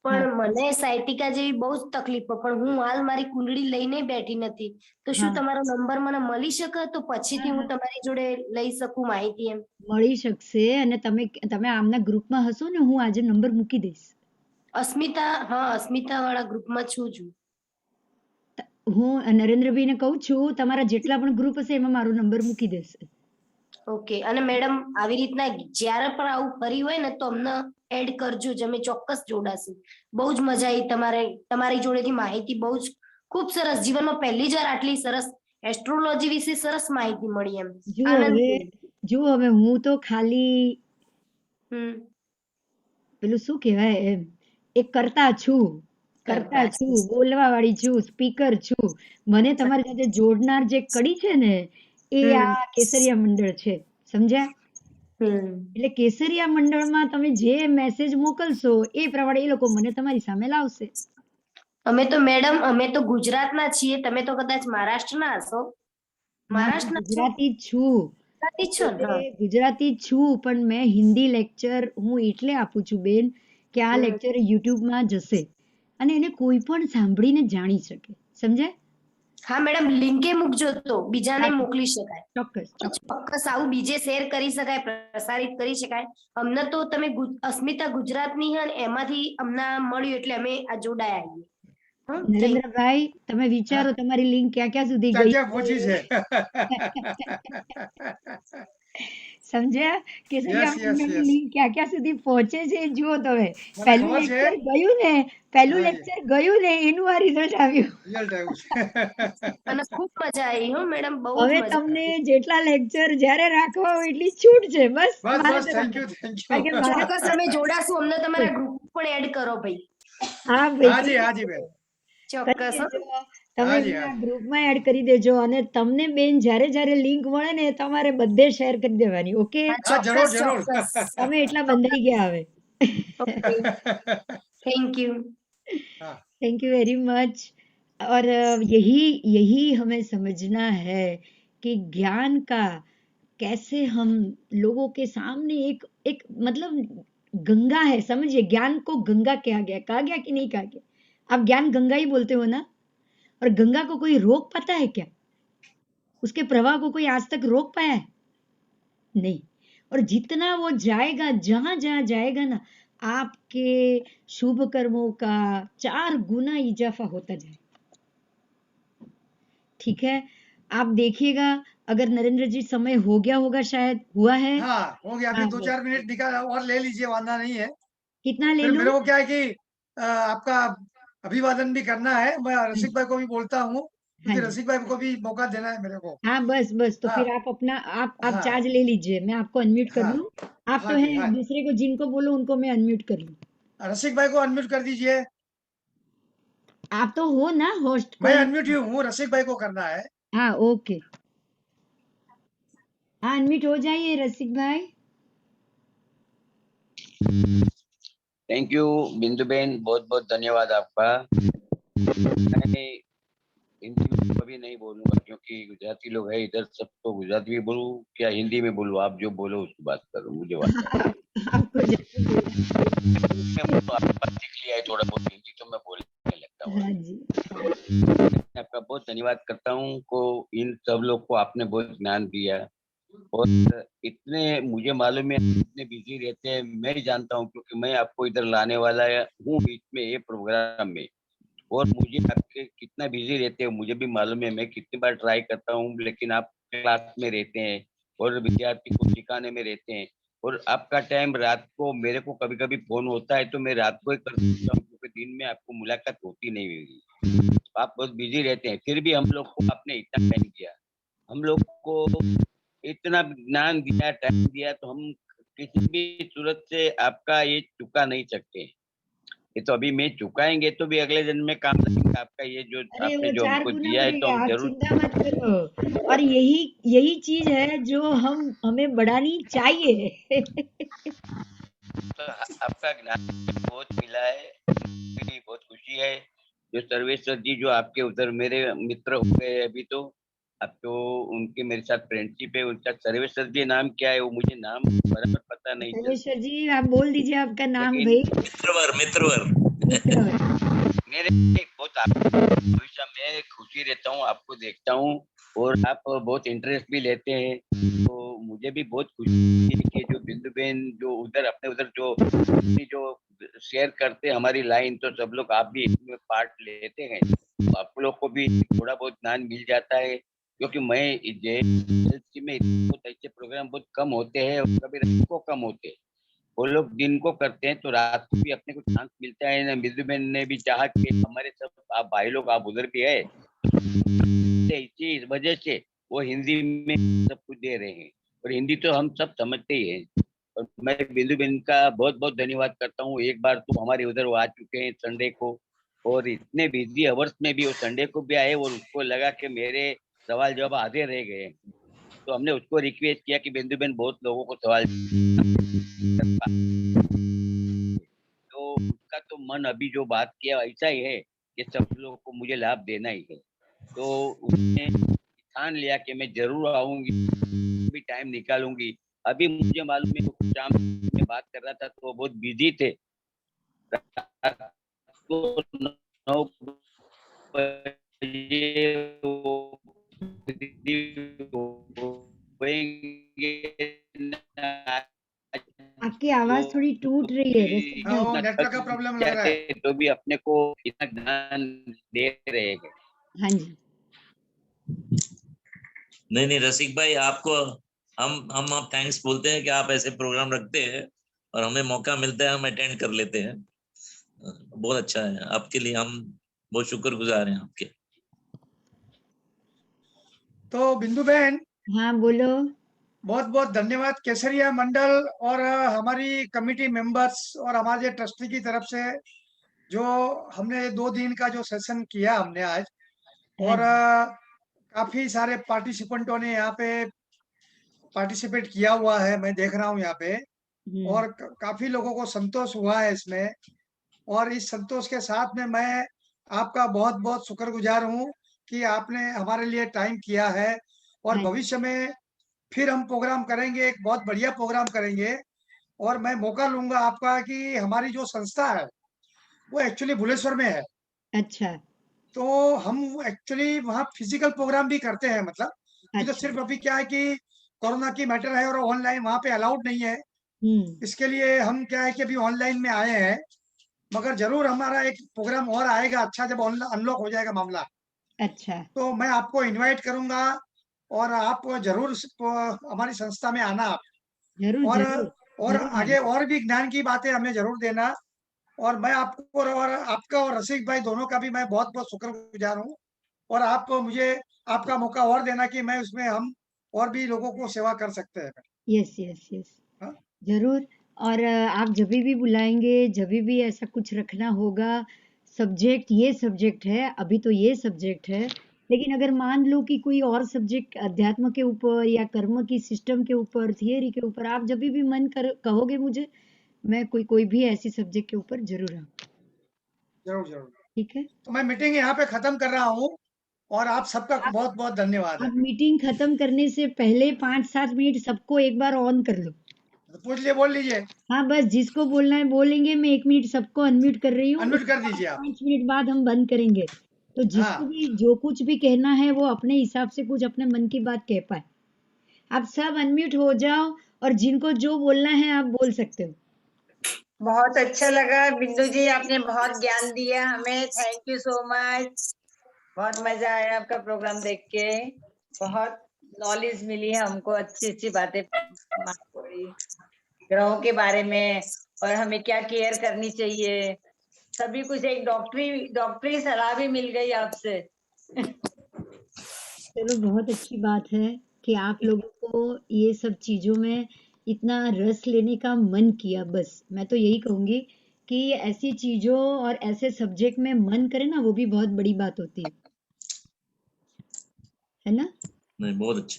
I: પણ મને સાયટિકા જેવી બહુ જ તકલીફો, પણ હું હાલ મારી કુંડળી લઈને બેઠી નથી, તો શું તમારો નંબર મને મળી શકે તો પછીથી હું તમારી જોડે લઈ શકું માહિતી? એમ
A: મળી શકશે, અને તમે આમના ગ્રુપમાં હશો ને, હું આજે નંબર મૂકી દઈશ.
I: અસ્મિતા, હા અસ્મિતા વાળા ગ્રુપમાં છું જ.
A: હું નરેન્દ્રભાઈને કહું છું, તમારા જેટલા પણ ગ્રુપ હશે એમાં મારો નંબર મૂકી દેશે.
I: ઓકે, અને મેડમ આવી રીતના જ્યારે પણ આવું ફરી હોય ને તો અમને એડ કરજો, જે અમે ચોક્કસ જોડાશું. બહુ જ મજા આવી તમારી જોડેથી માહિતી, બહુ જ ખૂબ સરસ. જીવનમાં પહેલી જ વાર આટલી સરસ એસ્ટ્રોલોજી વિશે સરસ માહિતી મળી એમ
A: જુઓ
I: આનંદ
A: હવે
I: થયો.
A: હવે હું તો ખાલી
I: હમ
A: પેલું શું કહેવાય એમ એક કરતા છું બોલવા વાળી છું, સ્પીકર છું. મને તમારી સાથે જોડનાર જે કડી છે ને એ
I: હમ.
A: આ કેસરિયા મંડળ છે, સમજ્યા?
I: હમ
A: એટલે કેસરિયા મંડળમાં તમે જે મેસેજ મોકલશો એ પ્રમાણે એ લોકો મને તમારી સામે લાવશે.
I: અમે તો મેડમ અમે તો ગુજરાતના છીએ, તમે તો કદાચ મહારાષ્ટ્રના હશો.
A: ના, હું
I: મહારાષ્ટ્રના છો?
A: ગુજરાતી જ છું.
I: ગુજરાતી જ છો ને? હા.
A: ગુજરાતી જ છું, પણ મેં હિન્દી લેક્ચર હું એટલે આપું છું બેન કે આ
I: હમ.
A: લેક્ચર યુટ્યુબમાં જશે અને એને કોઈ પણ સાંભળીને જાણી શકે, સમજ્યા?
I: હા મેડમ, લિંકે મૂકજો તો બીજાને
A: હા,
I: મોકલી શકાય.
A: ચોક્કસ ચોક્કસ.
I: ચોક્કસ આવું બીજે શેર કરી શકાય, પ્રસારિત કરી શકાય. અમને તો તમે અસ્મિતા ગુજરાતની હે ને એમાંથી અમને મળ્યું એટલે અમે આ જોડાયા છીએ. હં, thank you.
A: નરેન્દ્રભાઈ તમે વિચારો તમારી લિંક ક્યાં ક્યાં સુધી
B: ક્યાં
A: ગઈ
B: ક્યાં પહોંચી છે?
A: સમજ્યા? કેસરિયા
B: યસ યસ
A: મંડળની
B: યસ.
A: લિંક ક્યાં ક્યાં સુધી પહોંચે છે એ જુઓ તમે.
B: મને
A: પહેલું
B: ખબર છે.
A: લેક્ચર ગયું ને
B: હાજી.
A: એનું આ રિઝલ્ટ આવ્યું.
B: રિઝલ્ટ આવ્યું છે.
I: અને ખૂબ મજા આવી હો મેડમ, બહુ જ
A: હવે
I: મજા
A: તમને
I: આવી.
A: જેટલા લેક્ચર જ્યારે રાખવા હોય એટલી છૂટ છે, બસ
B: બસ
A: મારા
B: બસ, થેન્ક યુ
A: તરફથી.
B: થેન્ક
A: કારણ કે
B: યુ.
A: મારા
I: ચોક્કસ અમે જોડાશું, અમને તમારા ગ્રુપ પણ એડ કરો ભાઈ.
A: હા ભાઈ,
B: હાજી હાજી બેન,
A: કરી
I: ચોક્કસ હો.
A: દેજો. તમે
B: હાજી
A: મને આ
B: હાજી.
A: ગ્રુપમાં એડ કરી દેજો અને તમને બેન જ્યારે જ્યારે લિંક મળે ને તમારે બધે શેર કરી દેવાની. ઓકે?
I: હા
B: હા જરૂર
I: ચોક્કસ
B: જરૂર.
I: ચોક્કસ.
A: તમે એટલા બંધાઈ ગયા હવે.
I: Okay, thank you.
B: हाँ,
A: थैंक यू वेरी मच। और यही हमें समझना है कि ज्ञान का कैसे हम लोगों के सामने एक एक मतलब गंगा है, समझिए ज्ञान को गंगा कहा गया कि नहीं कहा गया? आप ज्ञान गंगा ही बोलते हो ना? और गंगा को कोई रोक पाता है क्या? उसके प्रवाह को कोई आज तक रोक पाया है? नहीं। और जितना वो जाएगा, जहां जहां जाएगा ना, आपके शुभ कर्मों का 4 गुना इजाफा होता जाए। ठीक है? आप देखिएगा, अगर नरेंद्र जी समय हो गया होगा, शायद हुआ है।
B: हाँ हो गया। अभी
A: हाँ,
B: 2-4 मिनट निकाल और ले लीजिए, वांधा नहीं है।
A: कितना ले
B: फिर
A: लूं?
B: मेरे को क्या है कि आपका अभिवादन भी करना है। मैं रसिक भाई को भी बोलता हूँ,
A: हाँ
B: क्योंकि
A: जी।
B: रसिक भाई को भी मौका देना है मेरे को।
A: हाँ, बस तो
B: हाँ
A: फिर आप अपना आप
B: हाँ
A: चार्ज ले लीजिए, मैं आपको अनम्यूट कर
B: हाँ
A: लूं। आप तो
B: हाँ जी
A: हैं,
B: हाँ।
A: दूसरे को जिनको बोलो उनको मैं अनम्यूट कर लूं।
B: रसिक भाई को अनम्यूट कर दीजिए।
A: आप तो हो ना होस्ट
B: मैं
A: कोई?
B: अनम्यूट ही हूँ, रसिक भाई को करना है।
A: हाँ, ओके। हाँ, अनम्यूट हो जाइए रसिक भाई।
J: थैंक यू बिंदु बेन, बहुत बहुत धन्यवाद आपका। मैं हिंदी में कभी नहीं बोलूंगा क्योंकि गुजराती लोग हैं इधर, सबको गुजराती में बोलूं क्या हिंदी में बोलूं? आप जो बोलो उसकी बात करो, मुझे बात
A: आपको जैसे बोलना है।
J: आपका सीख लिया है थोड़ा बहुत हिंदी, तो मैं बोलने लगता हूँ।
A: हाँ जी।
J: आपका बहुत धन्यवाद करता हूँ को इन सब लोग को आपने बहुत ज्ञान दिया। और इतने मुझे मालूम है इतने बिजी रहते हैं, मैं ही जानता हूँ क्योंकि मैं आपको इधर लाने वाला हूँ बीच में ये प्रोग्राम में। और मुझे आपके कितना बिजी रहते हो मुझे भी मालूम है, मैं कितनी बार ट्राई करता हूँ लेकिन आप क्लास में रहते हैं और विद्यार्थी को सिखाने में रहते हैं। और आपका टाइम रात को मेरे को कभी कभी फोन होता है तो मैं रात को ही कर सकता हूँ क्योंकि दिन में आपको मुलाकात होती नहीं होगी, आप बहुत बिजी रहते हैं। फिर भी हम लोग को आपने इतना टाइम दिया, हम लोग को इतना ज्ञान दिया, टाइम दिया, तो हम किसी भी सूरत से आपका ये चुका नहीं सकते। ये तो अभी मैं चुकाएंगे तो भी अगले जन्म में काम लगेगा आपका ये जो
A: अरे
J: आपने
A: वो
J: जो
A: 4
J: हमको
A: गुना
J: दिया है तो
A: बढ़ेगा,
J: हम
A: आप
J: जरूर।
A: चिंता मत करो। और यही चीज है जो हमें बढ़ानी चाहिए।
J: तो आपका ज्ञान बहुत मिला है, मुझे बहुत खुशी है। जो सर्वेश्वर जी जो आपके उधर मेरे मित्र हो गए अभी, तो अब तो उनके मेरे साथ फ्रेंडशिप है। उनका सर्वेश्वर जी नाम क्या है वो मुझे नाम बराबर पता नहीं चलता,
A: सर्वेश्वर जी आप बोल दीजिए आपका नाम
J: लेकिन
A: भाई।
G: मित्रवर
J: मेरे बहुत हमेशा मैं खुशी रहता हूँ, आपको देखता हूँ और आप बहुत इंटरेस्ट भी लेते हैं, तो मुझे भी बहुत खुशी है कि जो बिंदु बेन जो उधर अपने उधर जो शेयर करते हैं हमारी लाइन, तो सब लोग आप भी इसमें पार्ट लेते हैं, तो आप लोग को भी थोड़ा बहुत ज्ञान मिल जाता है। क्योंकि मैं में बहुत ऐसे प्रोग्राम बहुत कम होते हैं और कभी रात को कम होते हैं, वो लोग दिन को करते हैं तो रात को भी अपने को चांस मिलता है ना। बिंदु बेन ने भी चाहा कि हमारे सब आप भाई लोग आप उधर भी है इसी वजह से वो हिंदी में सब कुछ दे रहे हैं, और हिंदी तो हम सब समझते ही हैं। और मैं बिंदु बेन का बहुत बहुत धन्यवाद करता हूँ। एक बार तो हमारे उधर वो आ चुके हैं संडे को, और इतने बिजी अवर्स में भी वो संडे को भी आए, और उसको लगा कि मेरे सवाल जवाब आधे रह गए, तो हमने उसको रिक्वेस्ट किया कि बिंदु बेन बहुत लोगों को सवाल, तो उसका तो मन अभी जो बात किया ऐसा ही है कि सब लोगों को मुझे लाभ देना ही है। तो उसने ठान लिया कि मैं जरूर आऊंगी, भी टाइम निकालूंगी। अभी मुझे मालूम है तो शाम में बात कर रहा था तो वो बहुत बिजी थे। रात को 9 बजे वो
A: आपकी आवाज थोड़ी टूट रही है रसिक
B: हाँ, वो
A: भाई।
B: नेटवर्क का प्रॉब्लम लग रहा है।
J: तो भी अपने को इतना ध्यान दे रहे हैं।
A: हाँ जी,
G: नहीं रसिक भाई, आपको हम आप थैंक्स बोलते हैं कि आप ऐसे प्रोग्राम रखते हैं और हमें मौका मिलता है, हम अटेंड कर लेते हैं। बहुत अच्छा है, आपके लिए हम बहुत शुक्रगुजार हैं आपके।
B: तो बिंदु बहन,
A: हाँ बोलो।
B: बहुत बहुत धन्यवाद केसरिया मंडल और हमारी कमिटी मेंबर्स और हमारे ट्रस्टी की तरफ से, जो हमने 2 दिन का जो सेशन किया हमने आज,
A: हाँ
B: और
A: जी,
B: काफी सारे पार्टिसिपेंटों ने यहाँ पे पार्टिसिपेट किया हुआ है, मैं देख रहा हूँ यहाँ पे, और काफी लोगों को संतोष हुआ है इसमें। और इस संतोष के साथ में मैं आपका बहुत बहुत शुक्रगुजार हूँ कि आपने हमारे लिए टाइम किया है, और
A: हाँ जी,
B: भविष्य में फिर हम प्रोग्राम करेंगे, एक बहुत बढ़िया प्रोग्राम करेंगे। और मैं मौका लूंगा आपका कि हमारी जो संस्था है वो एक्चुअली भुवनेश्वर में है,
A: अच्छा
B: तो हम एक्चुअली वहाँ फिजिकल प्रोग्राम भी करते हैं। मतलब अभी तो
A: अच्छा,
B: सिर्फ अभी क्या है कि कोरोना की मैटर है और ऑनलाइन वहाँ पे अलाउड नहीं है, इसके लिए हम क्या है कि अभी ऑनलाइन में आए हैं। मगर जरूर हमारा एक प्रोग्राम और आएगा अच्छा, जब अनलॉक हो जाएगा मामला,
A: अच्छा,
B: तो मैं आपको इनवाइट करूंगा, और आप जरूर हमारी संस्था में आना आप।
A: जरूर
B: और
A: जरूर
B: और
A: जरूर
B: आगे
A: आएंगे।
B: और भी ज्ञान की बातें हमें जरूर देना। और मैं आपको और आपका और रसिक भाई दोनों का भी मैं बहुत बहुत शुक्रगुजार हूँ। और आप मुझे आपका मौका और देना कि मैं उसमें हम और भी लोगों को सेवा कर सकते हैं।
A: यस यस यस,
B: हाँ?
A: जरूर। और आप जब भी बुलाएंगे, जब भी ऐसा कुछ रखना होगा, सब्जेक्ट ये सब्जेक्ट है, अभी तो ये सब्जेक्ट है, लेकिन अगर मान लो कि कोई और सब्जेक्ट अध्यात्म के ऊपर या कर्म की सिस्टम के ऊपर, थियरी के ऊपर, आप जब भी मन कर कहोगे मुझे, मैं कोई कोई भी ऐसी सब्जेक्ट के ऊपर जरूर आऊँ।
B: जरूर जरूर।
A: ठीक है,
B: तो मैं मीटिंग यहाँ पे खत्म कर रहा हूँ, और आप सबका
A: आप
B: बहुत बहुत धन्यवाद है।
A: आप मीटिंग खत्म करने से पहले 5-7 मिनट सबको एक बार ऑन कर लो।
B: तो पूछ लिए, बोल लीजिए,
A: हाँ बस जिसको बोलना है बोलेंगे, मैं 1 मिनट सबको अनम्यूट कर रही हूँ,
B: अनम्यूट
A: उसके
B: कर
A: बाद
B: दीजिए आप।
A: 5 मिनट बाद हम बंद करेंगे। तो जिसको
B: हाँ,
A: भी जो कुछ भी कहना है वो अपने हिसाब से कुछ अपने मन की बात कह पाए। आप सब अनम्यूट हो जाओ, और जिनको जो बोलना है आप बोल सकते हो।
D: बहुत अच्छा लगा बिंदु जी, आपने बहुत ज्ञान दिया हमें, थैंक यू सो मच। बहुत मजा आया आपका प्रोग्राम देख के, बहुत नॉलेज मिली है हमको, अच्छी अच्छी बातें मालूम पड़ी ग्रहों के बारे में, और हमें क्या केयर करनी चाहिए, सभी कुछ एक डॉक्टरी सलाह भी मिल गई आपसे।
A: चलो बहुत अच्छी बात है कि आप लोगों को ये सब चीजों में इतना रस लेने का मन किया। बस मैं तो यही कहूंगी कि ऐसी चीजों और ऐसे सब्जेक्ट में मन करे ना, वो भी बहुत बड़ी बात होती है ना।
G: नहीं, बहुत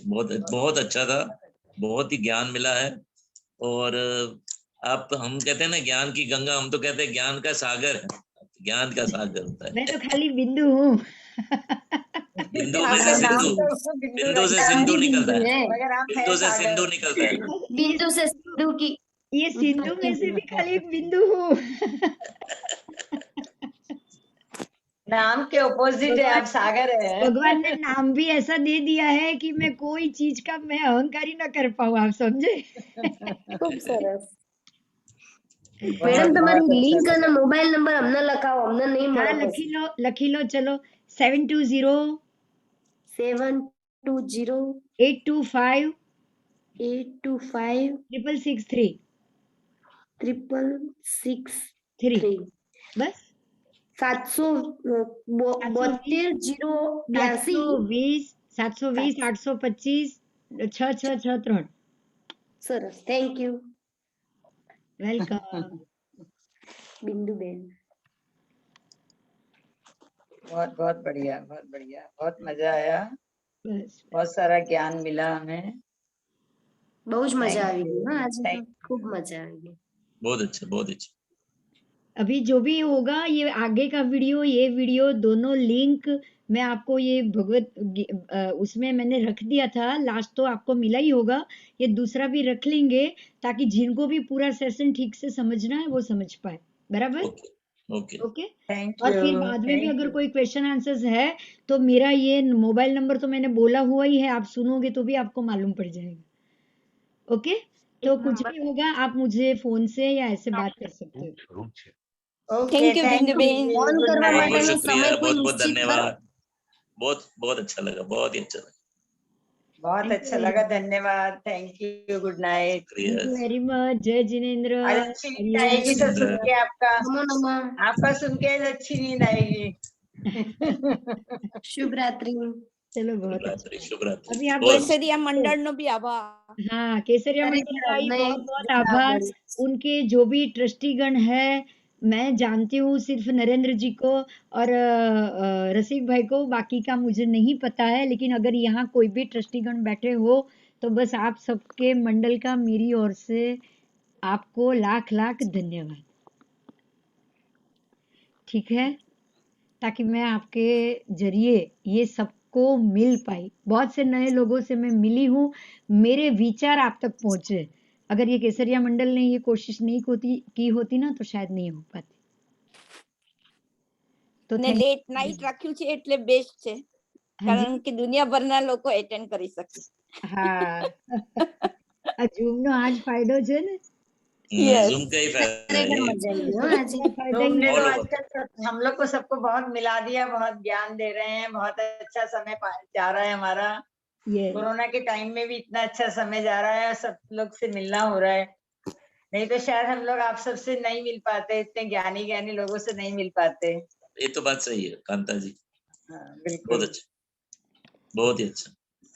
G: बहुत अच्छा था, बहुत ही ज्ञान मिला है। और आप, हम कहते हैं ना ज्ञान की गंगा, हम तो कहते हैं ज्ञान का सागर है, ज्ञान का सागर होता
A: मैं
G: है।
A: तो खाली बिंदु हूँ।
G: बिंदु में से
D: आपका नाम
G: सिंधु,
D: तो बिंदु
G: बिंदु से
D: रखा
I: हम
D: है,
G: सिंधु
I: भी
G: निकलता
I: बिंदु
G: है,
I: है,
D: मगर आप है
G: बिंदु से
D: सागर।
G: सिंधु निकलता है।
A: ये
I: बिंदु से सिंधु की।
A: ये सिंधु में से भी खाली एक बिंदु हूँ।
D: नाम के ऑपोजिट है,
A: भगवान
D: आप सागर है।
A: भगवान ने नाम भी ऐसा दे दिया है कि मैं कोई चीज का मैं अहंकारी ना कर पाऊँ, आप समझे।
I: खूब सरस।
D: बहुत
I: मैडम
D: बहुत
I: તમારી
D: अच्छा
I: લિંક અને
D: लगा।
I: મોબાઈલ નંબર અમને લખાવો, અમને નહીં
A: हाँ
I: મળે પછી।
A: लखी लो चलो। 720
I: 720
A: 825
I: 825
A: 663
I: 663।
A: 3 बस।
I: 772
A: 720 825 6663.
I: સરસ, થેન્ક યુ
A: વેલકમ.
I: બિંદુબેન.
D: बहुत बहुत बढ़िया, बहुत बढ़िया, बहुत मजा आया,
A: બસ
D: बहुत सारा ज्ञान मिला हमें।
I: બહુ જ મજા
D: Thank
I: આવી
D: you.
I: ગઈ, હા, આજે તો
D: Thank-
I: ખૂબ મજા આવી ગઈ.
G: बहुत अच्छा, बहुत अच्छा.
A: अभी जो भी होगा ये आगे का वीडियो, ये वीडियो दोनों लिंक मैं आपको ये उसमें मैंने रख दिया था, लास्ट तो आपको मिला ही होगा, ये दूसरा भी रख लेंगे ताकि जिनको भी पूरा सेशन ठीक से समझना है वो समझ पाए. बराबर?
G: Okay okay.
A: ओके.
D: Thank
A: और फिर
D: you.
A: बाद में भी
D: Thank
A: अगर
D: you.
A: कोई क्वेश्चन आंसर्स है तो मेरा ये मोबाइल नंबर तो मैंने बोला हुआ ही है, आप सुनोगे तो भी आपको मालूम पड़ जाएगा. ओके. तो कुछ भी होगा आप मुझे फोन से या ऐसे बात कर सकते हो.
D: Okay,
F: Thank you,
D: thank
F: बिंदुबेन.
D: you.
I: Phone
D: Good
I: કરવા
D: night.
G: बहुत
I: માટેનો
G: शुक्रिया,
I: સમય કોઈ
G: बहुत बहुत
I: નિશ્ચિત કરો.
G: धन्यवाद. बहुत बहुत अच्छा लगा, बहुत ही अच्छा लगा.
D: बहुत
A: Thank
D: अच्छा
A: you.
D: लगा, धन्यवाद. Thank you. Good night.
G: शुक्रिया.
A: Thank you very much. जय जिनेंद्र.
D: आज अच्छी नींद
A: हरिओम.
D: आएगी सब सुन के आपका,
I: નમો નમઃ.
D: आपका सुन के आज अच्छी नींद आएगी.
I: શુભ રાત્રિ.
A: चलो
G: शुभ
A: बहुत अच्छा.
G: रात्रि, शुभ रात्रि.
A: अभी आप
G: बहुत
A: बंद
F: કેસરિયા
A: कर सकते हो.
F: મંડળનો બી આભાર.
A: हाँ, केसरिया मंडल का ही
I: અમને
A: बहुत बहुत
I: જવાબ
A: आभार.
I: મળ્યો.
A: उनके जो भी ट्रस्टीगण है, मैं जानती हूँ सिर्फ नरेंद्र जी को और रसिक भाई को, बाकी का मुझे नहीं पता है, लेकिन अगर यहाँ कोई भी ट्रस्टीगण बैठे हो तो बस आप सबके मंडल का मेरी ओर से आपको लाख लाख धन्यवाद. ठीक है, ताकि मैं आपके जरिए ये सबको मिल पाई. बहुत से नए लोगों से मैं मिली हूँ, मेरे विचार आप तक पहुंचे. अगर ये केसरिया मंडल ने ये कोशिश नहीं की होती ना तो शायद नहीं हो पाती. तो
F: ને
A: थैंक
F: લેટ નાઇટ રાખ્યું છે એટલે બેસ્ટ છે,
A: हाँ जी.
F: કારણ કે દુનિયાભરના લોકો એટેન્ડ કરી શકે.
A: हाँ. આ ઝૂમનો આ જ ફાયદો છે ને.
F: Yes.
G: Zoom का ही फायदा है.
I: ખરેખર મજા આવી ગઈ, હો, આજે.
A: આ ફાયદા ही
D: तुमने
A: है.
D: तो
G: All over.
D: आजकल हम लोग को सबको बहुत मिला दिया, बहुत ज्ञान दे रहे हैं, बहुत अच्छा समय जा रहा है हमारा.
A: Yes.
D: कोरोना के टाइम में भी इतना अच्छा समय जा रहा है, सब लोग से मिलना हो रहा है. नहीं तो शायद हम लोग आप सबसे नहीं मिल पाते, इतने ज्ञानी ज्ञानी लोगों से नहीं मिल पाते.
G: ये तो बात सही है कांता जी.
D: हाँ,
G: बहुत
D: बिल्कुल.
G: अच्छा, बहुत ही अच्छा.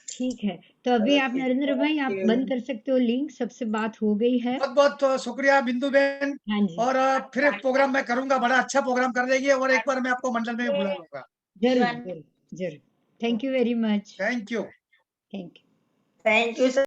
A: ठीक है, तो अभी आप
D: Okay,
A: नरेंद्र भाई आप
D: thank you.
A: बंद कर सकते हो लिंक. सबसे बात हो गई है.
B: बहुत बहुत शुक्रिया बिंदु बेन.
A: हाँ जी.
B: और फिर एक प्रोग्राम मैं करूंगा, बड़ा अच्छा प्रोग्राम कर देगी, और एक बार मैं आपको मंडल में बुला लूंगा.
A: जरूर जरूर जरूर. Thank you very much.
B: Thank you.
A: Thank you.
D: Thank you, sir.